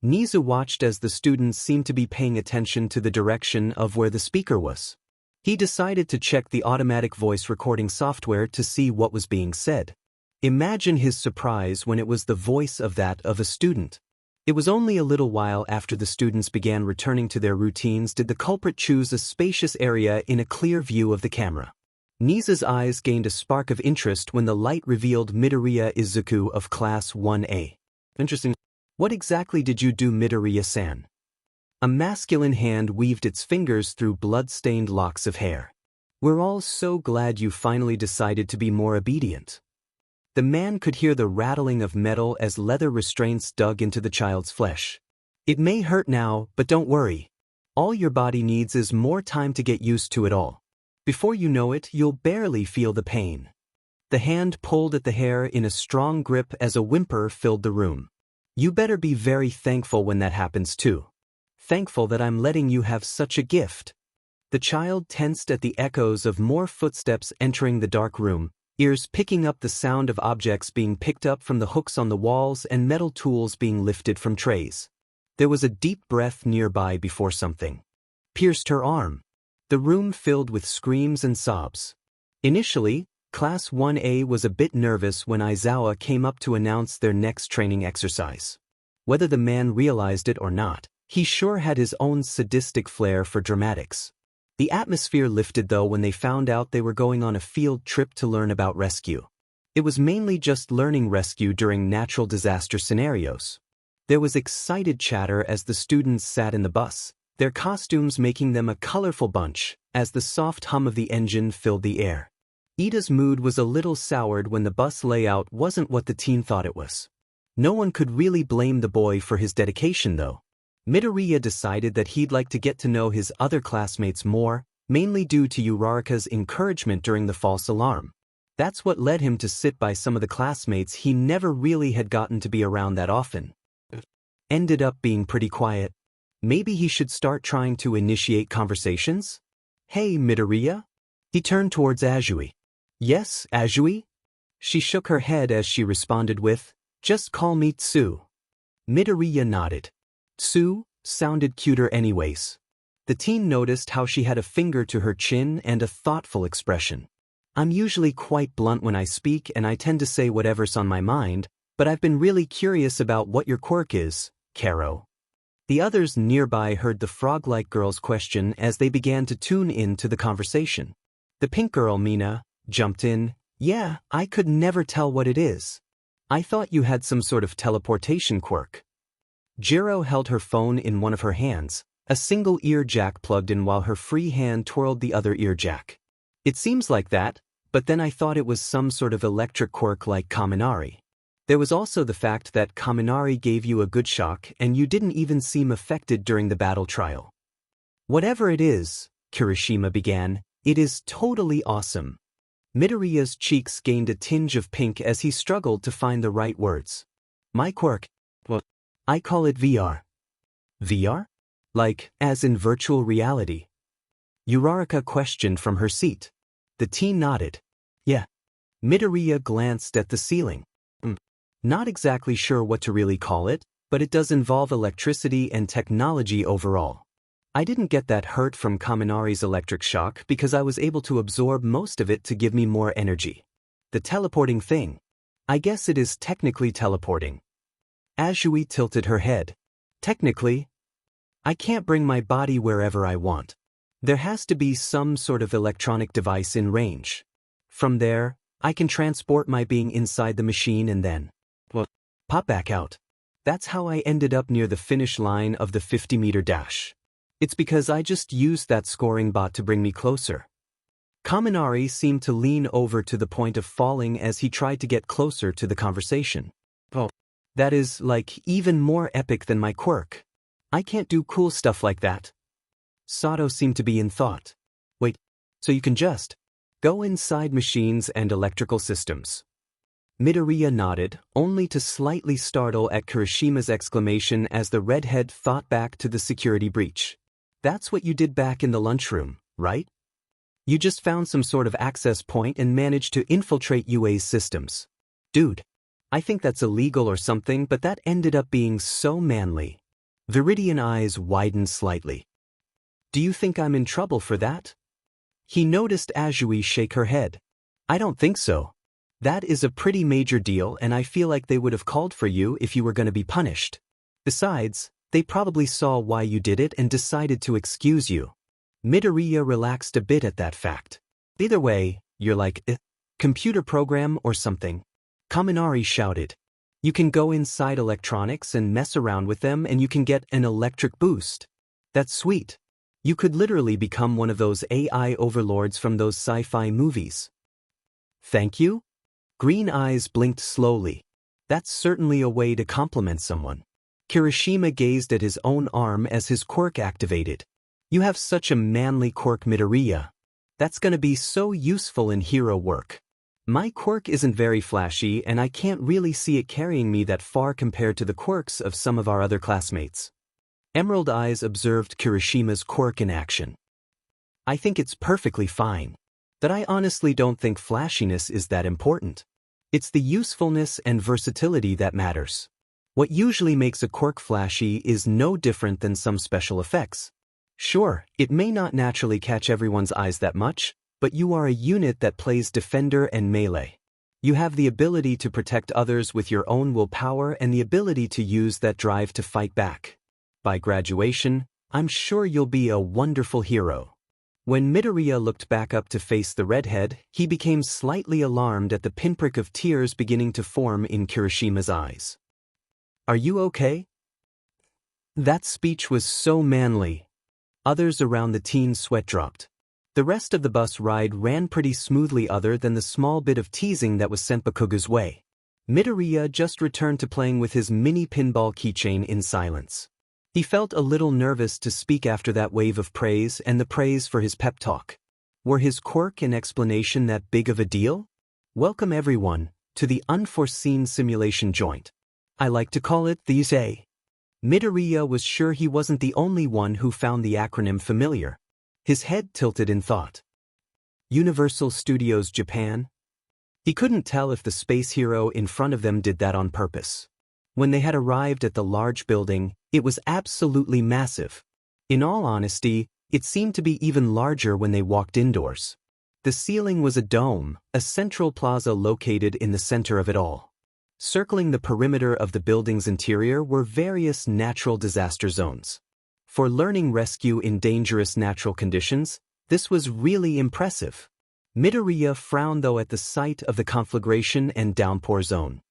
Nizu watched as the students seemed to be paying attention to the direction of where the speaker was. He decided to check the automatic voice recording software to see what was being said. Imagine his surprise when it was the voice of a student. It was only a little while after the students began returning to their routines did the culprit choose a spacious area in a clear view of the camera. Nizu's eyes gained a spark of interest when the light revealed Midoriya Izuku of Class 1A. "Interesting. What exactly did you do, Midoriya-san?" A masculine hand weaved its fingers through blood-stained locks of hair. "We're all so glad you finally decided to be more obedient." The man could hear the rattling of metal as leather restraints dug into the child's flesh. It may hurt now, but don't worry. All your body needs is more time to get used to it all. Before you know it, you'll barely feel the pain. The hand pulled at the hair in a strong grip as a whimper filled the room. You better be very thankful when that happens too. Thankful that I'm letting you have such a gift. The child tensed at the echoes of more footsteps entering the dark room, ears picking up the sound of objects being picked up from the hooks on the walls and metal tools being lifted from trays. There was a deep breath nearby before something pierced her arm. The room filled with screams and sobs. Initially, Class 1A was a bit nervous when Aizawa came up to announce their next training exercise. Whether the man realized it or not, he sure had his own sadistic flair for dramatics. The atmosphere lifted though when they found out they were going on a field trip to learn about rescue. It was mainly just learning rescue during natural disaster scenarios. There was excited chatter as the students sat in the bus, their costumes making them a colorful bunch, as the soft hum of the engine filled the air. Ida's mood was a little soured when the bus layout wasn't what the teen thought it was. No one could really blame the boy for his dedication though. Midoriya decided that he'd like to get to know his other classmates more, mainly due to Uraraka's encouragement during the false alarm. That's what led him to sit by some of the classmates he never really had gotten to be around that often. Ended up being pretty quiet. Maybe he should start trying to initiate conversations? Hey, Midoriya? He turned towards Azui. Yes, Azui? She shook her head as she responded with, just call me Tsu. Midoriya nodded. Tsu sounded cuter anyways. The teen noticed how she had a finger to her chin and a thoughtful expression. I'm usually quite blunt when I speak and I tend to say whatever's on my mind, but I've been really curious about what your quirk is, Karo. The others nearby heard the frog-like girl's question as they began to tune in to the conversation. The pink girl, Mina, jumped in. Yeah, I could never tell what it is. I thought you had some sort of teleportation quirk. Jiro held her phone in one of her hands, a single ear jack plugged in while her free hand twirled the other ear jack. It seems like that, but then I thought it was some sort of electric quirk like Kaminari. There was also the fact that Kaminari gave you a good shock and you didn't even seem affected during the battle trial. Whatever it is, Kirishima began, it is totally awesome. Midoriya's cheeks gained a tinge of pink as he struggled to find the right words. My quirk? Well, I call it VR. VR? Like, as in virtual reality? Uraraka questioned from her seat. The teen nodded. Yeah. Midoriya glanced at the ceiling. Not exactly sure what to really call it, but it does involve electricity and technology overall. I didn't get that hurt from Kaminari's electric shock because I was able to absorb most of it to give me more energy. The teleporting thing. I guess it is technically teleporting. Azui tilted her head. Technically, I can't bring my body wherever I want. There has to be some sort of electronic device in range. From there, I can transport my being inside the machine and then, well, pop back out. That's how I ended up near the finish line of the 50-meter dash. It's because I just used that scoring bot to bring me closer. Kaminari seemed to lean over to the point of falling as he tried to get closer to the conversation. Oh, that is, like, even more epic than my quirk. I can't do cool stuff like that. Sato seemed to be in thought. Wait, so you can just go inside machines and electrical systems? Midoriya nodded, only to slightly startle at Kirishima's exclamation as the redhead thought back to the security breach. That's what you did back in the lunchroom, right? You just found some sort of access point and managed to infiltrate UA's systems. Dude, I think that's illegal or something, but that ended up being so manly. Viridian eyes widened slightly. Do you think I'm in trouble for that? He noticed Azui shake her head. I don't think so. That is a pretty major deal and I feel like they would have called for you if you were going to be punished. Besides, they probably saw why you did it and decided to excuse you. Midoriya relaxed a bit at that fact. Either way, you're like a computer program or something. Kaminari shouted. You can go inside electronics and mess around with them and you can get an electric boost. That's sweet. You could literally become one of those AI overlords from those sci-fi movies. Thank you? Green eyes blinked slowly. That's certainly a way to compliment someone. Kirishima gazed at his own arm as his quirk activated. You have such a manly quirk, Midoriya. That's gonna be so useful in hero work. My quirk isn't very flashy and I can't really see it carrying me that far compared to the quirks of some of our other classmates. Emerald Eyes observed Kirishima's quirk in action. I think it's perfectly fine. But I honestly don't think flashiness is that important. It's the usefulness and versatility that matters. What usually makes a quirk flashy is no different than some special effects. Sure, it may not naturally catch everyone's eyes that much, but you are a unit that plays defender and melee. You have the ability to protect others with your own willpower and the ability to use that drive to fight back. By graduation, I'm sure you'll be a wonderful hero. When Midoriya looked back up to face the redhead, he became slightly alarmed at the pinprick of tears beginning to form in Kirishima's eyes. Are you okay? That speech was so manly. Others around the teen sweat dropped. The rest of the bus ride ran pretty smoothly other than the small bit of teasing that was sent Bakugo's way. Midoriya just returned to playing with his mini pinball keychain in silence. He felt a little nervous to speak after that wave of praise and the praise for his pep talk. Were his quirk and explanation that big of a deal? Welcome everyone to the unforeseen simulation joint. I like to call it the USA. Midoriya was sure he wasn't the only one who found the acronym familiar. His head tilted in thought. Universal Studios Japan? He couldn't tell if the space hero in front of them did that on purpose. When they had arrived at the large building, it was absolutely massive. In all honesty, it seemed to be even larger when they walked indoors. The ceiling was a dome, a central plaza located in the center of it all. Circling the perimeter of the building's interior were various natural disaster zones. For learning rescue in dangerous natural conditions, this was really impressive. Midoriya frowned though at the sight of the conflagration and downpour zone.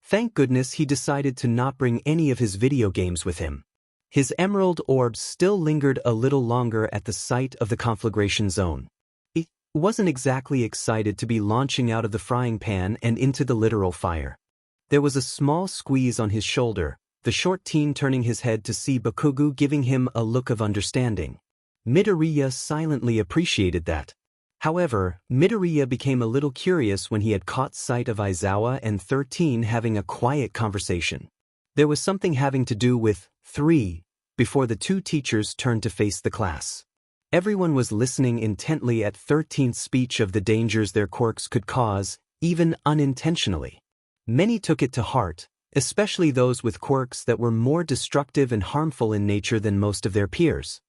Thank goodness he decided to not bring any of his video games with him. His emerald orbs still lingered a little longer at the sight of the conflagration zone. He wasn't exactly excited to be launching out of the frying pan and into the literal fire. There was a small squeeze on his shoulder, the short teen turning his head to see Bakugo giving him a look of understanding. Midoriya silently appreciated that. However, Midoriya became a little curious when he had caught sight of Aizawa and 13 having a quiet conversation. There was something having to do with 3 before the two teachers turned to face the class. Everyone was listening intently at 13's speech of the dangers their quirks could cause, even unintentionally. Many took it to heart, especially those with quirks that were more destructive and harmful in nature than most of their peers.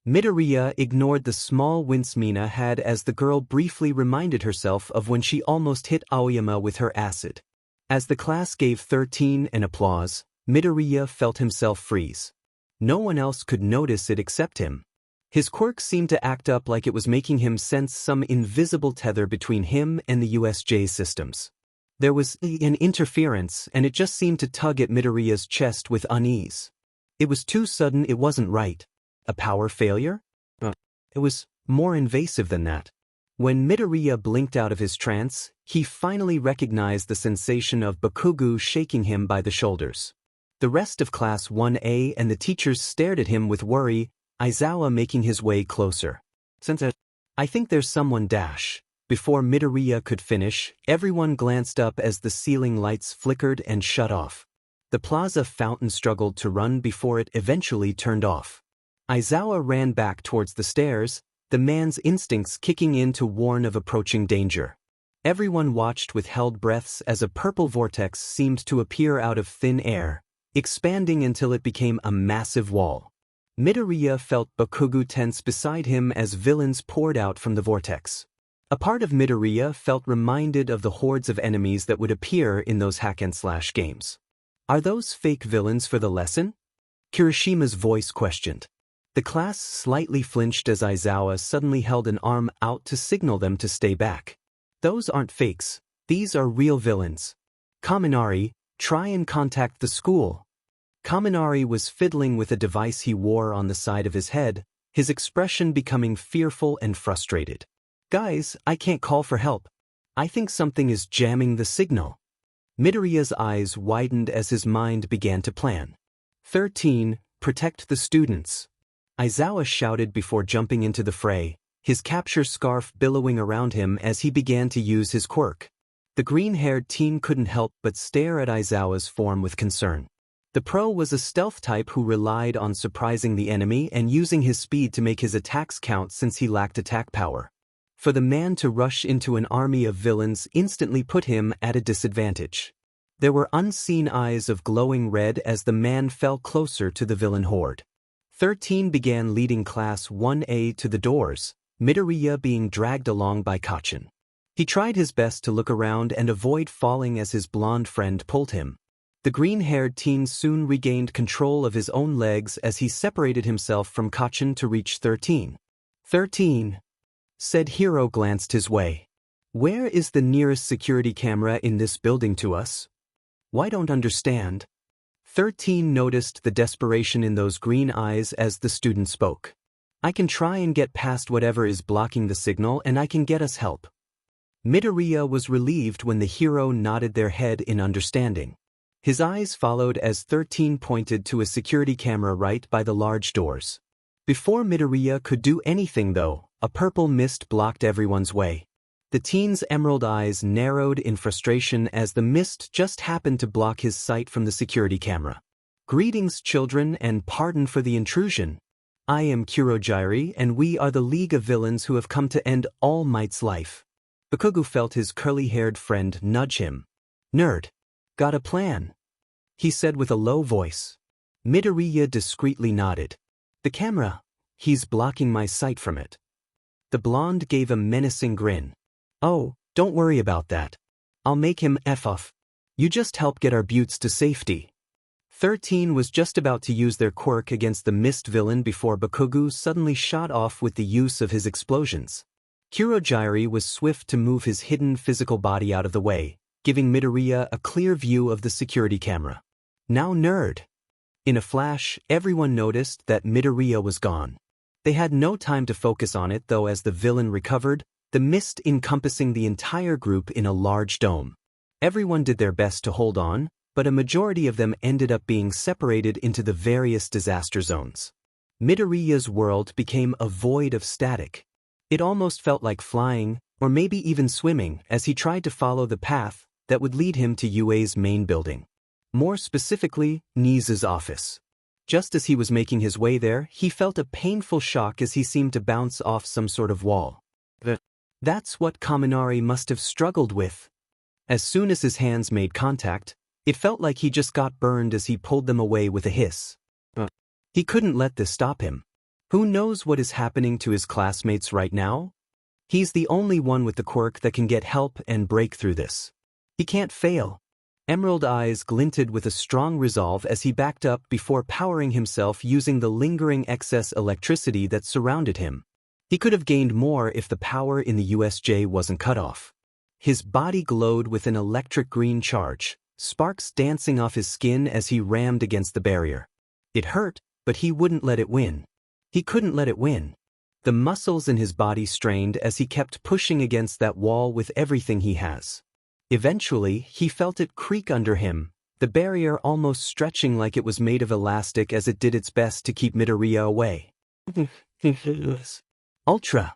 Midoriya ignored the small wince Mina had as the girl briefly reminded herself of when she almost hit Aoyama with her acid. As the class gave 13 an applause, Midoriya felt himself freeze. No one else could notice it except him. His quirk seemed to act up like it was making him sense some invisible tether between him and the USJ systems. There was an interference and it just seemed to tug at Midoriya's chest with unease. It was too sudden, it wasn't right. A power failure? It was more invasive than that. When Midoriya blinked out of his trance, he finally recognized the sensation of Bakugo shaking him by the shoulders. The rest of Class 1A and the teachers stared at him with worry, Aizawa making his way closer. I think there's someone dash. Before Midoriya could finish, everyone glanced up as the ceiling lights flickered and shut off. The plaza fountain struggled to run before it eventually turned off. Aizawa ran back towards the stairs, the man's instincts kicking in to warn of approaching danger. Everyone watched with held breaths as a purple vortex seemed to appear out of thin air, expanding until it became a massive wall. Midoriya felt Bakugo tense beside him as villains poured out from the vortex. A part of Midoriya felt reminded of the hordes of enemies that would appear in those hack-and-slash games. Are those fake villains for the lesson? Kirishima's voice questioned. The class slightly flinched as Aizawa suddenly held an arm out to signal them to stay back. Those aren't fakes, these are real villains. Kaminari, try and contact the school. Kaminari was fiddling with a device he wore on the side of his head, his expression becoming fearful and frustrated. Guys, I can't call for help. I think something is jamming the signal. Midoriya's eyes widened as his mind began to plan. 13. Protect the students. Aizawa shouted before jumping into the fray, his capture scarf billowing around him as he began to use his quirk. The green-haired teen couldn't help but stare at Aizawa's form with concern. The pro was a stealth type who relied on surprising the enemy and using his speed to make his attacks count since he lacked attack power. For the man to rush into an army of villains instantly put him at a disadvantage. There were unseen eyes of glowing red as the man fell closer to the villain horde. 13 began leading Class 1A to the doors, Midoriya being dragged along by Kacchan. He tried his best to look around and avoid falling as his blonde friend pulled him. The green-haired teen soon regained control of his own legs as he separated himself from Kacchan to reach 13. 13. Said Hiro glanced his way. Where is the nearest security camera in this building to us? Why don't understand? 13 noticed the desperation in those green eyes as the student spoke. I can try and get past whatever is blocking the signal and I can get us help. Midoriya was relieved when the hero nodded their head in understanding. His eyes followed as 13 pointed to a security camera right by the large doors. Before Midoriya could do anything though, a purple mist blocked everyone's way. The teen's emerald eyes narrowed in frustration as the mist just happened to block his sight from the security camera. Greetings, children, and pardon for the intrusion. I am Kurogiri, and we are the League of Villains who have come to end All Might's life. Bakugo felt his curly-haired friend nudge him. Nerd. Got a plan? He said with a low voice. Midoriya discreetly nodded. The camera. He's blocking my sight from it. The blonde gave a menacing grin. Oh, don't worry about that. I'll make him F off. You just help get our buttes to safety. 13 was just about to use their quirk against the mist villain before Bakugo suddenly shot off with the use of his explosions. Kurogiri was swift to move his hidden physical body out of the way, giving Midoriya a clear view of the security camera. Now nerd. In a flash, everyone noticed that Midoriya was gone. They had no time to focus on it though as the villain recovered, the mist encompassing the entire group in a large dome. Everyone did their best to hold on, but a majority of them ended up being separated into the various disaster zones. Midoriya's world became a void of static. It almost felt like flying, or maybe even swimming, as he tried to follow the path that would lead him to UA's main building. More specifically, Nizu's office. Just as he was making his way there, he felt a painful shock as he seemed to bounce off some sort of wall. That's what Kaminari must have struggled with. As soon as his hands made contact, it felt like he just got burned as he pulled them away with a hiss. He couldn't let this stop him. Who knows what is happening to his classmates right now? He's the only one with the quirk that can get help and break through this. He can't fail. Emerald eyes glinted with a strong resolve as he backed up before powering himself using the lingering excess electricity that surrounded him. He could have gained more if the power in the USJ wasn't cut off. His body glowed with an electric green charge, sparks dancing off his skin as he rammed against the barrier. It hurt, but he wouldn't let it win. He couldn't let it win. The muscles in his body strained as he kept pushing against that wall with everything he has. Eventually, he felt it creak under him, the barrier almost stretching like it was made of elastic as it did its best to keep Midoriya away. Ultra!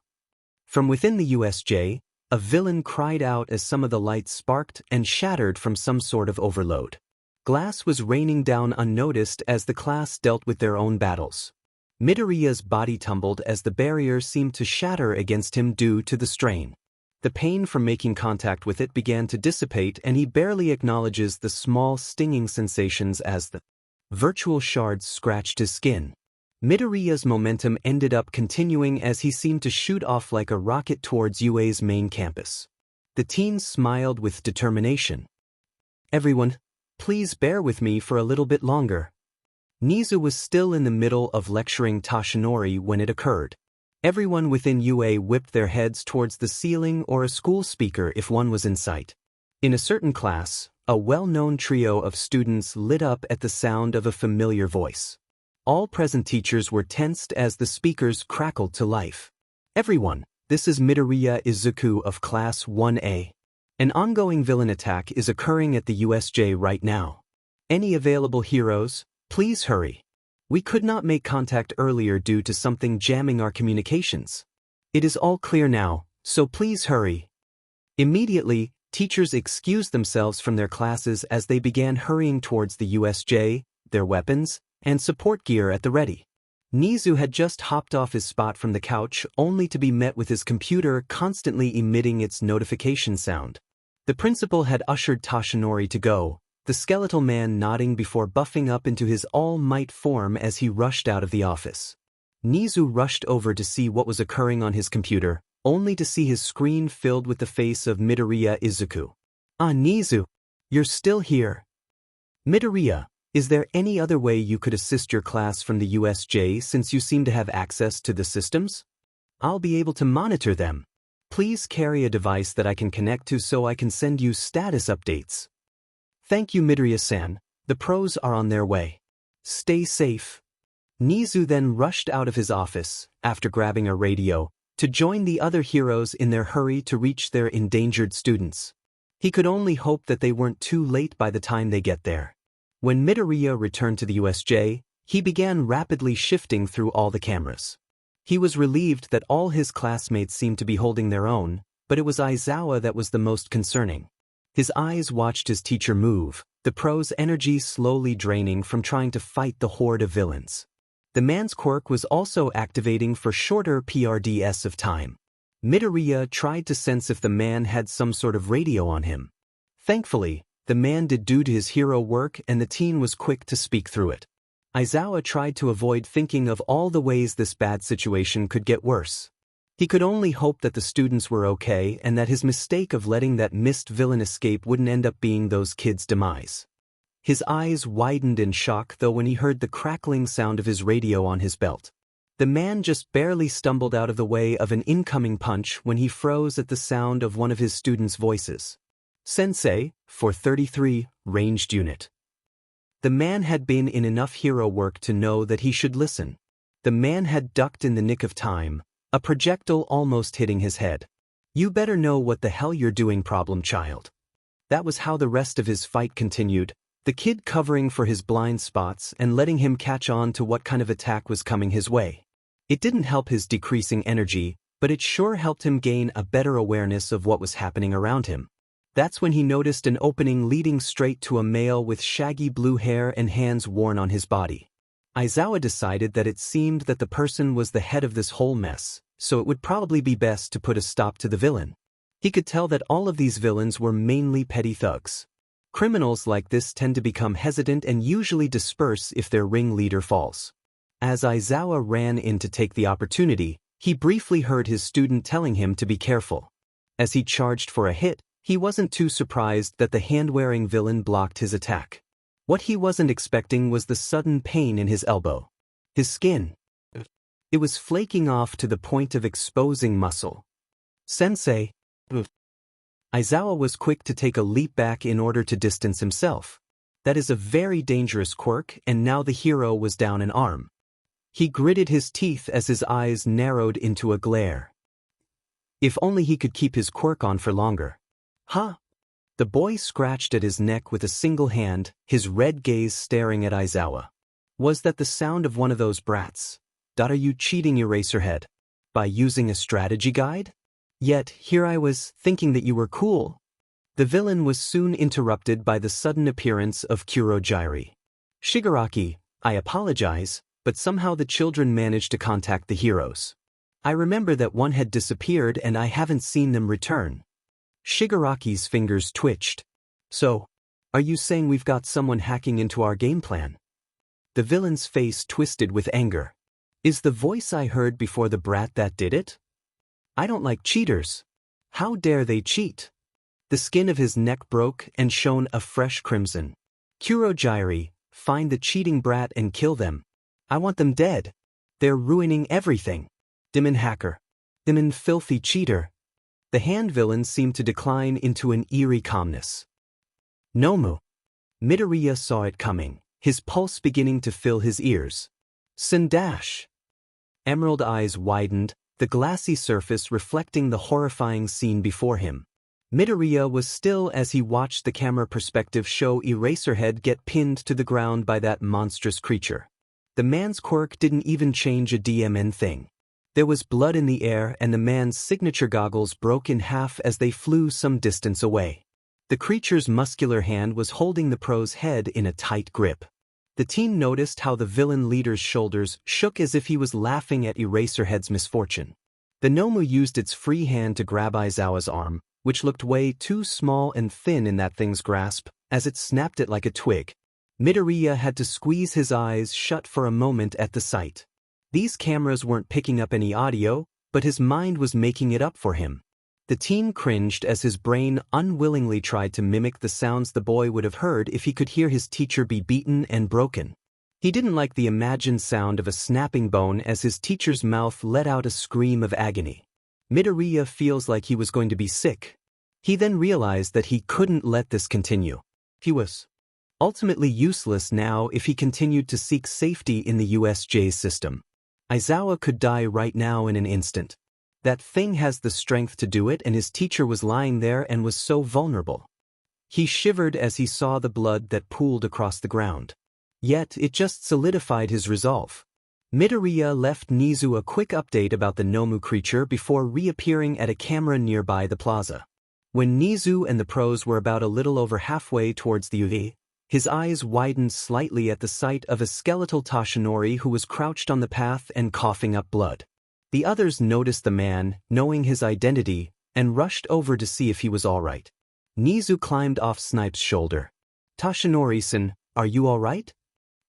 From within the USJ, a villain cried out as some of the lights sparked and shattered from some sort of overload. Glass was raining down unnoticed as the class dealt with their own battles. Midoriya's body tumbled as the barrier seemed to shatter against him due to the strain. The pain from making contact with it began to dissipate and he barely acknowledges the small stinging sensations as the virtual shards scratched his skin. Midoriya's momentum ended up continuing as he seemed to shoot off like a rocket towards UA's main campus. The teen smiled with determination. Everyone, please bear with me for a little bit longer. Nizu was still in the middle of lecturing Tashanori when it occurred. Everyone within UA whipped their heads towards the ceiling or a school speaker if one was in sight. In a certain class, a well-known trio of students lit up at the sound of a familiar voice. All present teachers were tensed as the speakers crackled to life. Everyone, this is Midoriya Izuku of Class 1A. An ongoing villain attack is occurring at the USJ right now. Any available heroes, please hurry. We could not make contact earlier due to something jamming our communications. It is all clear now, so please hurry. Immediately, teachers excused themselves from their classes as they began hurrying towards the USJ, their weapons, and support gear at the ready. Nizu had just hopped off his spot from the couch only to be met with his computer constantly emitting its notification sound. The principal had ushered Tashanori to go, the skeletal man nodding before buffing up into his all-might form as he rushed out of the office. Nizu rushed over to see what was occurring on his computer, only to see his screen filled with the face of Midoriya Izuku. Ah, Nizu! You're still here. Midoriya, is there any other way you could assist your class from the USJ since you seem to have access to the systems? I'll be able to monitor them. Please carry a device that I can connect to so I can send you status updates. Thank you, Midoriya-san. The pros are on their way. Stay safe. Nizu then rushed out of his office, after grabbing a radio, to join the other heroes in their hurry to reach their endangered students. He could only hope that they weren't too late by the time they get there. When Midoriya returned to the USJ, he began rapidly shifting through all the cameras. He was relieved that all his classmates seemed to be holding their own, but it was Aizawa that was the most concerning. His eyes watched his teacher move, the pro's energy slowly draining from trying to fight the horde of villains. The man's quirk was also activating for shorter PRDS of time. Midoriya tried to sense if the man had some sort of radio on him. Thankfully, the man did due to his hero work and the teen was quick to speak through it. Aizawa tried to avoid thinking of all the ways this bad situation could get worse. He could only hope that the students were okay and that his mistake of letting that missed villain escape wouldn't end up being those kids' demise. His eyes widened in shock though when he heard the crackling sound of his radio on his belt. The man just barely stumbled out of the way of an incoming punch when he froze at the sound of one of his students' voices. Sensei, 433, ranged unit. The man had been in enough hero work to know that he should listen. The man had ducked in the nick of time, a projectile almost hitting his head. You better know what the hell you're doing, problem child. That was how the rest of his fight continued, the kid covering for his blind spots and letting him catch on to what kind of attack was coming his way. It didn't help his decreasing energy, but it sure helped him gain a better awareness of what was happening around him. That's when he noticed an opening leading straight to a male with shaggy blue hair and hands worn on his body. Aizawa decided that it seemed that the person was the head of this whole mess, so it would probably be best to put a stop to the villain. He could tell that all of these villains were mainly petty thugs. Criminals like this tend to become hesitant and usually disperse if their ringleader falls. As Aizawa ran in to take the opportunity, he briefly heard his student telling him to be careful. As he charged for a hit, he wasn't too surprised that the hand-wearing villain blocked his attack. What he wasn't expecting was the sudden pain in his elbow. His skin. It was flaking off to the point of exposing muscle. Sensei. Aizawa was quick to take a leap back in order to distance himself. That is a very dangerous quirk, and now the hero was down an arm. He gritted his teeth as his eyes narrowed into a glare. If only he could keep his quirk on for longer. Huh? The boy scratched at his neck with a single hand, his red gaze staring at Aizawa. Was that the sound of one of those brats? Are you cheating, Eraserhead? By using a strategy guide? Yet, here I was, thinking that you were cool. The villain was soon interrupted by the sudden appearance of Kurogiri. Shigaraki, I apologize, but somehow the children managed to contact the heroes. I remember that one had disappeared and I haven't seen them return. Shigaraki's fingers twitched. So, are you saying we've got someone hacking into our game plan? The villain's face twisted with anger. Is the voice I heard before the brat that did it? I don't like cheaters. How dare they cheat? The skin of his neck broke and shone a fresh crimson. Kurogiri, find the cheating brat and kill them. I want them dead. They're ruining everything. Demon hacker. Demon filthy cheater. The hand villain seemed to decline into an eerie calmness. Nomu. Midoriya saw it coming, his pulse beginning to fill his ears. Sendash. Emerald eyes widened, the glassy surface reflecting the horrifying scene before him. Midoriya was still as he watched the camera perspective show Eraserhead get pinned to the ground by that monstrous creature. The man's quirk didn't even change a DMN thing. There was blood in the air and the man's signature goggles broke in half as they flew some distance away. The creature's muscular hand was holding the pro's head in a tight grip. The team noticed how the villain leader's shoulders shook as if he was laughing at Eraserhead's misfortune. The Nomu used its free hand to grab Aizawa's arm, which looked way too small and thin in that thing's grasp, as it snapped it like a twig. Midoriya had to squeeze his eyes shut for a moment at the sight. These cameras weren't picking up any audio, but his mind was making it up for him. The teen cringed as his brain unwillingly tried to mimic the sounds the boy would have heard if he could hear his teacher be beaten and broken. He didn't like the imagined sound of a snapping bone as his teacher's mouth let out a scream of agony. Midoriya feels like he was going to be sick. He then realized that he couldn't let this continue. He was ultimately useless now if he continued to seek safety in the USJ's system. Aizawa could die right now in an instant. That thing has the strength to do it, and his teacher was lying there and was so vulnerable. He shivered as he saw the blood that pooled across the ground. Yet it just solidified his resolve. Midoriya left Nizu a quick update about the Nomu creature before reappearing at a camera nearby the plaza. When Nizu and the pros were about a little over halfway towards the UV, his eyes widened slightly at the sight of a skeletal Tashanori who was crouched on the path and coughing up blood. The others noticed the man, knowing his identity, and rushed over to see if he was all right. Nizu climbed off Snipe's shoulder. "Tashanori-san, are you all right?"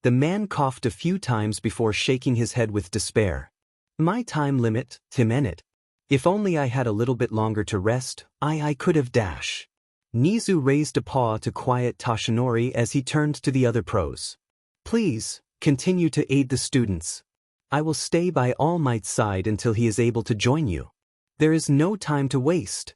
The man coughed a few times before shaking his head with despair. "My time limit, Timenet. If only I had a little bit longer to rest, I could have dash." Nizu raised a paw to quiet Tashanori as he turned to the other pros. "Please, continue to aid the students. I will stay by All Might's side until he is able to join you. There is no time to waste."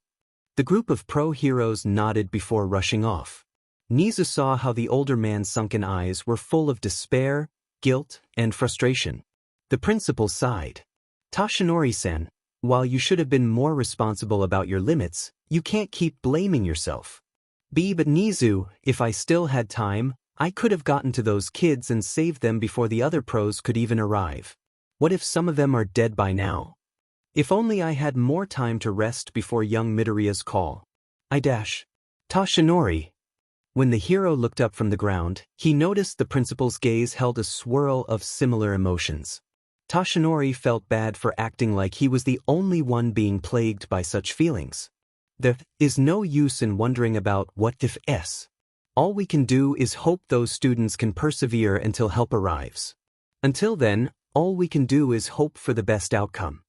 The group of pro heroes nodded before rushing off. Nizu saw how the older man's sunken eyes were full of despair, guilt, and frustration. The principal sighed. "Tashanori-san, while you should have been more responsible about your limits, you can't keep blaming yourself. But Nizu, if I still had time, I could have gotten to those kids and saved them before the other pros could even arrive. What if some of them are dead by now? If only I had more time to rest before young Midoriya's call. I dash. Tashanori." When the hero looked up from the ground, he noticed the principal's gaze held a swirl of similar emotions. Tashanori felt bad for acting like he was the only one being plagued by such feelings. There is no use in wondering about what ifs. All we can do is hope those students can persevere until help arrives. Until then, all we can do is hope for the best outcome.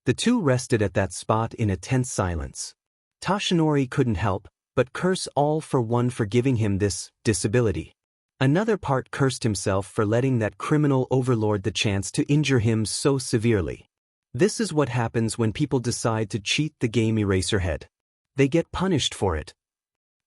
The two rested at that spot in a tense silence. Tashanori couldn't help but curse All for One for giving him this disability. Another part cursed himself for letting that criminal overlord the chance to injure him so severely. This is what happens when people decide to cheat the game Eraserhead. They get punished for it.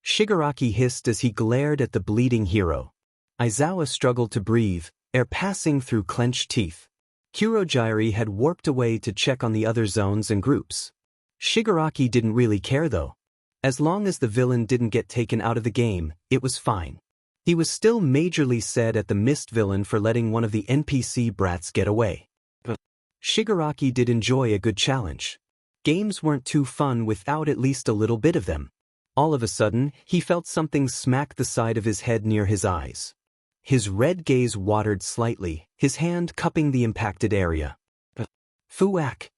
Shigaraki hissed as he glared at the bleeding hero. Aizawa struggled to breathe, air passing through clenched teeth. Kurogyari had warped away to check on the other zones and groups. Shigaraki didn't really care though. As long as the villain didn't get taken out of the game, it was fine. He was still majorly sad at the mist villain for letting one of the NPC brats get away. But Shigaraki did enjoy a good challenge. Games weren't too fun without at least a little bit of them. All of a sudden, he felt something smack the side of his head near his eyes. His red gaze watered slightly, his hand cupping the impacted area. Fuak!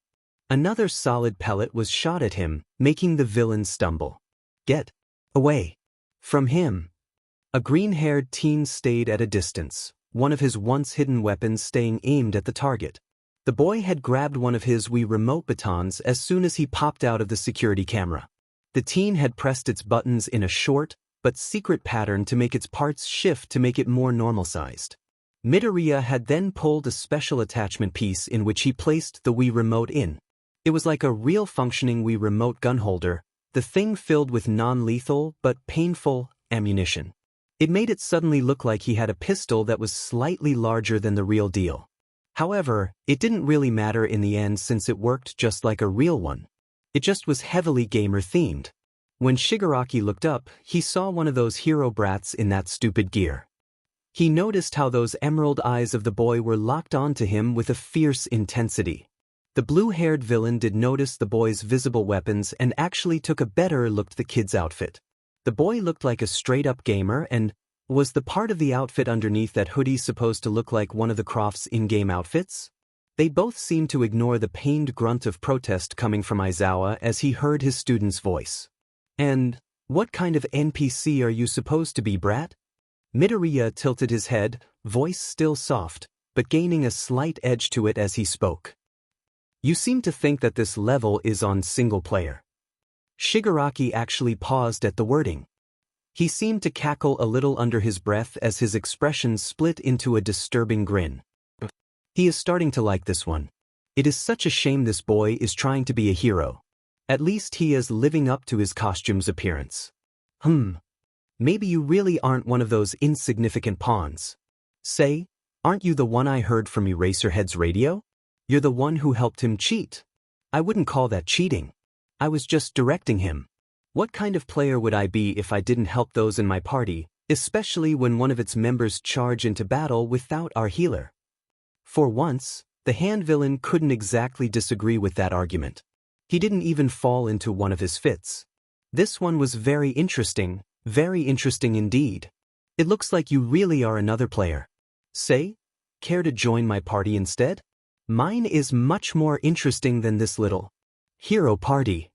Another solid pellet was shot at him, making the villain stumble. "Get away from him!" A green-haired teen stayed at a distance, one of his once-hidden weapons staying aimed at the target. The boy had grabbed one of his Wii remote batons as soon as he popped out of the security camera. The teen had pressed its buttons in a short, but secret pattern to make its parts shift to make it more normal-sized. Midoriya had then pulled a special attachment piece in which he placed the Wii remote in. It was like a real functioning Wii remote gun holder, the thing filled with non-lethal but painful ammunition. It made it suddenly look like he had a pistol that was slightly larger than the real deal. However, it didn't really matter in the end since it worked just like a real one. It just was heavily gamer-themed. When Shigaraki looked up, he saw one of those hero brats in that stupid gear. He noticed how those emerald eyes of the boy were locked onto him with a fierce intensity. The blue-haired villain did notice the boy's visible weapons and actually took a better look at the kid's outfit. The boy looked like a straight-up gamer, and was the part of the outfit underneath that hoodie supposed to look like one of the Croft's in-game outfits? They both seemed to ignore the pained grunt of protest coming from Aizawa as he heard his student's voice. "And what kind of NPC are you supposed to be, brat?" Midoriya tilted his head, voice still soft, but gaining a slight edge to it as he spoke. "You seem to think that this level is on single player." Shigaraki actually paused at the wording. He seemed to cackle a little under his breath as his expression split into a disturbing grin. He is starting to like this one. It is such a shame this boy is trying to be a hero. At least he is living up to his costume's appearance. Maybe you really aren't one of those insignificant pawns. Say, aren't you the one I heard from Eraserhead's radio? You're the one who helped him cheat. I wouldn't call that cheating. I was just directing him. What kind of player would I be if I didn't help those in my party, especially when one of its members charge into battle without our healer? For once, the hand villain couldn't exactly disagree with that argument. He didn't even fall into one of his fits. This one was very interesting indeed. It looks like you really are another player. Say, care to join my party instead? Mine is much more interesting than this little hero party.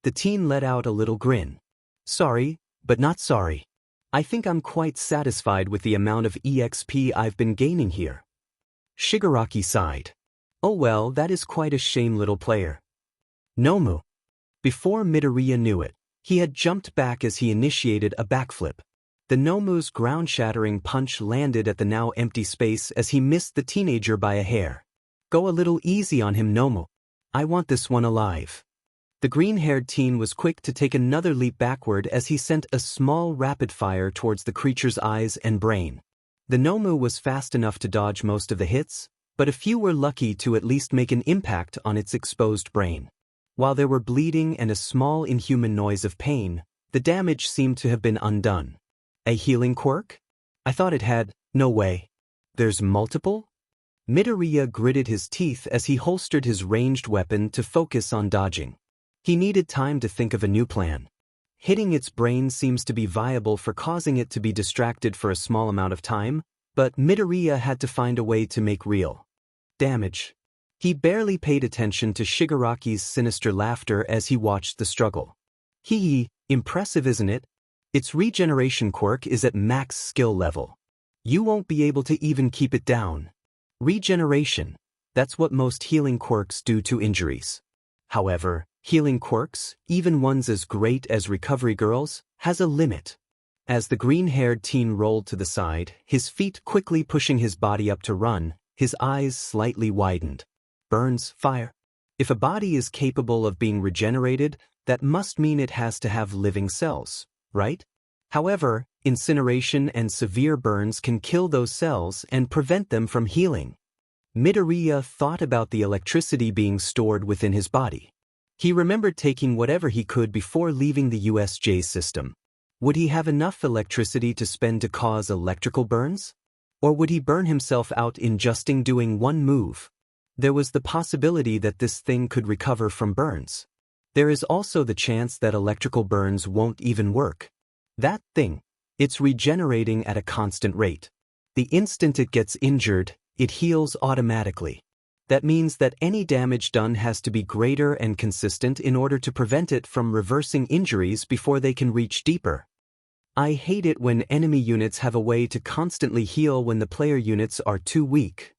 The teen let out a little grin. Sorry, but not sorry. I think I'm quite satisfied with the amount of EXP I've been gaining here. Shigaraki sighed. Oh well, that is quite a shame, little player. Nomu. Before Midoriya knew it, he had jumped back as he initiated a backflip. The Nomu's ground-shattering punch landed at the now empty space as he missed the teenager by a hair. Go a little easy on him, Nomu. I want this one alive. The green-haired teen was quick to take another leap backward as he sent a small rapid-fire towards the creature's eyes and brain. The Nomu was fast enough to dodge most of the hits, but a few were lucky to at least make an impact on its exposed brain. While there were bleeding and a small inhuman noise of pain, the damage seemed to have been undone. A healing quirk? I thought it had. No way. There's multiple? Midoriya gritted his teeth as he holstered his ranged weapon to focus on dodging. He needed time to think of a new plan. Hitting its brain seems to be viable for causing it to be distracted for a small amount of time, but Midoriya had to find a way to make real damage. He barely paid attention to Shigaraki's sinister laughter as he watched the struggle. Impressive, isn't it? Its regeneration quirk is at max skill level. You won't be able to even keep it down. Regeneration. That's what most healing quirks do to injuries. However, healing quirks, even ones as great as Recovery Girls, has a limit. As the green-haired teen rolled to the side, his feet quickly pushing his body up to run, his eyes slightly widened. Burns, fire. If a body is capable of being regenerated, that must mean it has to have living cells, right? However, incineration and severe burns can kill those cells and prevent them from healing. Midoriya thought about the electricity being stored within his body. He remembered taking whatever he could before leaving the USJ system. Would he have enough electricity to spend to cause electrical burns? Or would he burn himself out in just doing one move? There was the possibility that this thing could recover from burns. There is also the chance that electrical burns won't even work. That thing, it's regenerating at a constant rate. The instant it gets injured, it heals automatically. That means that any damage done has to be greater and consistent in order to prevent it from reversing injuries before they can reach deeper. I hate it when enemy units have a way to constantly heal when the player units are too weak.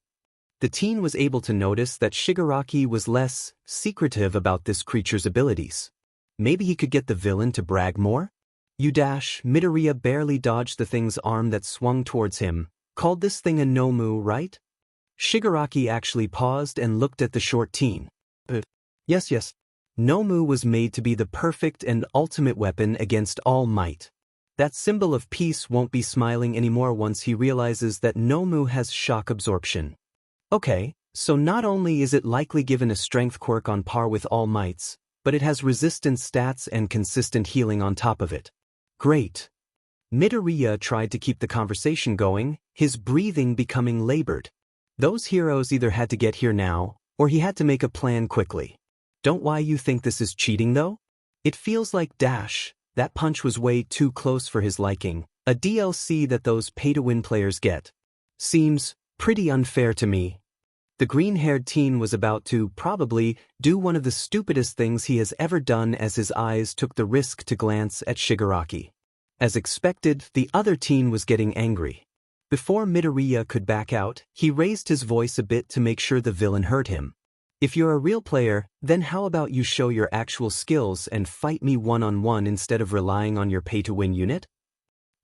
The teen was able to notice that Shigaraki was less secretive about this creature's abilities. Maybe he could get the villain to brag more? Midoriya barely dodged the thing's arm that swung towards him. Called this thing a Nomu, right? Shigaraki actually paused and looked at the short teen. Yes. Nomu was made to be the perfect and ultimate weapon against all might. That symbol of peace won't be smiling anymore once he realizes that Nomu has shock absorption. Okay, so not only is it likely given a strength quirk on par with All Might's, but it has resistance stats and consistent healing on top of it. Great. Midoriya tried to keep the conversation going, his breathing becoming labored. Those heroes either had to get here now, or he had to make a plan quickly. Don't why you think this is cheating though? It feels like dash, that punch was way too close for his liking, a DLC that those pay-to-win players get. Seems pretty unfair to me. The green-haired teen was about to, probably, do one of the stupidest things he has ever done as his eyes took the risk to glance at Shigaraki. As expected, the other teen was getting angry. Before Midoriya could back out, he raised his voice a bit to make sure the villain heard him. If you're a real player, then how about you show your actual skills and fight me one-on-one instead of relying on your pay-to-win unit?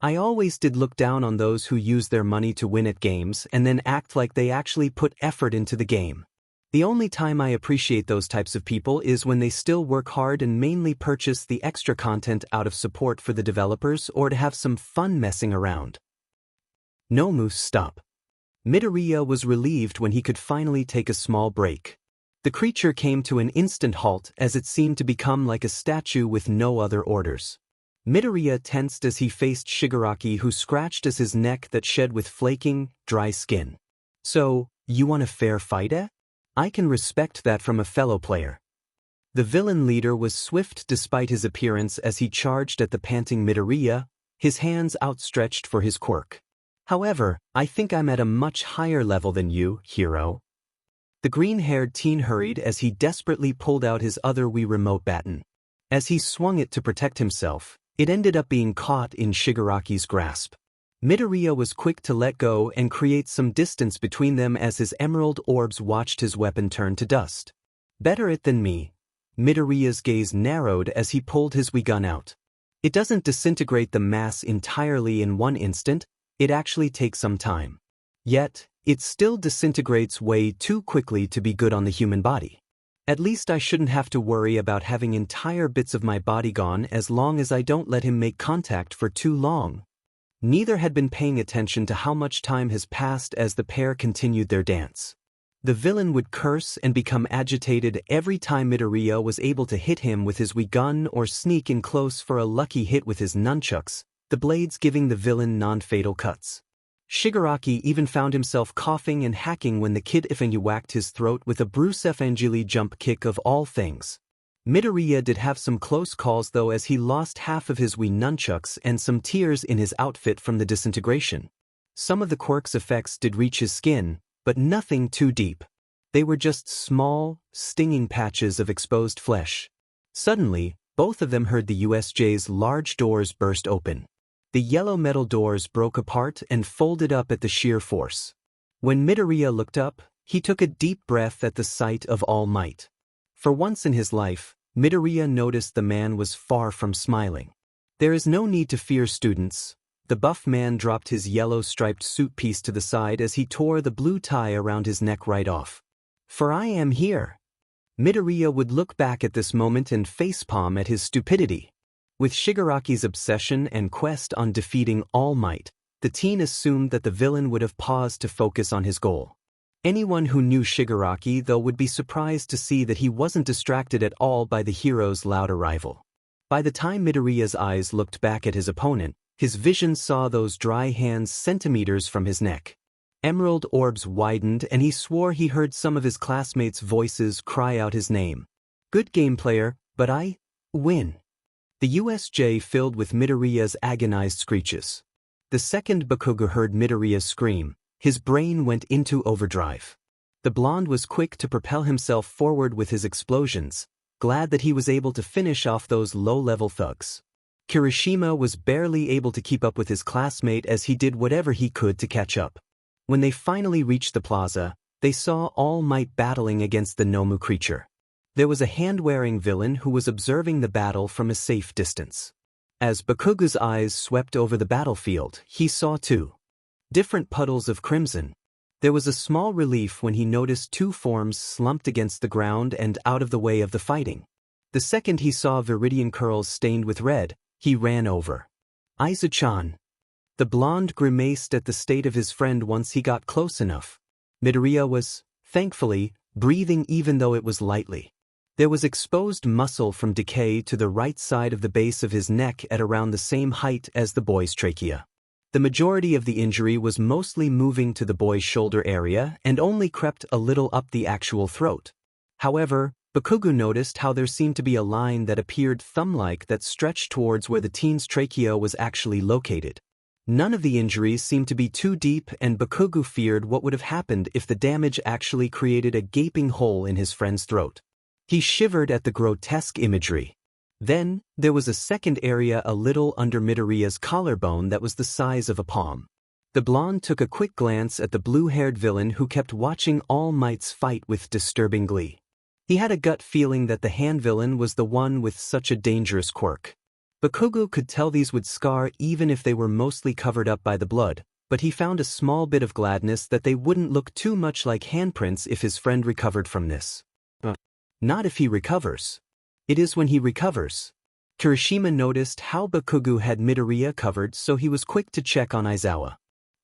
I always did look down on those who use their money to win at games and then act like they actually put effort into the game. The only time I appreciate those types of people is when they still work hard and mainly purchase the extra content out of support for the developers or to have some fun messing around. No Moose, stop. Midoriya was relieved when he could finally take a small break. The creature came to an instant halt as it seemed to become like a statue with no other orders. Midoriya tensed as he faced Shigaraki, who scratched at his neck that shed with flaking, dry skin. So, you want a fair fight, eh? I can respect that from a fellow player. The villain leader was swift despite his appearance as he charged at the panting Midoriya, his hands outstretched for his quirk. However, I think I'm at a much higher level than you, hero. The green-haired teen hurried as he desperately pulled out his other Wii remote baton. As he swung it to protect himself, it ended up being caught in Shigaraki's grasp. Midoriya was quick to let go and create some distance between them as his emerald orbs watched his weapon turn to dust. Better it than me. Midoriya's gaze narrowed as he pulled his Wii gun out. It doesn't disintegrate the mass entirely in one instant, it actually takes some time. Yet, it still disintegrates way too quickly to be good on the human body. At least I shouldn't have to worry about having entire bits of my body gone as long as I don't let him make contact for too long. Neither had been paying attention to how much time has passed as the pair continued their dance. The villain would curse and become agitated every time Midoriya was able to hit him with his Wii gun or sneak in close for a lucky hit with his nunchucks, the blades giving the villain non-fatal cuts. Shigaraki even found himself coughing and hacking when the kid Ifenyu whacked his throat with a Bruce Fangili jump kick of all things. Midoriya did have some close calls though, as he lost half of his Wii nunchucks and some tears in his outfit from the disintegration. Some of the quirk's effects did reach his skin, but nothing too deep. They were just small, stinging patches of exposed flesh. Suddenly, both of them heard the USJ's large doors burst open. The yellow metal doors broke apart and folded up at the sheer force. When Midoriya looked up, he took a deep breath at the sight of All Might. For once in his life, Midoriya noticed the man was far from smiling. There is no need to fear, students. The buff man dropped his yellow striped suit piece to the side as he tore the blue tie around his neck right off. For I am here. Midoriya would look back at this moment and facepalm at his stupidity. With Shigaraki's obsession and quest on defeating All Might, the teen assumed that the villain would have paused to focus on his goal. Anyone who knew Shigaraki though would be surprised to see that he wasn't distracted at all by the hero's loud arrival. By the time Midoriya's eyes looked back at his opponent, his vision saw those dry hands centimeters from his neck. Emerald orbs widened and he swore he heard some of his classmates' voices cry out his name. Good game, player, but I win. The USJ filled with Midoriya's agonized screeches. The second Bakugo heard Midoriya scream, his brain went into overdrive. The blonde was quick to propel himself forward with his explosions, glad that he was able to finish off those low-level thugs. Kirishima was barely able to keep up with his classmate as he did whatever he could to catch up. When they finally reached the plaza, they saw All Might battling against the Nomu creature. There was a hand-wearing villain who was observing the battle from a safe distance. As Bakugo's eyes swept over the battlefield, he saw two different puddles of crimson. There was a small relief when he noticed two forms slumped against the ground and out of the way of the fighting. The second he saw Viridian curls stained with red, he ran over. Aizawa-chan. The blonde grimaced at the state of his friend once he got close enough. Midoriya was, thankfully, breathing even though it was lightly. There was exposed muscle from decay to the right side of the base of his neck at around the same height as the boy's trachea. The majority of the injury was mostly moving to the boy's shoulder area and only crept a little up the actual throat. However, Bakugo noticed how there seemed to be a line that appeared thumb-like that stretched towards where the teen's trachea was actually located. None of the injuries seemed to be too deep, and Bakugo feared what would have happened if the damage actually created a gaping hole in his friend's throat. He shivered at the grotesque imagery. Then, there was a second area a little under Midoriya's collarbone that was the size of a palm. The blonde took a quick glance at the blue-haired villain who kept watching All Might's fight with disturbing glee. He had a gut feeling that the hand villain was the one with such a dangerous quirk. Bakugo could tell these would scar even if they were mostly covered up by the blood, but he found a small bit of gladness that they wouldn't look too much like handprints if his friend recovered from this. Not if he recovers. It is when he recovers. Kirishima noticed how Bakugo had Midoriya covered, so he was quick to check on Aizawa.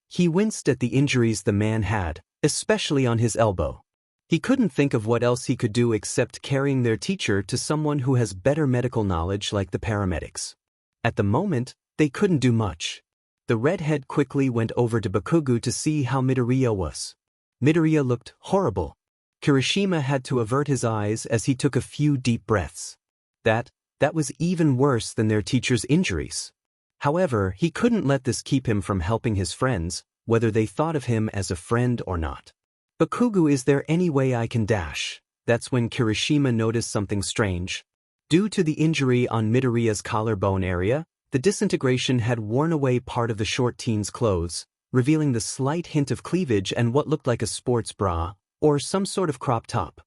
He winced at the injuries the man had, especially on his elbow. He couldn't think of what else he could do except carrying their teacher to someone who has better medical knowledge like the paramedics. At the moment, they couldn't do much. The redhead quickly went over to Bakugo to see how Midoriya was. Midoriya looked horrible. Kirishima had to avert his eyes as he took a few deep breaths. That was even worse than their teacher's injuries. However, he couldn't let this keep him from helping his friends, whether they thought of him as a friend or not. Bakugo, is there any way I can dash? That's when Kirishima noticed something strange. Due to the injury on Midoriya's collarbone area, the disintegration had worn away part of the short teen's clothes, revealing the slight hint of cleavage and what looked like a sports bra, or some sort of crop top.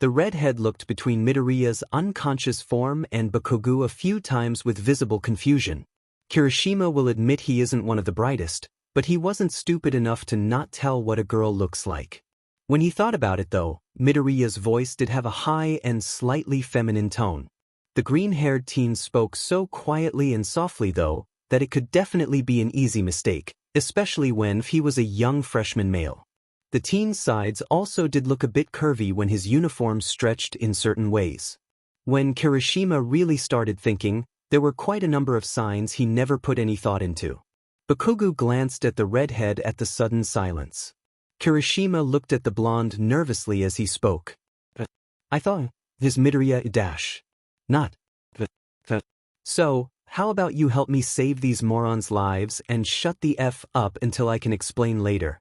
The redhead looked between Midoriya's unconscious form and Bakugo a few times with visible confusion. Kirishima will admit he isn't one of the brightest, but he wasn't stupid enough to not tell what a girl looks like. When he thought about it though, Midoriya's voice did have a high and slightly feminine tone. The green-haired teen spoke so quietly and softly though, that it could definitely be an easy mistake, especially when he was a young freshman male. The teen's sides also did look a bit curvy when his uniform stretched in certain ways. When Kirishima really started thinking, there were quite a number of signs he never put any thought into. Bakugo glanced at the redhead at the sudden silence. Kirishima looked at the blonde nervously as he spoke. I thought, this Midoriya dash. Not. So, how about you help me save these morons' lives and shut the F up until I can explain later?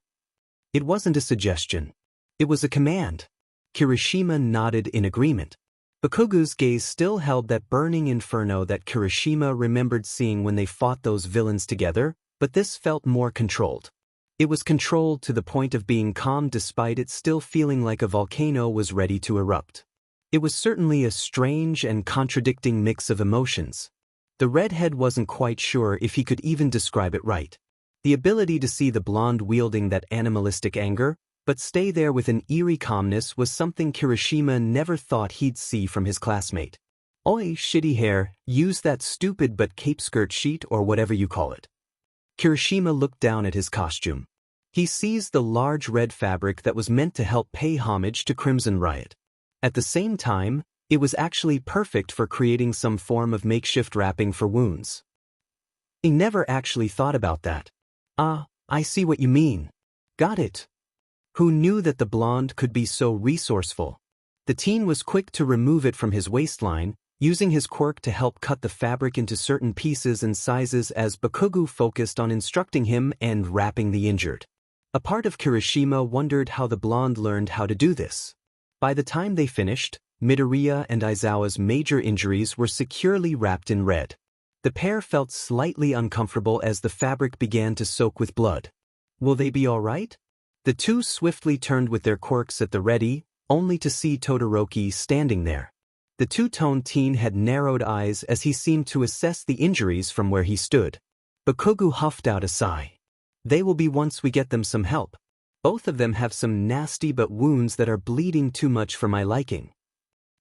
It wasn't a suggestion. It was a command. Kirishima nodded in agreement. Bakugo's gaze still held that burning inferno that Kirishima remembered seeing when they fought those villains together, but this felt more controlled. It was controlled to the point of being calm despite it still feeling like a volcano was ready to erupt. It was certainly a strange and contradicting mix of emotions. The redhead wasn't quite sure if he could even describe it right. The ability to see the blonde wielding that animalistic anger, but stay there with an eerie calmness was something Kirishima never thought he'd see from his classmate. Oi, shitty hair, use that stupid but cape skirt sheet or whatever you call it. Kirishima looked down at his costume. He seized the large red fabric that was meant to help pay homage to Crimson Riot. At the same time, it was actually perfect for creating some form of makeshift wrapping for wounds. He never actually thought about that. Ah, I see what you mean. Got it. Who knew that the blonde could be so resourceful? The teen was quick to remove it from his waistline, using his quirk to help cut the fabric into certain pieces and sizes as Bakugo focused on instructing him and wrapping the injured. A part of Kirishima wondered how the blonde learned how to do this. By the time they finished, Midoriya and Aizawa's major injuries were securely wrapped in red. The pair felt slightly uncomfortable as the fabric began to soak with blood. Will they be all right? The two swiftly turned with their quirks at the ready, only to see Todoroki standing there. The two-toned teen had narrowed eyes as he seemed to assess the injuries from where he stood. Bakugo huffed out a sigh. They will be once we get them some help. Both of them have some nasty but wounds that are bleeding too much for my liking.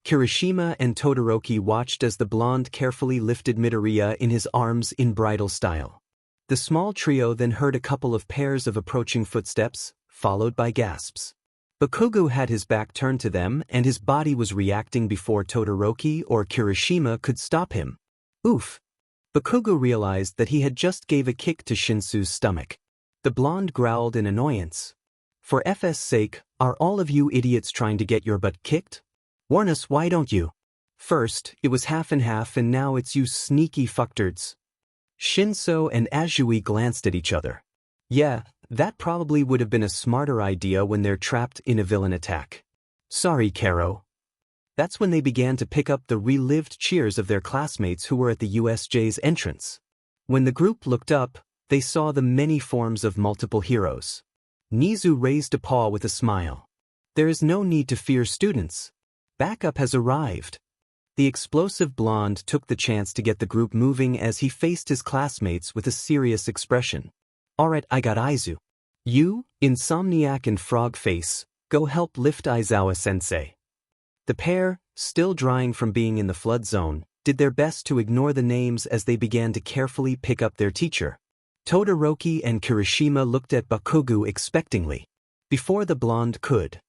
Kirishima and Todoroki watched as the blonde carefully lifted Midoriya in his arms in bridal style. The small trio then heard a couple of pairs of approaching footsteps, followed by gasps. Bakugo had his back turned to them and his body was reacting before Todoroki or Kirishima could stop him. Oof. Bakugo realized that he had just gave a kick to Shinsu's stomach. The blonde growled in annoyance. For FS sake, are all of you idiots trying to get your butt kicked? Warn us, why don't you? First, it was half and half and now it's you sneaky fucktards. Shinso and Azui glanced at each other. Yeah, that probably would have been a smarter idea when they're trapped in a villain attack. Sorry, Karo. That's when they began to pick up the relived cheers of their classmates who were at the USJ's entrance. When the group looked up, they saw the many forms of multiple heroes. Nizu raised a paw with a smile. There is no need to fear, students. Backup has arrived. The explosive blonde took the chance to get the group moving as he faced his classmates with a serious expression. Alright, I got Aizu. You, Insomniac and Frog Face, go help lift Aizawa-sensei. The pair, still drying from being in the flood zone, did their best to ignore the names as they began to carefully pick up their teacher. Todoroki and Kirishima looked at Bakugo expectantly. Before the blonde could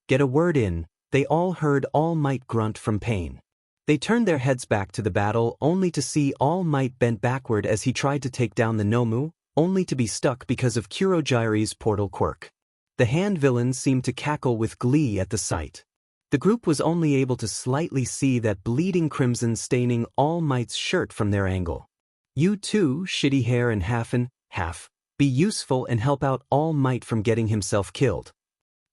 get a word in, they all heard All Might grunt from pain. They turned their heads back to the battle only to see All Might bent backward as he tried to take down the Nomu, only to be stuck because of Kurogiri's portal quirk. The hand villain seemed to cackle with glee at the sight. The group was only able to slightly see that bleeding crimson staining All Might's shirt from their angle. You too, shitty hair and half, be useful and help out All Might from getting himself killed.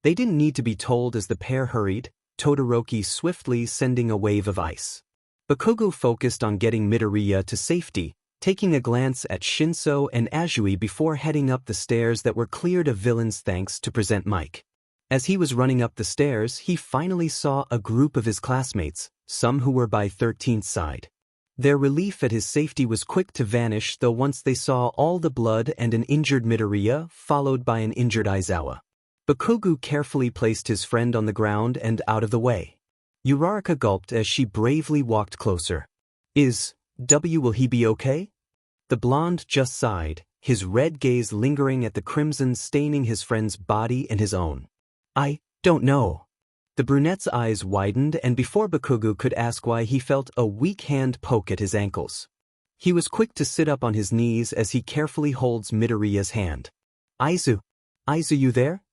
They didn't need to be told as the pair hurried, Todoroki swiftly sending a wave of ice. Bakugo focused on getting Midoriya to safety, taking a glance at Shinso and Azui before heading up the stairs that were cleared of villains thanks to Present Mike. As he was running up the stairs, he finally saw a group of his classmates, some who were by 13th side. Their relief at his safety was quick to vanish though once they saw all the blood and an injured Midoriya followed by an injured Aizawa. Bakugo carefully placed his friend on the ground and out of the way. Uraraka gulped as she bravely walked closer. Will he be okay? The blonde just sighed, his red gaze lingering at the crimson staining his friend's body and his own. I don't know. The brunette's eyes widened and before Bakugo could ask why he felt a weak hand poke at his ankles. He was quick to sit up on his knees as he carefully holds Midoriya's hand. Aizu, you there?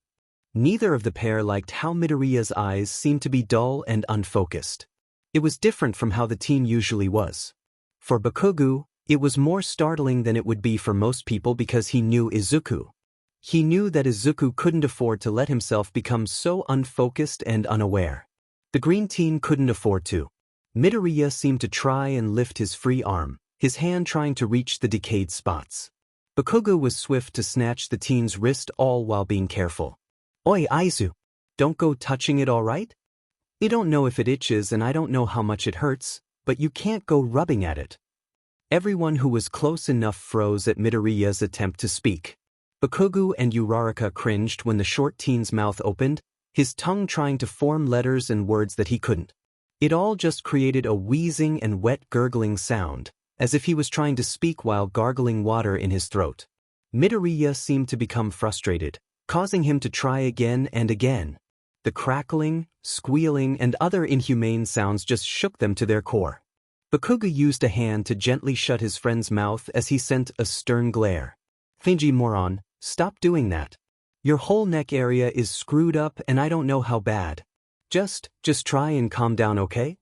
Neither of the pair liked how Midoriya's eyes seemed to be dull and unfocused. It was different from how the teen usually was. For Bakugo, it was more startling than it would be for most people because he knew Izuku. He knew that Izuku couldn't afford to let himself become so unfocused and unaware. The green teen couldn't afford to. Midoriya seemed to try and lift his free arm, his hand trying to reach the decayed spots. Bakugo was swift to snatch the teen's wrist all while being careful. Oi, Aizu! Don't go touching it, alright? You don't know if it itches and I don't know how much it hurts, but you can't go rubbing at it. Everyone who was close enough froze at Midoriya's attempt to speak. Bakugo and Uraraka cringed when the short teen's mouth opened, his tongue trying to form letters and words that he couldn't. It all just created a wheezing and wet gurgling sound, as if he was trying to speak while gargling water in his throat. Midoriya seemed to become frustrated, causing him to try again and again. The crackling, squealing, and other inhumane sounds just shook them to their core. Bakugo used a hand to gently shut his friend's mouth as he sent a stern glare. Finji moron, stop doing that. Your whole neck area is screwed up and I don't know how bad. Just try and calm down, okay?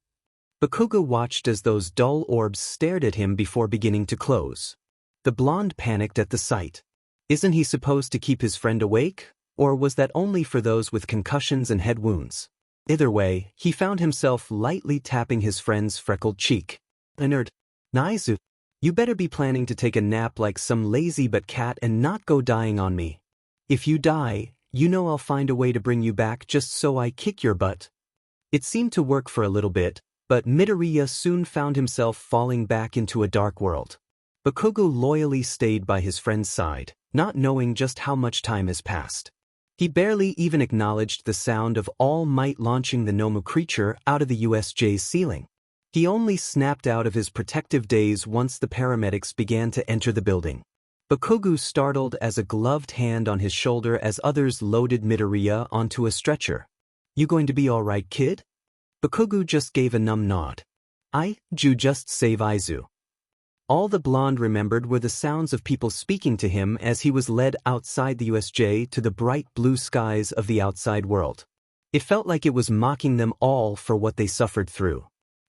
Bakugo watched as those dull orbs stared at him before beginning to close. The blonde panicked at the sight. Isn't he supposed to keep his friend awake? Or was that only for those with concussions and head wounds? Either way, he found himself lightly tapping his friend's freckled cheek. Nerd. Aizu, you better be planning to take a nap like some lazy but cat and not go dying on me. If you die, you know I'll find a way to bring you back just so I kick your butt. It seemed to work for a little bit, but Midoriya soon found himself falling back into a dark world. Bakugo loyally stayed by his friend's side, not knowing just how much time has passed. He barely even acknowledged the sound of All Might launching the Nomu creature out of the USJ's ceiling. He only snapped out of his protective daze once the paramedics began to enter the building. Bakugo startled as a gloved hand on his shoulder as others loaded Midoriya onto a stretcher. You going to be alright, kid? Bakugo just gave a numb nod. You just save Aizu. All the blonde remembered were the sounds of people speaking to him as he was led outside the USJ to the bright blue skies of the outside world. It felt like it was mocking them all for what they suffered through.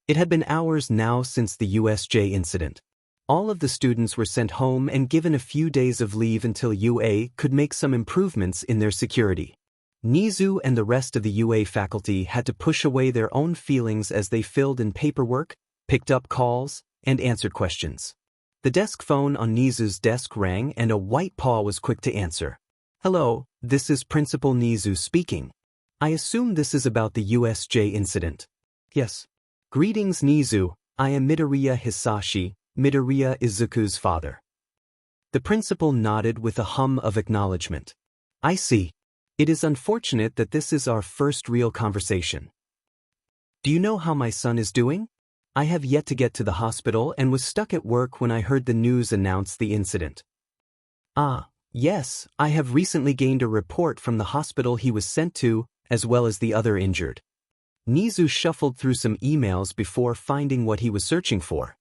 It had been hours now since the USJ incident. All of the students were sent home and given a few days of leave until UA could make some improvements in their security. Nizu and the rest of the UA faculty had to push away their own feelings as they filled in paperwork, picked up calls, and answered questions. The desk phone on Nizu's desk rang and a white paw was quick to answer. Hello, this is Principal Nizu speaking. I assume this is about the USJ incident. Yes. Greetings, Nizu. I am Midoriya Hisashi. Midoriya is Zuku's father. The principal nodded with a hum of acknowledgement. I see. It is unfortunate that this is our first real conversation. Do you know how my son is doing? I have yet to get to the hospital and was stuck at work when I heard the news announce the incident. Yes, I have recently gained a report from the hospital he was sent to, as well as the other injured. Nizu shuffled through some emails before finding what he was searching for.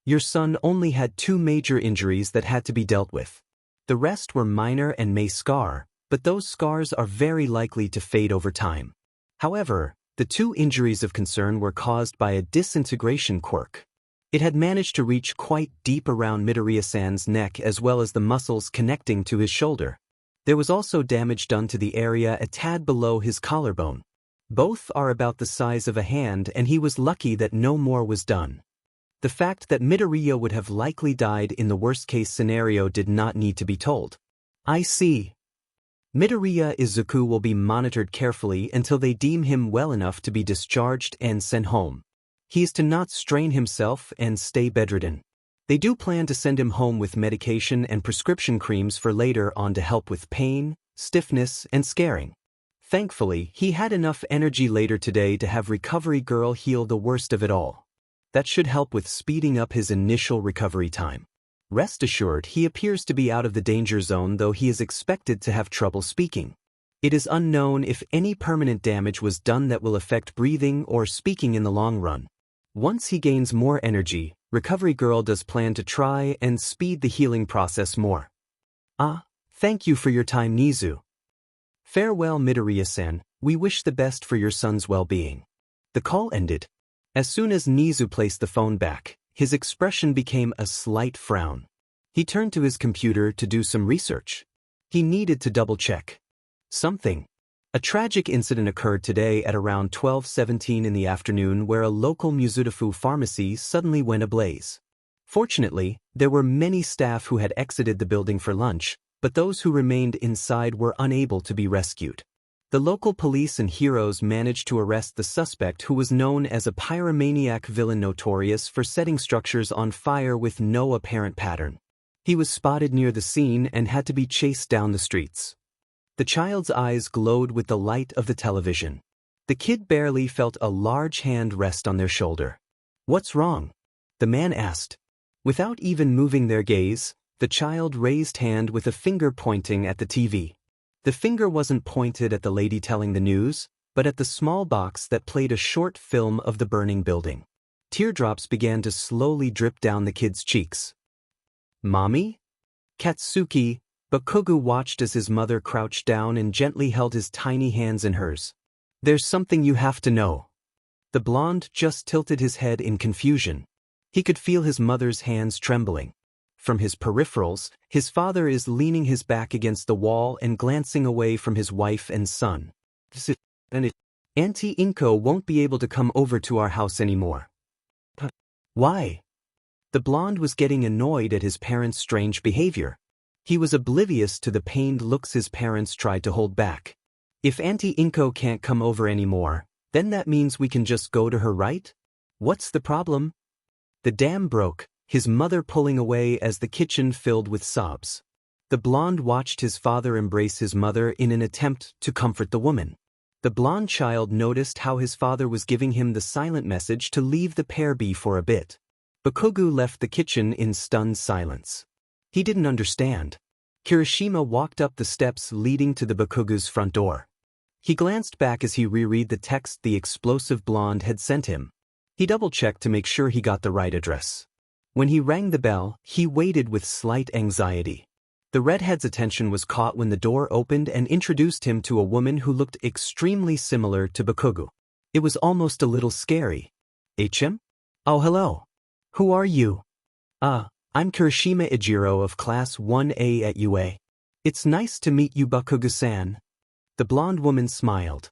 Your son only had 2 major injuries that had to be dealt with. The rest were minor and may scar, but those scars are very likely to fade over time. However, the 2 injuries of concern were caused by a disintegration quirk. It had managed to reach quite deep around Midoriya-san's neck as well as the muscles connecting to his shoulder. There was also damage done to the area a tad below his collarbone. Both are about the size of a hand and he was lucky that no more was done. The fact that Midoriya would have likely died in the worst-case scenario did not need to be told. I see. Midoriya Izuku will be monitored carefully until they deem him well enough to be discharged and sent home. He is to not strain himself and stay bedridden. They do plan to send him home with medication and prescription creams for later on to help with pain, stiffness, and scarring. Thankfully, he had enough energy later today to have Recovery Girl heal the worst of it all. That should help with speeding up his initial recovery time. Rest assured, he appears to be out of the danger zone, though he is expected to have trouble speaking. It is unknown if any permanent damage was done that will affect breathing or speaking in the long run. Once he gains more energy, Recovery Girl does plan to try and speed the healing process more. Thank you for your time, Nizu. Farewell, Midoriya-san. We wish the best for your son's well-being. The call ended. As soon as Nizu placed the phone back, his expression became a slight frown. He turned to his computer to do some research. He needed to double-check something. A tragic incident occurred today at around 12:17 in the afternoon where a local Muzutafu pharmacy suddenly went ablaze. Fortunately, there were many staff who had exited the building for lunch, but those who remained inside were unable to be rescued. The local police and heroes managed to arrest the suspect, who was known as a pyromaniac villain notorious for setting structures on fire with no apparent pattern. He was spotted near the scene and had to be chased down the streets. The child's eyes glowed with the light of the television. The kid barely felt a large hand rest on their shoulder. What's wrong? The man asked. Without even moving their gaze, the child raised hand with a finger pointing at the TV. The finger wasn't pointed at the lady telling the news, but at the small box that played a short film of the burning building. Teardrops began to slowly drip down the kid's cheeks. Mommy? Katsuki, Bakugo watched as his mother crouched down and gently held his tiny hands in hers. There's something you have to know. The blonde just tilted his head in confusion. He could feel his mother's hands trembling. From his peripherals, his father is leaning his back against the wall and glancing away from his wife and son. Auntie Inko won't be able to come over to our house anymore. Why? The blonde was getting annoyed at his parents' strange behavior. He was oblivious to the pained looks his parents tried to hold back. If Auntie Inko can't come over anymore, then that means we can just go to her, right? What's the problem? The dam broke, his mother pulling away as the kitchen filled with sobs. The blonde watched his father embrace his mother in an attempt to comfort the woman. The blonde child noticed how his father was giving him the silent message to leave the pair be for a bit. Bakugo left the kitchen in stunned silence. He didn't understand. Kirishima walked up the steps leading to the Bakugo's front door. He glanced back as he reread the text the explosive blonde had sent him. He double-checked to make sure he got the right address. When he rang the bell, he waited with slight anxiety. The redhead's attention was caught when the door opened and introduced him to a woman who looked extremely similar to Bakugo. It was almost a little scary. HM? Oh, hello. Who are you? I'm Kirishima Ijiro of Class 1A at UA. It's nice to meet you, Bakugo-san. The blonde woman smiled.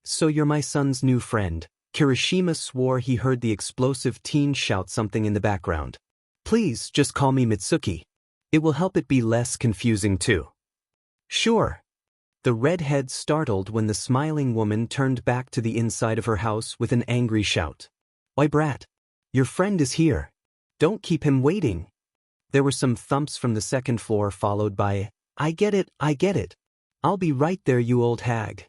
So you're my son's new friend. Kirishima swore he heard the explosive teen shout something in the background. Please, just call me Mitsuki. It will help it be less confusing too. Sure. The redhead startled when the smiling woman turned back to the inside of her house with an angry shout. Why, brat? Your friend is here. Don't keep him waiting. There were some thumps from the second floor followed by, I get it. I'll be right there, you old hag.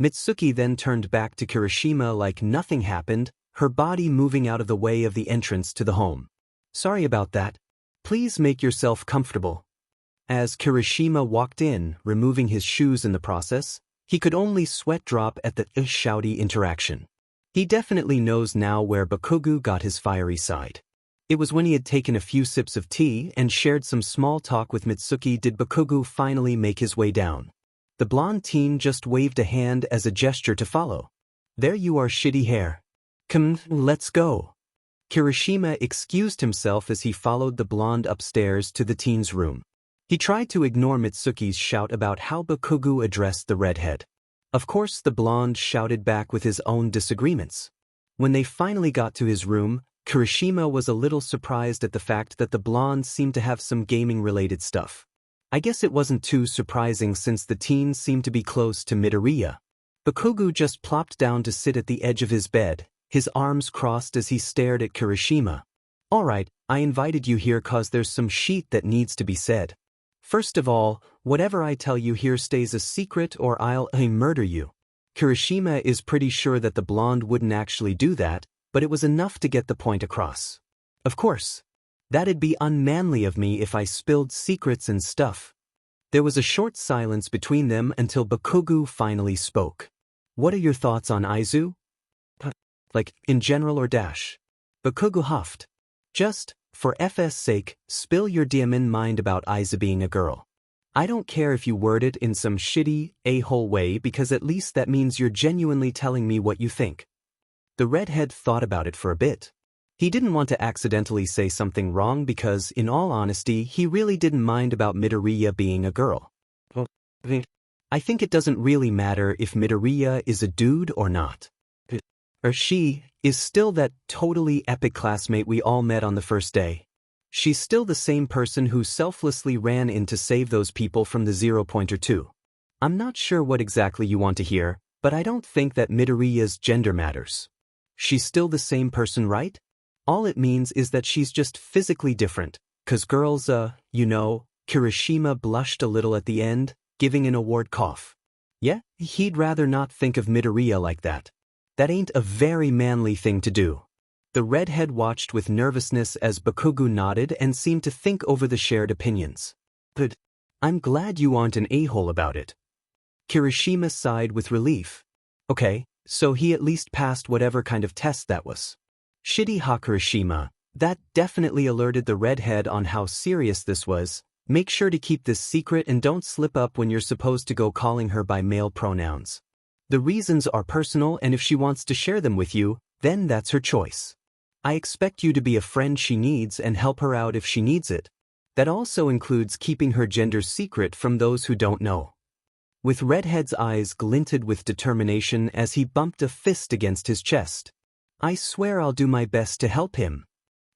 Mitsuki then turned back to Kirishima like nothing happened, her body moving out of the way of the entrance to the home. Sorry about that. Please make yourself comfortable. As Kirishima walked in, removing his shoes in the process, he could only sweat drop at the shouty interaction. He definitely knows now where Bakugo got his fiery side. It was when he had taken a few sips of tea and shared some small talk with Mitsuki did Bakugo finally make his way down. The blonde teen just waved a hand as a gesture to follow. There you are, shitty hair. Come, let's go. Kirishima excused himself as he followed the blonde upstairs to the teen's room. He tried to ignore Mitsuki's shout about how Bakugo addressed the redhead. Of course, the blonde shouted back with his own disagreements. When they finally got to his room, Kirishima was a little surprised at the fact that the blonde seemed to have some gaming-related stuff. I guess it wasn't too surprising since the teen seemed to be close to Midoriya. Bakugo just plopped down to sit at the edge of his bed, his arms crossed as he stared at Kirishima. Alright, I invited you here cause there's some shit that needs to be said. First of all, whatever I tell you here stays a secret or I'll murder you. Kirishima is pretty sure that the blonde wouldn't actually do that, but it was enough to get the point across. Of course. That'd be unmanly of me if I spilled secrets and stuff. There was a short silence between them until Bakugo finally spoke. What are your thoughts on Aizu? Like, in general or dash? Bakugo huffed. Just, for FS sake, spill your demon mind about Aiza being a girl. I don't care if you word it in some shitty, a-hole way because at least that means you're genuinely telling me what you think. The redhead thought about it for a bit. He didn't want to accidentally say something wrong because, in all honesty, he really didn't mind about Midoriya being a girl. I think it doesn't really matter if Midoriya is a dude or not. Or she is still that totally epic classmate we all met on the first day. She's still the same person who selflessly ran in to save those people from the 0-pointer too. I'm not sure what exactly you want to hear, but I don't think that Midoriya's gender matters. She's still the same person, right? All it means is that she's just physically different, 'cause girls, Kirishima blushed a little at the end, giving an award cough. Yeah, he'd rather not think of Midoriya like that. That ain't a very manly thing to do. The redhead watched with nervousness as Bakugo nodded and seemed to think over the shared opinions. Good. I'm glad you aren't an a-hole about it. Kirishima sighed with relief. Okay, so he at least passed whatever kind of test that was. Shitty Kirishima, that definitely alerted the redhead on how serious this was. Make sure to keep this secret and don't slip up when you're supposed to go calling her by male pronouns. The reasons are personal and if she wants to share them with you, then that's her choice. I expect you to be a friend she needs and help her out if she needs it. That also includes keeping her gender secret from those who don't know. With Redhead's eyes glinted with determination as he bumped a fist against his chest. I swear I'll do my best to help him.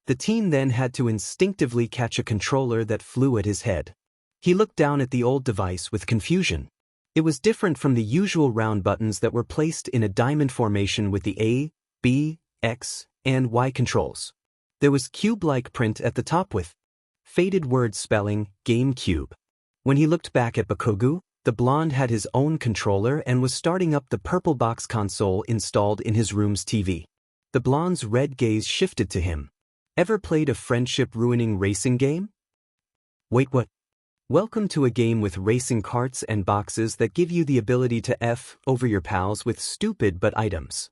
The teen then had to instinctively catch a controller that flew at his head. He looked down at the old device with confusion. It was different from the usual round buttons that were placed in a diamond formation with the A, B, X, and Y controls. There was cube-like print at the top with faded word spelling GameCube. When he looked back at Bakugo, the blonde had his own controller and was starting up the purple box console installed in his room's TV. The blonde's red gaze shifted to him. Ever played a friendship-ruining racing game? Wait, what? Welcome to a game with racing carts and boxes that give you the ability to F over your pals with stupid but items.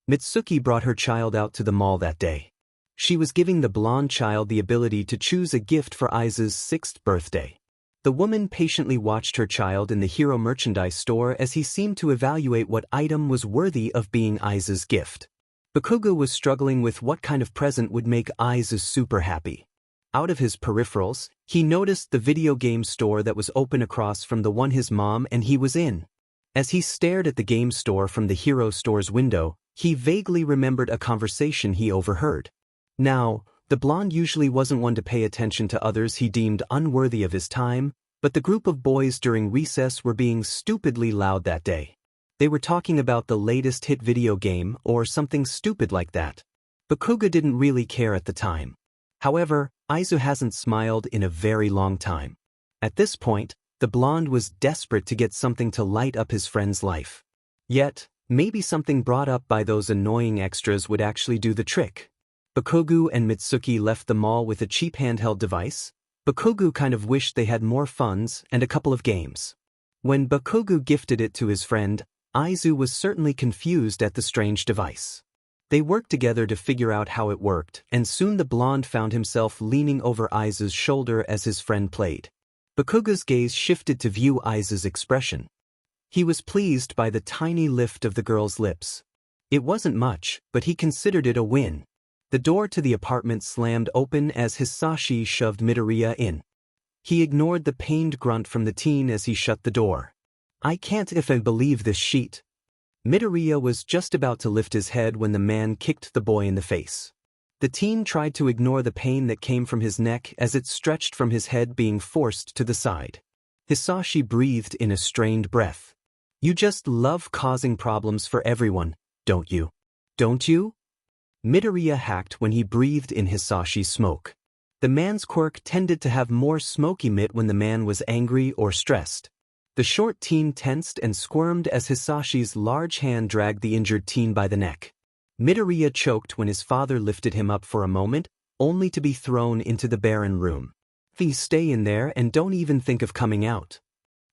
Mitsuki brought her child out to the mall that day. She was giving the blonde child the ability to choose a gift for Aiza's 6th birthday. The woman patiently watched her child in the hero merchandise store as he seemed to evaluate what item was worthy of being Aiza's gift. Bakugo was struggling with what kind of present would make Aiza super happy. Out of his peripherals, he noticed the video game store that was open across from the one his mom and he was in. As he stared at the game store from the hero store's window, he vaguely remembered a conversation he overheard. Now, the blonde usually wasn't one to pay attention to others he deemed unworthy of his time, but the group of boys during recess were being stupidly loud that day. They were talking about the latest hit video game or something stupid like that. Bakugo didn't really care at the time. However, Aizu hasn't smiled in a very long time. At this point, the blonde was desperate to get something to light up his friend's life. Yet, maybe something brought up by those annoying extras would actually do the trick. Bakugo and Mitsuki left the mall with a cheap handheld device. Bakugo kind of wished they had more funds and a couple of games. When Bakugo gifted it to his friend, Aizu was certainly confused at the strange device. They worked together to figure out how it worked, and soon the blonde found himself leaning over Aiza's shoulder as his friend played. Bakugo's gaze shifted to view Aiza's expression. He was pleased by the tiny lift of the girl's lips. It wasn't much, but he considered it a win. The door to the apartment slammed open as Hisashi shoved Midoriya in. He ignored the pained grunt from the teen as he shut the door. "I can't if I believe this sheet." Midoriya was just about to lift his head when the man kicked the boy in the face. The teen tried to ignore the pain that came from his neck as it stretched from his head being forced to the side. Hisashi breathed in a strained breath. "You just love causing problems for everyone, don't you? Don't you?" Midoriya hacked when he breathed in Hisashi's smoke. The man's quirk tended to have more smoke emit when the man was angry or stressed. The short teen tensed and squirmed as Hisashi's large hand dragged the injured teen by the neck. Midoriya choked when his father lifted him up for a moment, only to be thrown into the barren room. "Please stay in there and don't even think of coming out."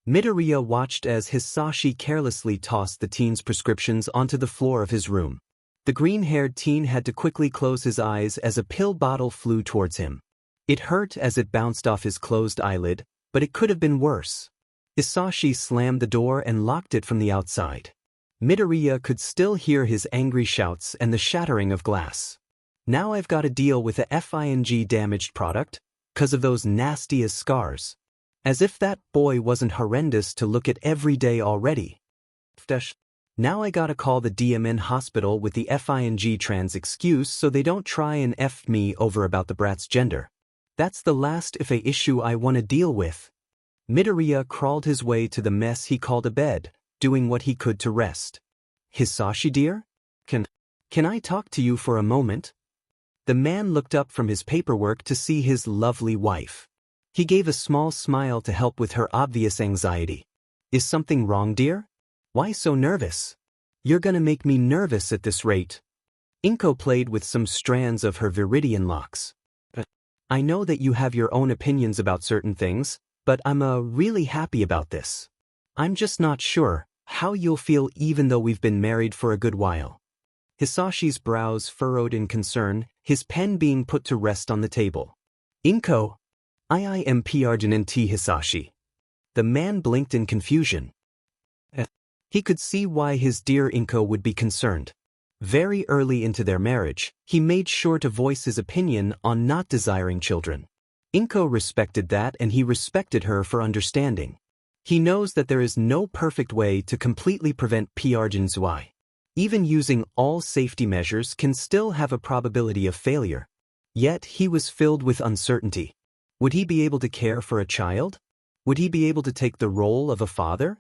Midoriya watched as Hisashi carelessly tossed the teen's prescriptions onto the floor of his room. The green-haired teen had to quickly close his eyes as a pill bottle flew towards him. It hurt as it bounced off his closed eyelid, but it could have been worse. Hisashi slammed the door and locked it from the outside. Midoriya could still hear his angry shouts and the shattering of glass. "Now I've got to deal with a FING damaged product, 'cause of those nastiest scars." As if that boy wasn't horrendous to look at every day already. "Now I gotta call the DMN hospital with the FING trans excuse so they don't try and F me over about the brat's gender. That's the last IFA issue I want to deal with." Midoriya crawled his way to the mess he called a bed, doing what he could to rest. "Hisashi dear? Can I talk to you for a moment?" The man looked up from his paperwork to see his lovely wife. He gave a small smile to help with her obvious anxiety. "Is something wrong, dear? Why so nervous? You're gonna make me nervous at this rate." Inko played with some strands of her viridian locks. "I know that you have your own opinions about certain things, but I'm really happy about this. I'm just not sure how you'll feel even though we've been married for a good while." Hisashi's brows furrowed in concern, his pen being put to rest on the table. "Inko, I am Arjun-T Hisashi." The man blinked in confusion. He could see why his dear Inko would be concerned. Very early into their marriage, he made sure to voice his opinion on not desiring children. Inko respected that and he respected her for understanding. He knows that there is no perfect way to completely prevent PRGNZY. Even using all safety measures can still have a probability of failure. Yet he was filled with uncertainty. Would he be able to care for a child? Would he be able to take the role of a father?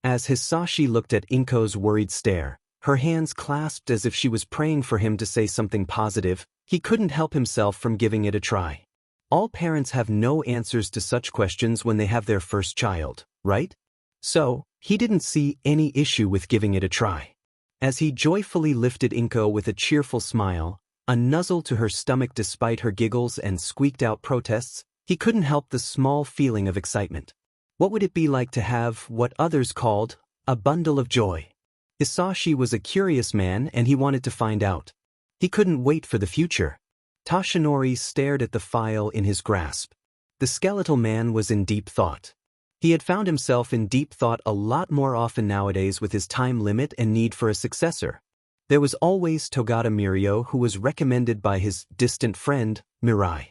As Hisashi looked at Inko's worried stare, her hands clasped as if she was praying for him to say something positive, he couldn't help himself from giving it a try. All parents have no answers to such questions when they have their first child, right? So, he didn't see any issue with giving it a try. As he joyfully lifted Inko with a cheerful smile, a nuzzle to her stomach despite her giggles and squeaked-out protests, He couldn't help the small feeling of excitement. What would it be like to have what others called a bundle of joy? Isashi was a curious man and he wanted to find out. He couldn't wait for the future. Tashanori stared at the file in his grasp. The skeletal man was in deep thought. He had found himself in deep thought a lot more often nowadays with his time limit and need for a successor. There was always Togata Mirio, who was recommended by his distant friend, Mirai.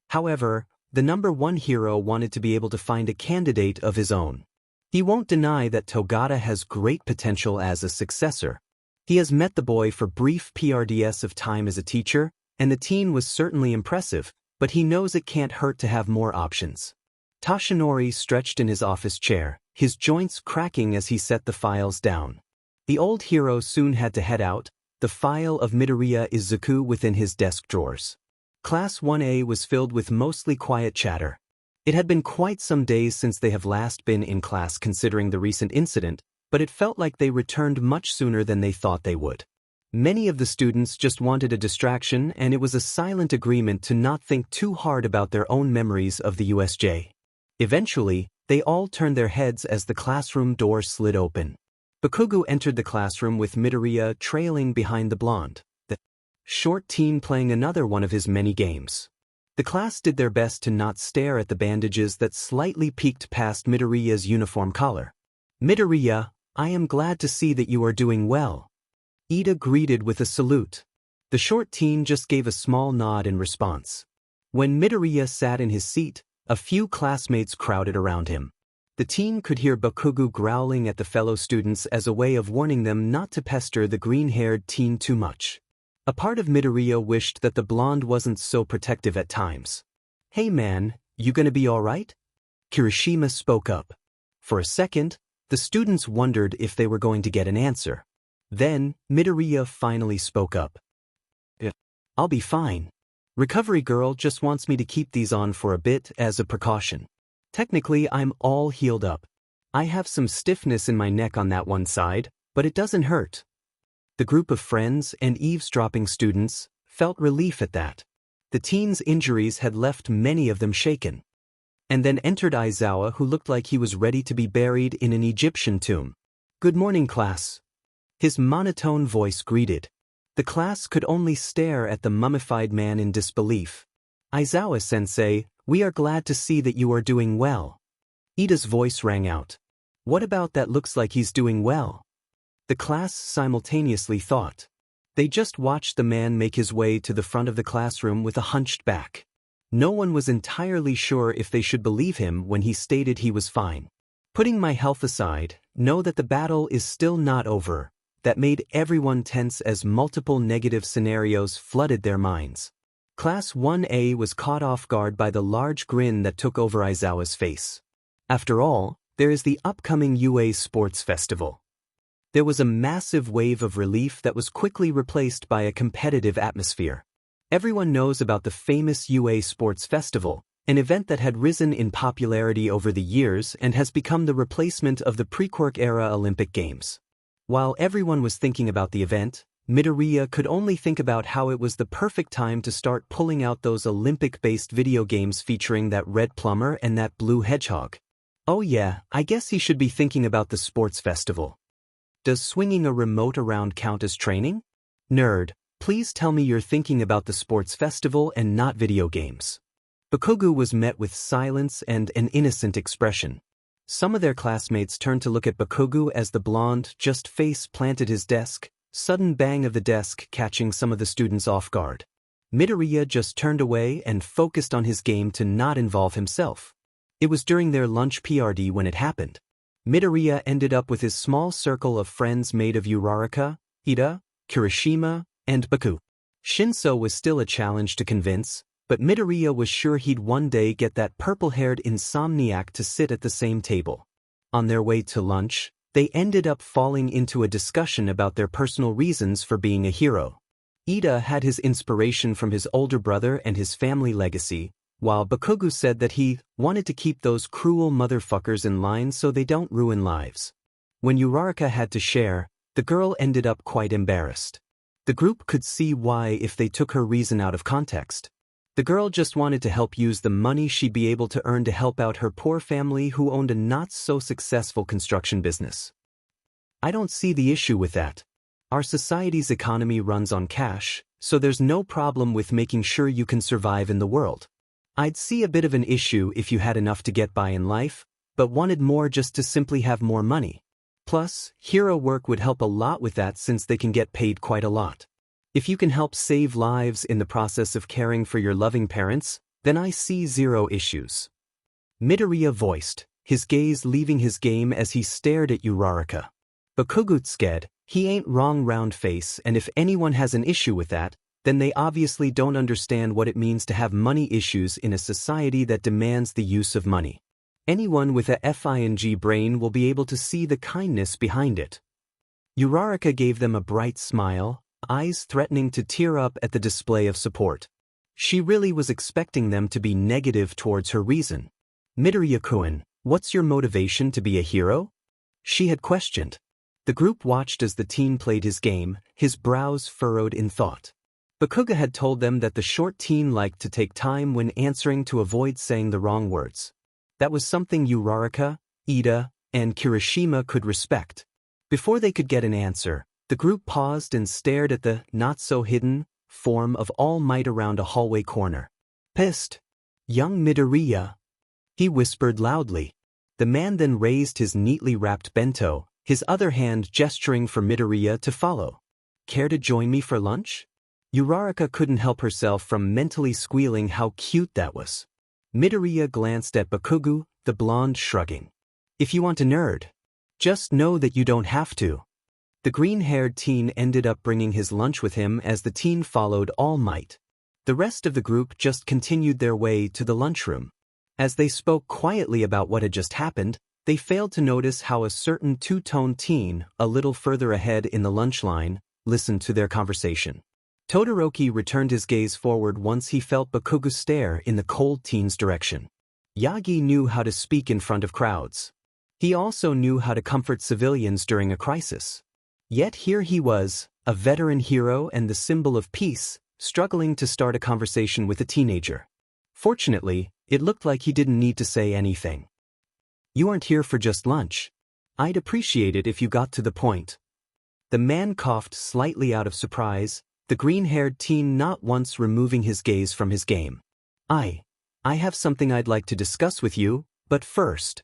However, the #1 hero wanted to be able to find a candidate of his own. He won't deny that Togata has great potential as a successor. He has met the boy for brief PRDS of time as a teacher, and the teen was certainly impressive, but he knows it can't hurt to have more options. Tashanori stretched in his office chair, his joints cracking as he set the files down. The old hero soon had to head out, the file of Midoriya Izuku within his desk drawers. Class 1A was filled with mostly quiet chatter. It had been quite some days since they have last been in class considering the recent incident, but it felt like they returned much sooner than they thought they would. Many of the students just wanted a distraction, and it was a silent agreement to not think too hard about their own memories of the USJ. Eventually, they all turned their heads as the classroom door slid open. Bakugo entered the classroom with Midoriya trailing behind the blonde, the short teen playing another one of his many games. The class did their best to not stare at the bandages that slightly peeked past Midoriya's uniform collar. "Midoriya, I am glad to see that you are doing well." Ida greeted with a salute. The short teen just gave a small nod in response. When Midoriya sat in his seat, a few classmates crowded around him. The teen could hear Bakugo growling at the fellow students as a way of warning them not to pester the green-haired teen too much. A part of Midoriya wished that the blonde wasn't so protective at times. "Hey man, you gonna be alright?" Kirishima spoke up. For a second, the students wondered if they were going to get an answer. Then, Midoriya finally spoke up. "I'll be fine. Recovery girl just wants me to keep these on for a bit as a precaution. Technically, I'm all healed up. I have some stiffness in my neck on that one side, but it doesn't hurt." The group of friends and eavesdropping students felt relief at that. The teen's injuries had left many of them shaken. And then entered Aizawa, who looked like he was ready to be buried in an Egyptian tomb. "Good morning, class." His monotone voice greeted. The class could only stare at the mummified man in disbelief. "Aizawa-sensei, we are glad to see that you are doing well." Ida's voice rang out. "What about that looks like he's doing well?" The class simultaneously thought. They just watched the man make his way to the front of the classroom with a hunched back. No one was entirely sure if they should believe him when he stated he was fine. "Putting my health aside, know that the battle is still not over." That made everyone tense as multiple negative scenarios flooded their minds. Class 1A was caught off guard by the large grin that took over Aizawa's face. After all, there is the upcoming UA Sports Festival. There was a massive wave of relief that was quickly replaced by a competitive atmosphere. Everyone knows about the famous UA Sports Festival, an event that had risen in popularity over the years and has become the replacement of the pre-Quirk era Olympic Games. While everyone was thinking about the event, Midoriya could only think about how it was the perfect time to start pulling out those Olympic-based video games featuring that red plumber and that blue hedgehog. Oh yeah, I guess he should be thinking about the sports festival. Does swinging a remote around count as training? Nerd, please tell me you're thinking about the sports festival and not video games. Bakugo was met with silence and an innocent expression. Some of their classmates turned to look at Bakugo as the blonde just face planted his desk, sudden bang of the desk catching some of the students off guard. Midoriya just turned away and focused on his game to not involve himself. It was during their lunch PRD when it happened. Midoriya ended up with his small circle of friends made of Uraraka, Ida, Kirishima, and Baku. Shinso was still a challenge to convince, but Midoriya was sure he'd one day get that purple-haired insomniac to sit at the same table. On their way to lunch, they ended up falling into a discussion about their personal reasons for being a hero. Ida had his inspiration from his older brother and his family legacy, while Bakugo said that he wanted to keep those cruel motherfuckers in line so they don't ruin lives. When Uraraka had to share, the girl ended up quite embarrassed. The group could see why if they took her reason out of context. The girl just wanted to help use the money she'd be able to earn to help out her poor family who owned a not-so-successful construction business. I don't see the issue with that. Our society's economy runs on cash, so there's no problem with making sure you can survive in the world. I'd see a bit of an issue if you had enough to get by in life, but wanted more just to simply have more money. Plus, hero work would help a lot with that since they can get paid quite a lot. If you can help save lives in the process of caring for your loving parents, then I see zero issues. Midoriya voiced, his gaze leaving his game as he stared at Uraraka. Bakugutsuke, he ain't wrong round face, and if anyone has an issue with that, then they obviously don't understand what it means to have money issues in a society that demands the use of money. Anyone with a FING brain will be able to see the kindness behind it. Uraraka gave them a bright smile, eyes threatening to tear up at the display of support. She really was expecting them to be negative towards her reason. Midoriya-kun, what's your motivation to be a hero? She had questioned. The group watched as the teen played his game, his brows furrowed in thought. Bakugo had told them that the short teen liked to take time when answering to avoid saying the wrong words. That was something Uraraka, Ida, and Kirishima could respect. Before they could get an answer, the group paused and stared at the not-so-hidden form of All Might around a hallway corner. Pissed. Young Midoriya. He whispered loudly. The man then raised his neatly wrapped bento, his other hand gesturing for Midoriya to follow. Care to join me for lunch? Uraraka couldn't help herself from mentally squealing how cute that was. Midoriya glanced at Bakugo, the blonde shrugging. If you want a nerd, just know that you don't have to. The green-haired teen ended up bringing his lunch with him as the teen followed All Might. The rest of the group just continued their way to the lunchroom. As they spoke quietly about what had just happened, they failed to notice how a certain two-tone teen, a little further ahead in the lunch line, listened to their conversation. Todoroki returned his gaze forward once he felt Bakugo stare in the cold teen's direction. Yagi knew how to speak in front of crowds. He also knew how to comfort civilians during a crisis. Yet here he was, a veteran hero and the symbol of peace, struggling to start a conversation with a teenager. Fortunately, it looked like he didn't need to say anything. You aren't here for just lunch. I'd appreciate it if you got to the point. The man coughed slightly out of surprise, the green-haired teen not once removing his gaze from his game. I have something I'd like to discuss with you, but first.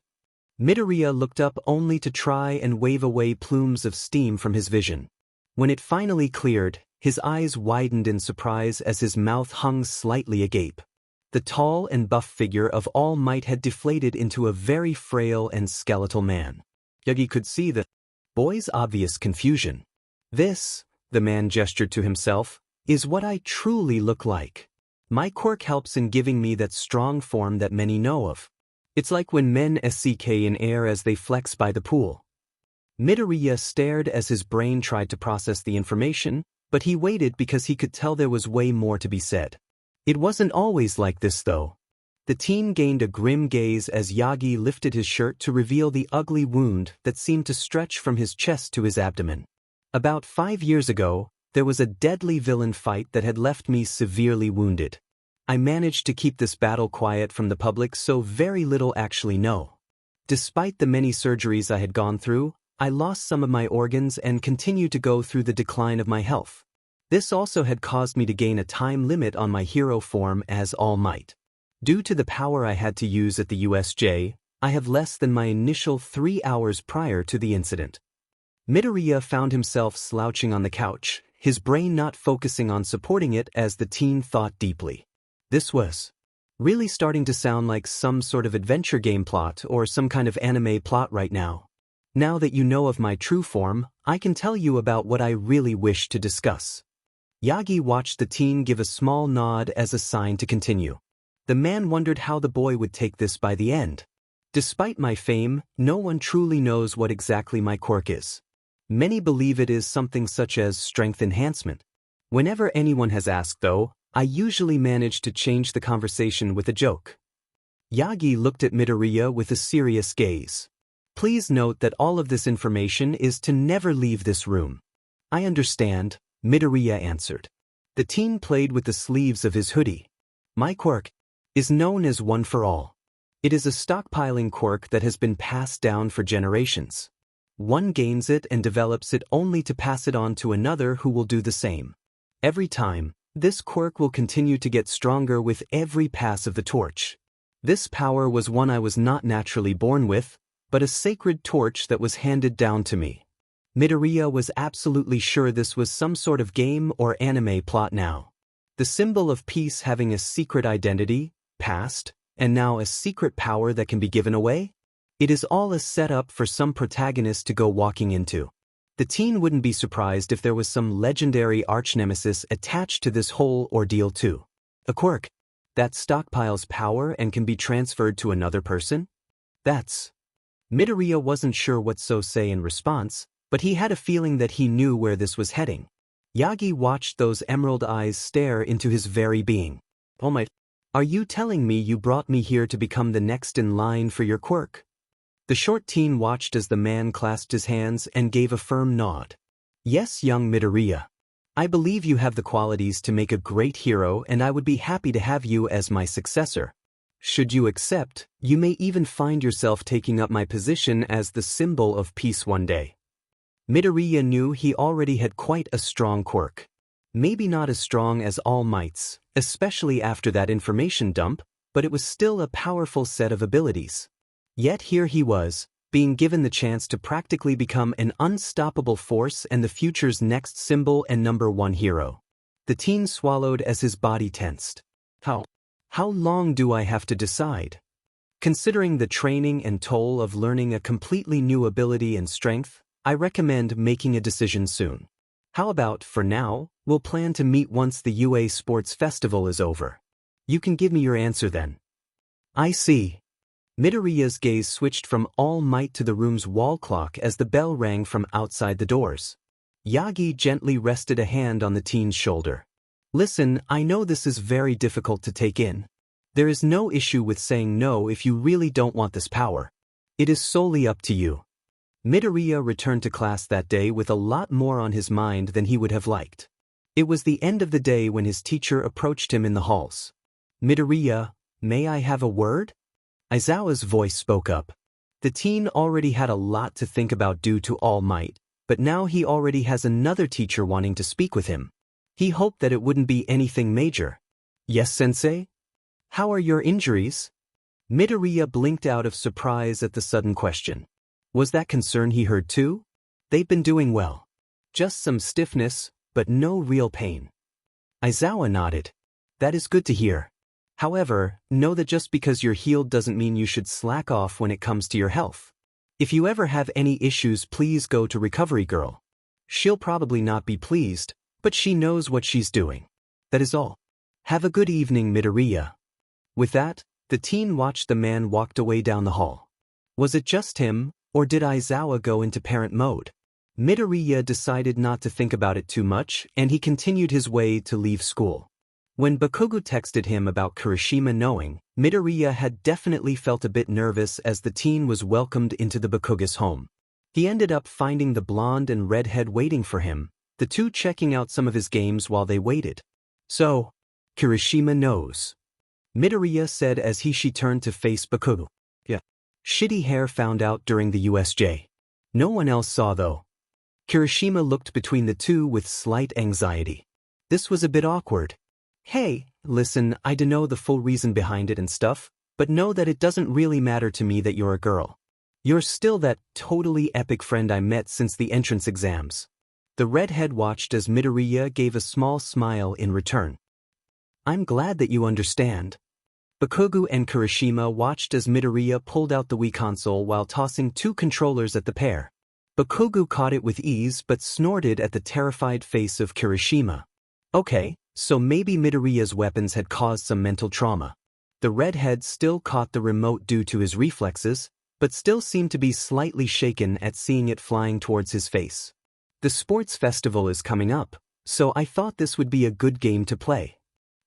Midoriya looked up only to try and wave away plumes of steam from his vision. When it finally cleared, his eyes widened in surprise as his mouth hung slightly agape. The tall and buff figure of All Might had deflated into a very frail and skeletal man. Yagi could see the boy's obvious confusion. This, the man gestured to himself, is what I truly look like. My quirk helps in giving me that strong form that many know of. It's like when men SCK in air as they flex by the pool. Midoriya stared as his brain tried to process the information, but he waited because he could tell there was way more to be said. It wasn't always like this though. The teen gained a grim gaze as Yagi lifted his shirt to reveal the ugly wound that seemed to stretch from his chest to his abdomen. About 5 years ago, there was a deadly villain fight that had left me severely wounded. I managed to keep this battle quiet from the public so very little actually know. Despite the many surgeries I had gone through, I lost some of my organs and continued to go through the decline of my health. This also had caused me to gain a time limit on my hero form as All Might. Due to the power I had to use at the USJ, I have less than my initial 3 hours prior to the incident. Midoriya found himself slouching on the couch, his brain not focusing on supporting it as the teen thought deeply. This was really starting to sound like some sort of adventure game plot or some kind of anime plot right now. Now that you know of my true form, I can tell you about what I really wish to discuss. Yagi watched the teen give a small nod as a sign to continue. The man wondered how the boy would take this by the end. Despite my fame, no one truly knows what exactly my quirk is. Many believe it is something such as strength enhancement. Whenever anyone has asked though, I usually manage to change the conversation with a joke. Yagi looked at Midoriya with a serious gaze. Please note that all of this information is to never leave this room. I understand, Midoriya answered. The teen played with the sleeves of his hoodie. My quirk is known as One for All. It is a stockpiling quirk that has been passed down for generations. One gains it and develops it only to pass it on to another who will do the same. Every time, this quirk will continue to get stronger with every pass of the torch. This power was one I was not naturally born with, but a sacred torch that was handed down to me. Midoriya was absolutely sure this was some sort of game or anime plot now. The symbol of peace having a secret identity, past, and now a secret power that can be given away? It is all a setup for some protagonist to go walking into. The teen wouldn't be surprised if there was some legendary arch-nemesis attached to this whole ordeal too. A quirk that stockpiles power and can be transferred to another person? That's... Midoriya wasn't sure what to say in response, but he had a feeling that he knew where this was heading. Yagi watched those emerald eyes stare into his very being. Oh my... Are you telling me you brought me here to become the next in line for your quirk? The short teen watched as the man clasped his hands and gave a firm nod. Yes, young Midoriya. I believe you have the qualities to make a great hero, and I would be happy to have you as my successor. Should you accept, you may even find yourself taking up my position as the symbol of peace one day. Midoriya knew he already had quite a strong quirk. Maybe not as strong as All Might's, especially after that information dump, but it was still a powerful set of abilities. Yet here he was, being given the chance to practically become an unstoppable force and the future's next symbol and #1 hero. The teen swallowed as his body tensed. How long do I have to decide? Considering the training and toll of learning a completely new ability and strength, I recommend making a decision soon. How about, for now, we'll plan to meet once the UA Sports Festival is over. You can give me your answer then. I see. Midoriya's gaze switched from All Might to the room's wall clock as the bell rang from outside the doors. Yagi gently rested a hand on the teen's shoulder. Listen, I know this is very difficult to take in. There is no issue with saying no if you really don't want this power. It is solely up to you. Midoriya returned to class that day with a lot more on his mind than he would have liked. It was the end of the day when his teacher approached him in the halls. Midoriya, may I have a word? Aizawa's voice spoke up. The teen already had a lot to think about due to All Might, but now he already has another teacher wanting to speak with him. He hoped that it wouldn't be anything major. Yes, sensei? How are your injuries? Midoriya blinked out of surprise at the sudden question. Was that concern he heard too? They've been doing well. Just some stiffness, but no real pain. Aizawa nodded. That is good to hear. However, know that just because you're healed doesn't mean you should slack off when it comes to your health. If you ever have any issues, please go to Recovery Girl. She'll probably not be pleased, but she knows what she's doing. That is all. Have a good evening, Midoriya. With that, the teen watched the man walked away down the hall. Was it just him, or did Aizawa go into parent mode? Midoriya decided not to think about it too much, and he continued his way to leave school. When Bakugo texted him about Kirishima knowing, Midoriya had definitely felt a bit nervous as the teen was welcomed into the Bakugo's home. He ended up finding the blonde and redhead waiting for him, the two checking out some of his games while they waited. So, Kirishima knows. Midoriya said as she turned to face Bakugo. Yeah. Shitty hair found out during the USJ. No one else saw though. Kirishima looked between the two with slight anxiety. This was a bit awkward. Hey, listen, I don't know the full reason behind it and stuff, but know that it doesn't really matter to me that you're a girl. You're still that totally epic friend I met since the entrance exams. The redhead watched as Midoriya gave a small smile in return. I'm glad that you understand. Bakugo and Kirishima watched as Midoriya pulled out the Wii console while tossing two controllers at the pair. Bakugo caught it with ease but snorted at the terrified face of Kirishima. Okay, so maybe Midoriya's weapons had caused some mental trauma. The redhead still caught the remote due to his reflexes, but still seemed to be slightly shaken at seeing it flying towards his face. The sports festival is coming up, so I thought this would be a good game to play.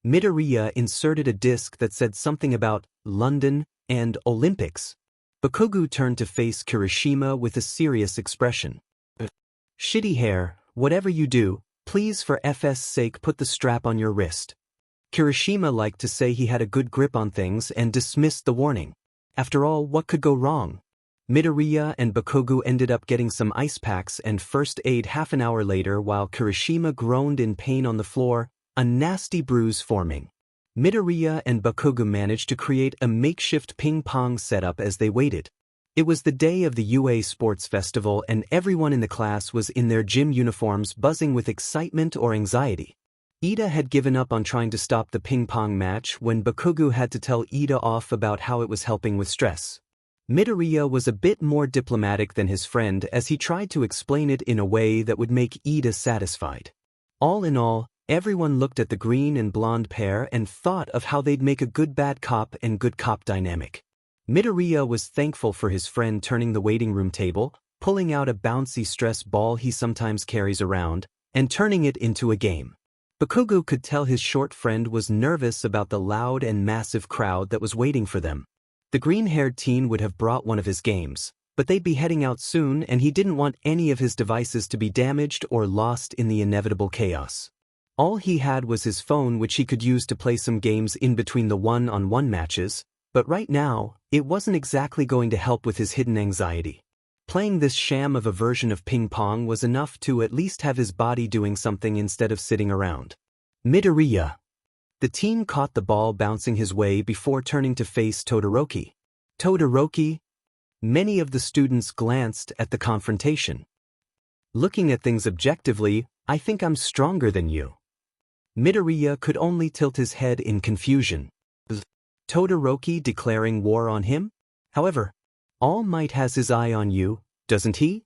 Midoriya inserted a disc that said something about London and Olympics. Bakugo turned to face Kirishima with a serious expression. Shitty hair, whatever you do, please for FS sake put the strap on your wrist. Kirishima liked to say he had a good grip on things and dismissed the warning. After all, what could go wrong? Midoriya and Bakugo ended up getting some ice packs and first aid half an hour later while Kirishima groaned in pain on the floor, a nasty bruise forming. Midoriya and Bakugo managed to create a makeshift ping-pong setup as they waited. It was the day of the UA Sports Festival and everyone in the class was in their gym uniforms buzzing with excitement or anxiety. Ida had given up on trying to stop the ping-pong match when Bakugo had to tell Ida off about how it was helping with stress. Midoriya was a bit more diplomatic than his friend as he tried to explain it in a way that would make Ida satisfied. All in all, everyone looked at the green and blonde pair and thought of how they'd make a good bad cop and good cop dynamic. Midoriya was thankful for his friend turning the waiting room table, pulling out a bouncy stress ball he sometimes carries around, and turning it into a game. Bakugo could tell his short friend was nervous about the loud and massive crowd that was waiting for them. The green-haired teen would have brought one of his games, but they'd be heading out soon and he didn't want any of his devices to be damaged or lost in the inevitable chaos. All he had was his phone which he could use to play some games in between the one-on-one matches, but right now, it wasn't exactly going to help with his hidden anxiety. Playing this sham of a version of ping-pong was enough to at least have his body doing something instead of sitting around. Midoriya. The teen caught the ball bouncing his way before turning to face Todoroki. Todoroki? Many of the students glanced at the confrontation. Looking at things objectively, I think I'm stronger than you. Midoriya could only tilt his head in confusion. Todoroki declaring war on him? However, All Might has his eye on you, doesn't he?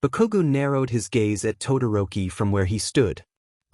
Bakugo narrowed his gaze at Todoroki from where he stood.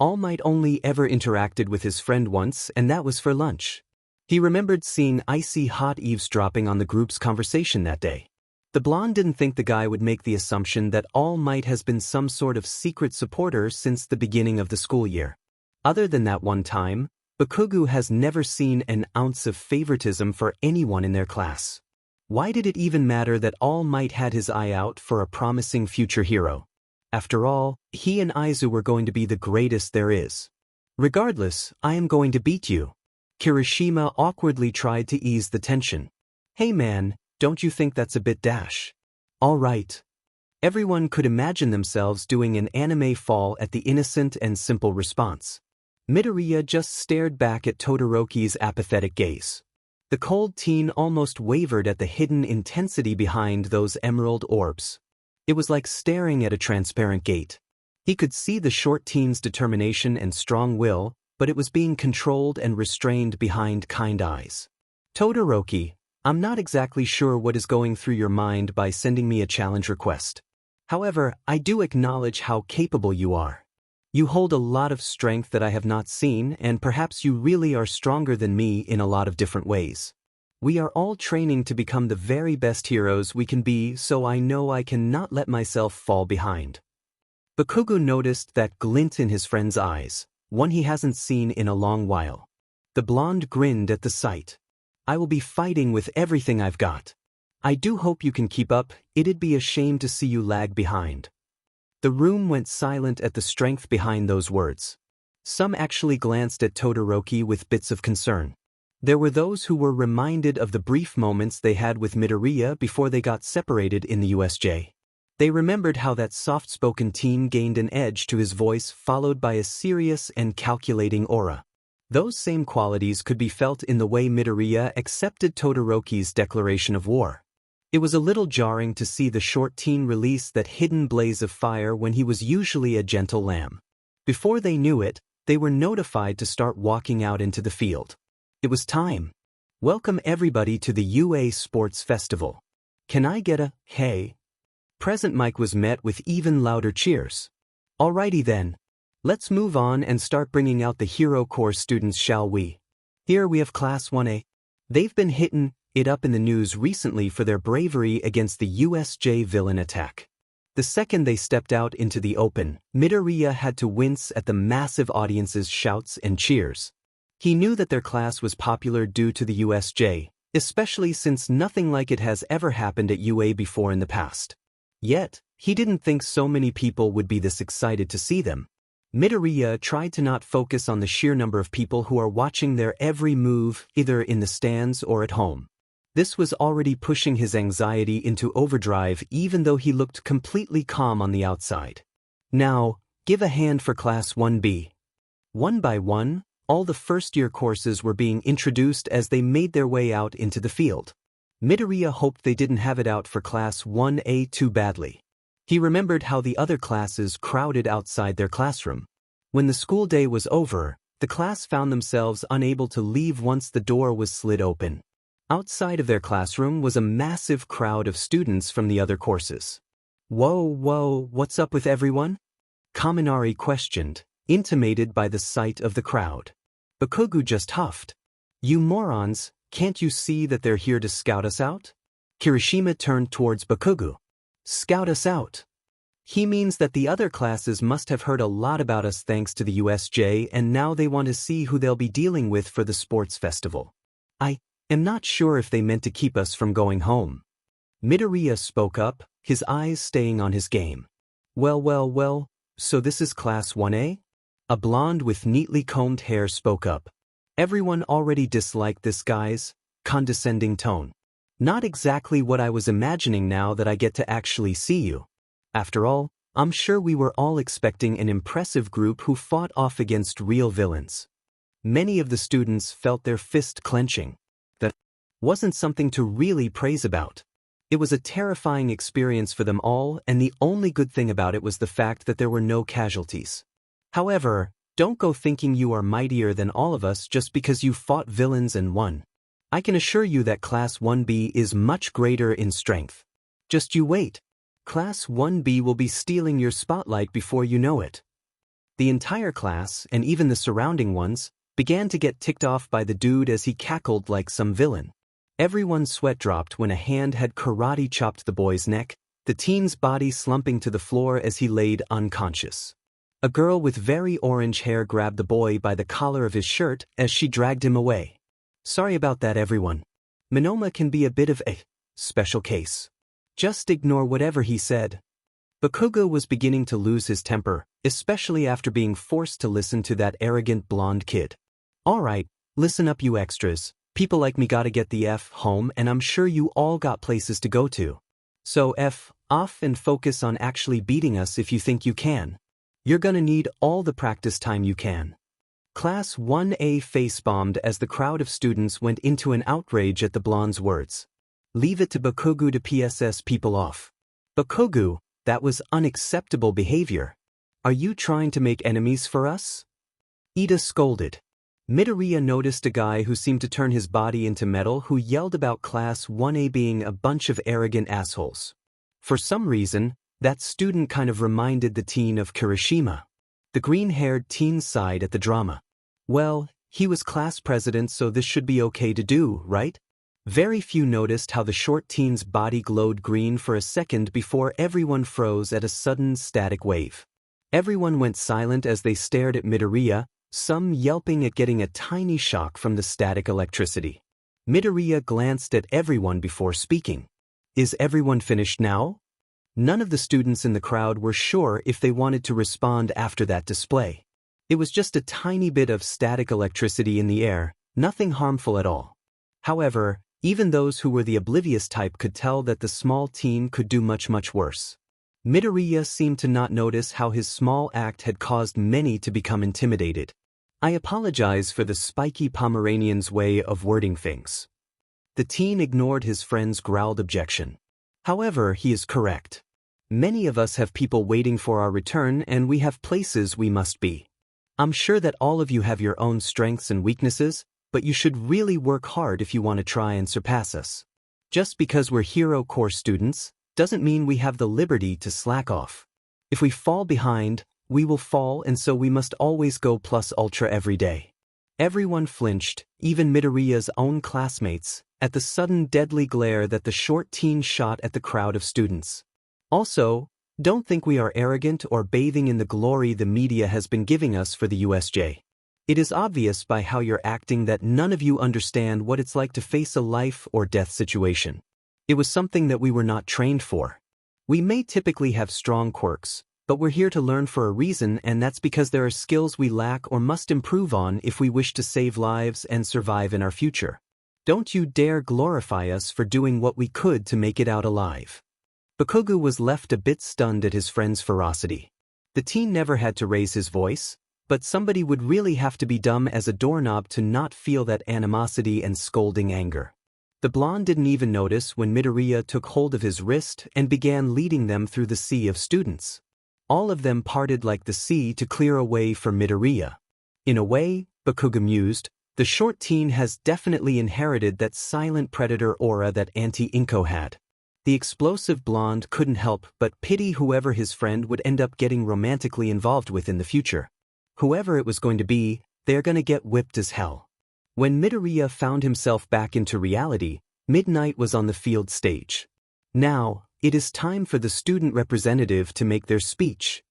All Might only ever interacted with his friend once, and that was for lunch. He remembered seeing icy hot eavesdropping on the group's conversation that day. The blonde didn't think the guy would make the assumption that All Might has been some sort of secret supporter since the beginning of the school year. Other than that one time, Bakugo has never seen an ounce of favoritism for anyone in their class. Why did it even matter that All Might had his eye out for a promising future hero? After all, he and Aizawa were going to be the greatest there is. Regardless, I am going to beat you. Kirishima awkwardly tried to ease the tension. Hey man, don't you think that's a bit dash? All right. Everyone could imagine themselves doing an anime fall at the innocent and simple response. Midoriya just stared back at Todoroki's apathetic gaze. The cold teen almost wavered at the hidden intensity behind those emerald orbs. It was like staring at a transparent gate. He could see the short teen's determination and strong will, but it was being controlled and restrained behind kind eyes. Todoroki, I'm not exactly sure what is going through your mind by sending me a challenge request. However, I do acknowledge how capable you are. You hold a lot of strength that I have not seen, and perhaps you really are stronger than me in a lot of different ways. We are all training to become the very best heroes we can be, so I know I cannot let myself fall behind. Bakugo noticed that glint in his friend's eyes, one he hasn't seen in a long while. The blonde grinned at the sight. I will be fighting with everything I've got. I do hope you can keep up, it'd be a shame to see you lag behind. The room went silent at the strength behind those words. Some actually glanced at Todoroki with bits of concern. There were those who were reminded of the brief moments they had with Midoriya before they got separated in the USJ. They remembered how that soft-spoken teen gained an edge to his voice followed by a serious and calculating aura. Those same qualities could be felt in the way Midoriya accepted Todoroki's declaration of war. It was a little jarring to see the short teen release that hidden blaze of fire when he was usually a gentle lamb. Before they knew it, they were notified to start walking out into the field. It was time. Welcome everybody to the UA Sports Festival. Can I get a hey? Present mic was met with even louder cheers. Alrighty then. Let's move on and start bringing out the Hero Corps students, shall we? Here we have Class 1A. They've been hitting it up in the news recently for their bravery against the USJ villain attack. The second they stepped out into the open, Midoriya had to wince at the massive audience's shouts and cheers. He knew that their class was popular due to the USJ, especially since nothing like it has ever happened at UA before in the past. Yet, he didn't think so many people would be this excited to see them. Midoriya tried to not focus on the sheer number of people who are watching their every move, either in the stands or at home. This was already pushing his anxiety into overdrive even though he looked completely calm on the outside. Now, give a hand for Class 1B. One by one, all the first-year courses were being introduced as they made their way out into the field. Midoriya hoped they didn't have it out for Class 1A too badly. He remembered how the other classes crowded outside their classroom. When the school day was over, the class found themselves unable to leave once the door was slid open. Outside of their classroom was a massive crowd of students from the other courses. Whoa, what's up with everyone? Kaminari questioned, intimidated by the sight of the crowd. Bakugo just huffed. You morons, can't you see that they're here to scout us out? Kirishima turned towards Bakugo. Scout us out. He means that the other classes must have heard a lot about us thanks to the USJ and now they want to see who they'll be dealing with for the sports festival. I am not sure if they meant to keep us from going home. Midoriya spoke up, his eyes staying on his game. Well, so this is Class 1A? A blonde with neatly combed hair spoke up. Everyone already disliked this guy's condescending tone. Not exactly what I was imagining now that I get to actually see you. After all, I'm sure we were all expecting an impressive group who fought off against real villains. Many of the students felt their fist clenching. That wasn't something to really praise about. It was a terrifying experience for them all, and the only good thing about it was the fact that there were no casualties. However, don't go thinking you are mightier than all of us just because you fought villains and won. I can assure you that Class 1B is much greater in strength. Just you wait. Class 1B will be stealing your spotlight before you know it. The entire class, and even the surrounding ones, began to get ticked off by the dude as he cackled like some villain. Everyone's sweat dropped when a hand had karate chopped the boy's neck, the teen's body slumping to the floor as he laid unconscious. A girl with very orange hair grabbed the boy by the collar of his shirt as she dragged him away. Sorry about that, everyone. Minoma can be a bit of a special case. Just ignore whatever he said. Bakugo was beginning to lose his temper, especially after being forced to listen to that arrogant blonde kid. Alright, listen up you extras. People like me gotta get the F home and I'm sure you all got places to go to. So F off and focus on actually beating us if you think you can. You're gonna need all the practice time you can. Class 1A face-bombed as the crowd of students went into an outrage at the blonde's words. Leave it to Bakugo to PSS people off. Bakugo, that was unacceptable behavior. Are you trying to make enemies for us? Ida scolded. Midoriya noticed a guy who seemed to turn his body into metal who yelled about Class 1A being a bunch of arrogant assholes. For some reason, that student kind of reminded the teen of Kirishima. The green-haired teen sighed at the drama. Well, he was class president so this should be okay to do, right? Very few noticed how the short teen's body glowed green for a second before everyone froze at a sudden static wave. Everyone went silent as they stared at Midoriya, some yelping at getting a tiny shock from the static electricity. Midoriya glanced at everyone before speaking. Is everyone finished now? None of the students in the crowd were sure if they wanted to respond after that display. It was just a tiny bit of static electricity in the air, nothing harmful at all. However, even those who were the oblivious type could tell that the small teen could do much worse. Midoriya seemed to not notice how his small act had caused many to become intimidated. I apologize for the spiky Pomeranian's way of wording things. The teen ignored his friend's growled objection. However, he is correct. Many of us have people waiting for our return and we have places we must be. I'm sure that all of you have your own strengths and weaknesses, but you should really work hard if you want to try and surpass us. Just because we're hero course students, doesn't mean we have the liberty to slack off. If we fall behind, we will fall and so we must always go plus ultra every day. Everyone flinched, even Midoriya's own classmates, at the sudden deadly glare that the short teen shot at the crowd of students. Also, don't think we are arrogant or bathing in the glory the media has been giving us for the USJ. It is obvious by how you're acting that none of you understand what it's like to face a life or death situation. It was something that we were not trained for. We may typically have strong quirks, But we're here to learn for a reason, and that's because there are skills we lack or must improve on if we wish to save lives and survive in our future. Don't you dare glorify us for doing what we could to make it out alive." Bakugo was left a bit stunned at his friend's ferocity. The teen never had to raise his voice, but somebody would really have to be dumb as a doorknob to not feel that animosity and scolding anger. The blonde didn't even notice when Midoriya took hold of his wrist and began leading them through the sea of students. All of them parted like the sea to clear a way for Midoriya. In a way, Bakugo mused, the short teen has definitely inherited that silent predator aura that Auntie Inko had. The explosive blonde couldn't help but pity whoever his friend would end up getting romantically involved with in the future. Whoever it was going to be, they're gonna get whipped as hell. When Midoriya found himself back into reality, Midnight was on the field stage. Now, it is time for the student representative to make their speech.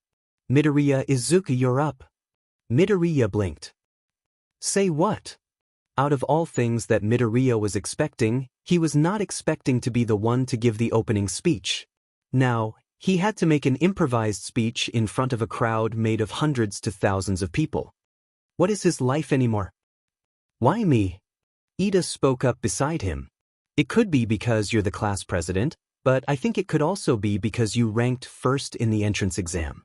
"Midoriya Izuku, you're up." Midoriya blinked. "Say what?" Out of all things that Midoriya was expecting, he was not expecting to be the one to give the opening speech. Now, he had to make an improvised speech in front of a crowd made of hundreds to thousands of people. What is his life anymore? "Why me?" Ida spoke up beside him. "It could be because you're the class president, but I think it could also be because you ranked first in the entrance exam."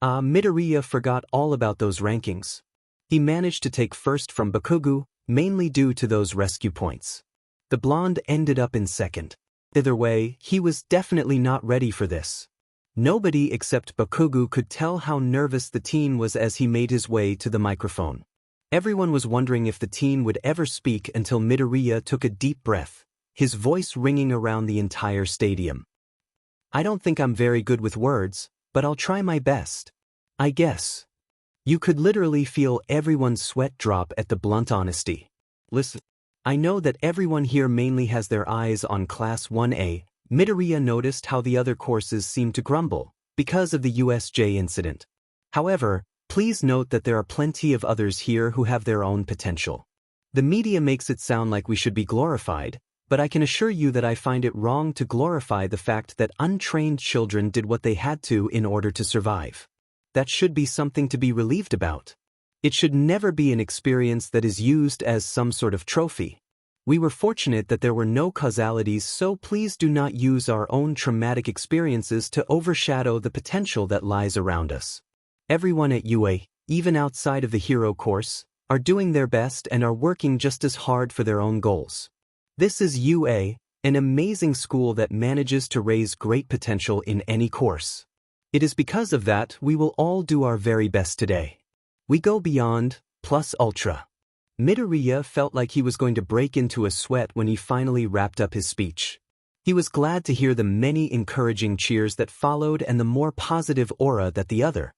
Midoriya forgot all about those rankings. He managed to take first from Bakugo, mainly due to those rescue points. The blonde ended up in second. Either way, he was definitely not ready for this. Nobody except Bakugo could tell how nervous the teen was as he made his way to the microphone. Everyone was wondering if the teen would ever speak until Midoriya took a deep breath, his voice ringing around the entire stadium. "I don't think I'm very good with words, but I'll try my best. I guess." You could literally feel everyone's sweat drop at the blunt honesty. "Listen, I know that everyone here mainly has their eyes on Class 1A. Midoriya noticed how the other courses seemed to grumble, because of the USJ incident. However, please note that there are plenty of others here who have their own potential. The media makes it sound like we should be glorified, but I can assure you that I find it wrong to glorify the fact that untrained children did what they had to in order to survive. That should be something to be relieved about. It should never be an experience that is used as some sort of trophy. We were fortunate that there were no causalities, so please do not use our own traumatic experiences to overshadow the potential that lies around us. Everyone at UA, even outside of the hero course, are doing their best and are working just as hard for their own goals. This is UA, an amazing school that manages to raise great potential in any course. It is because of that we will all do our very best today. We go beyond, plus ultra." Midoriya felt like he was going to break into a sweat when he finally wrapped up his speech. He was glad to hear the many encouraging cheers that followed and the more positive aura that the other,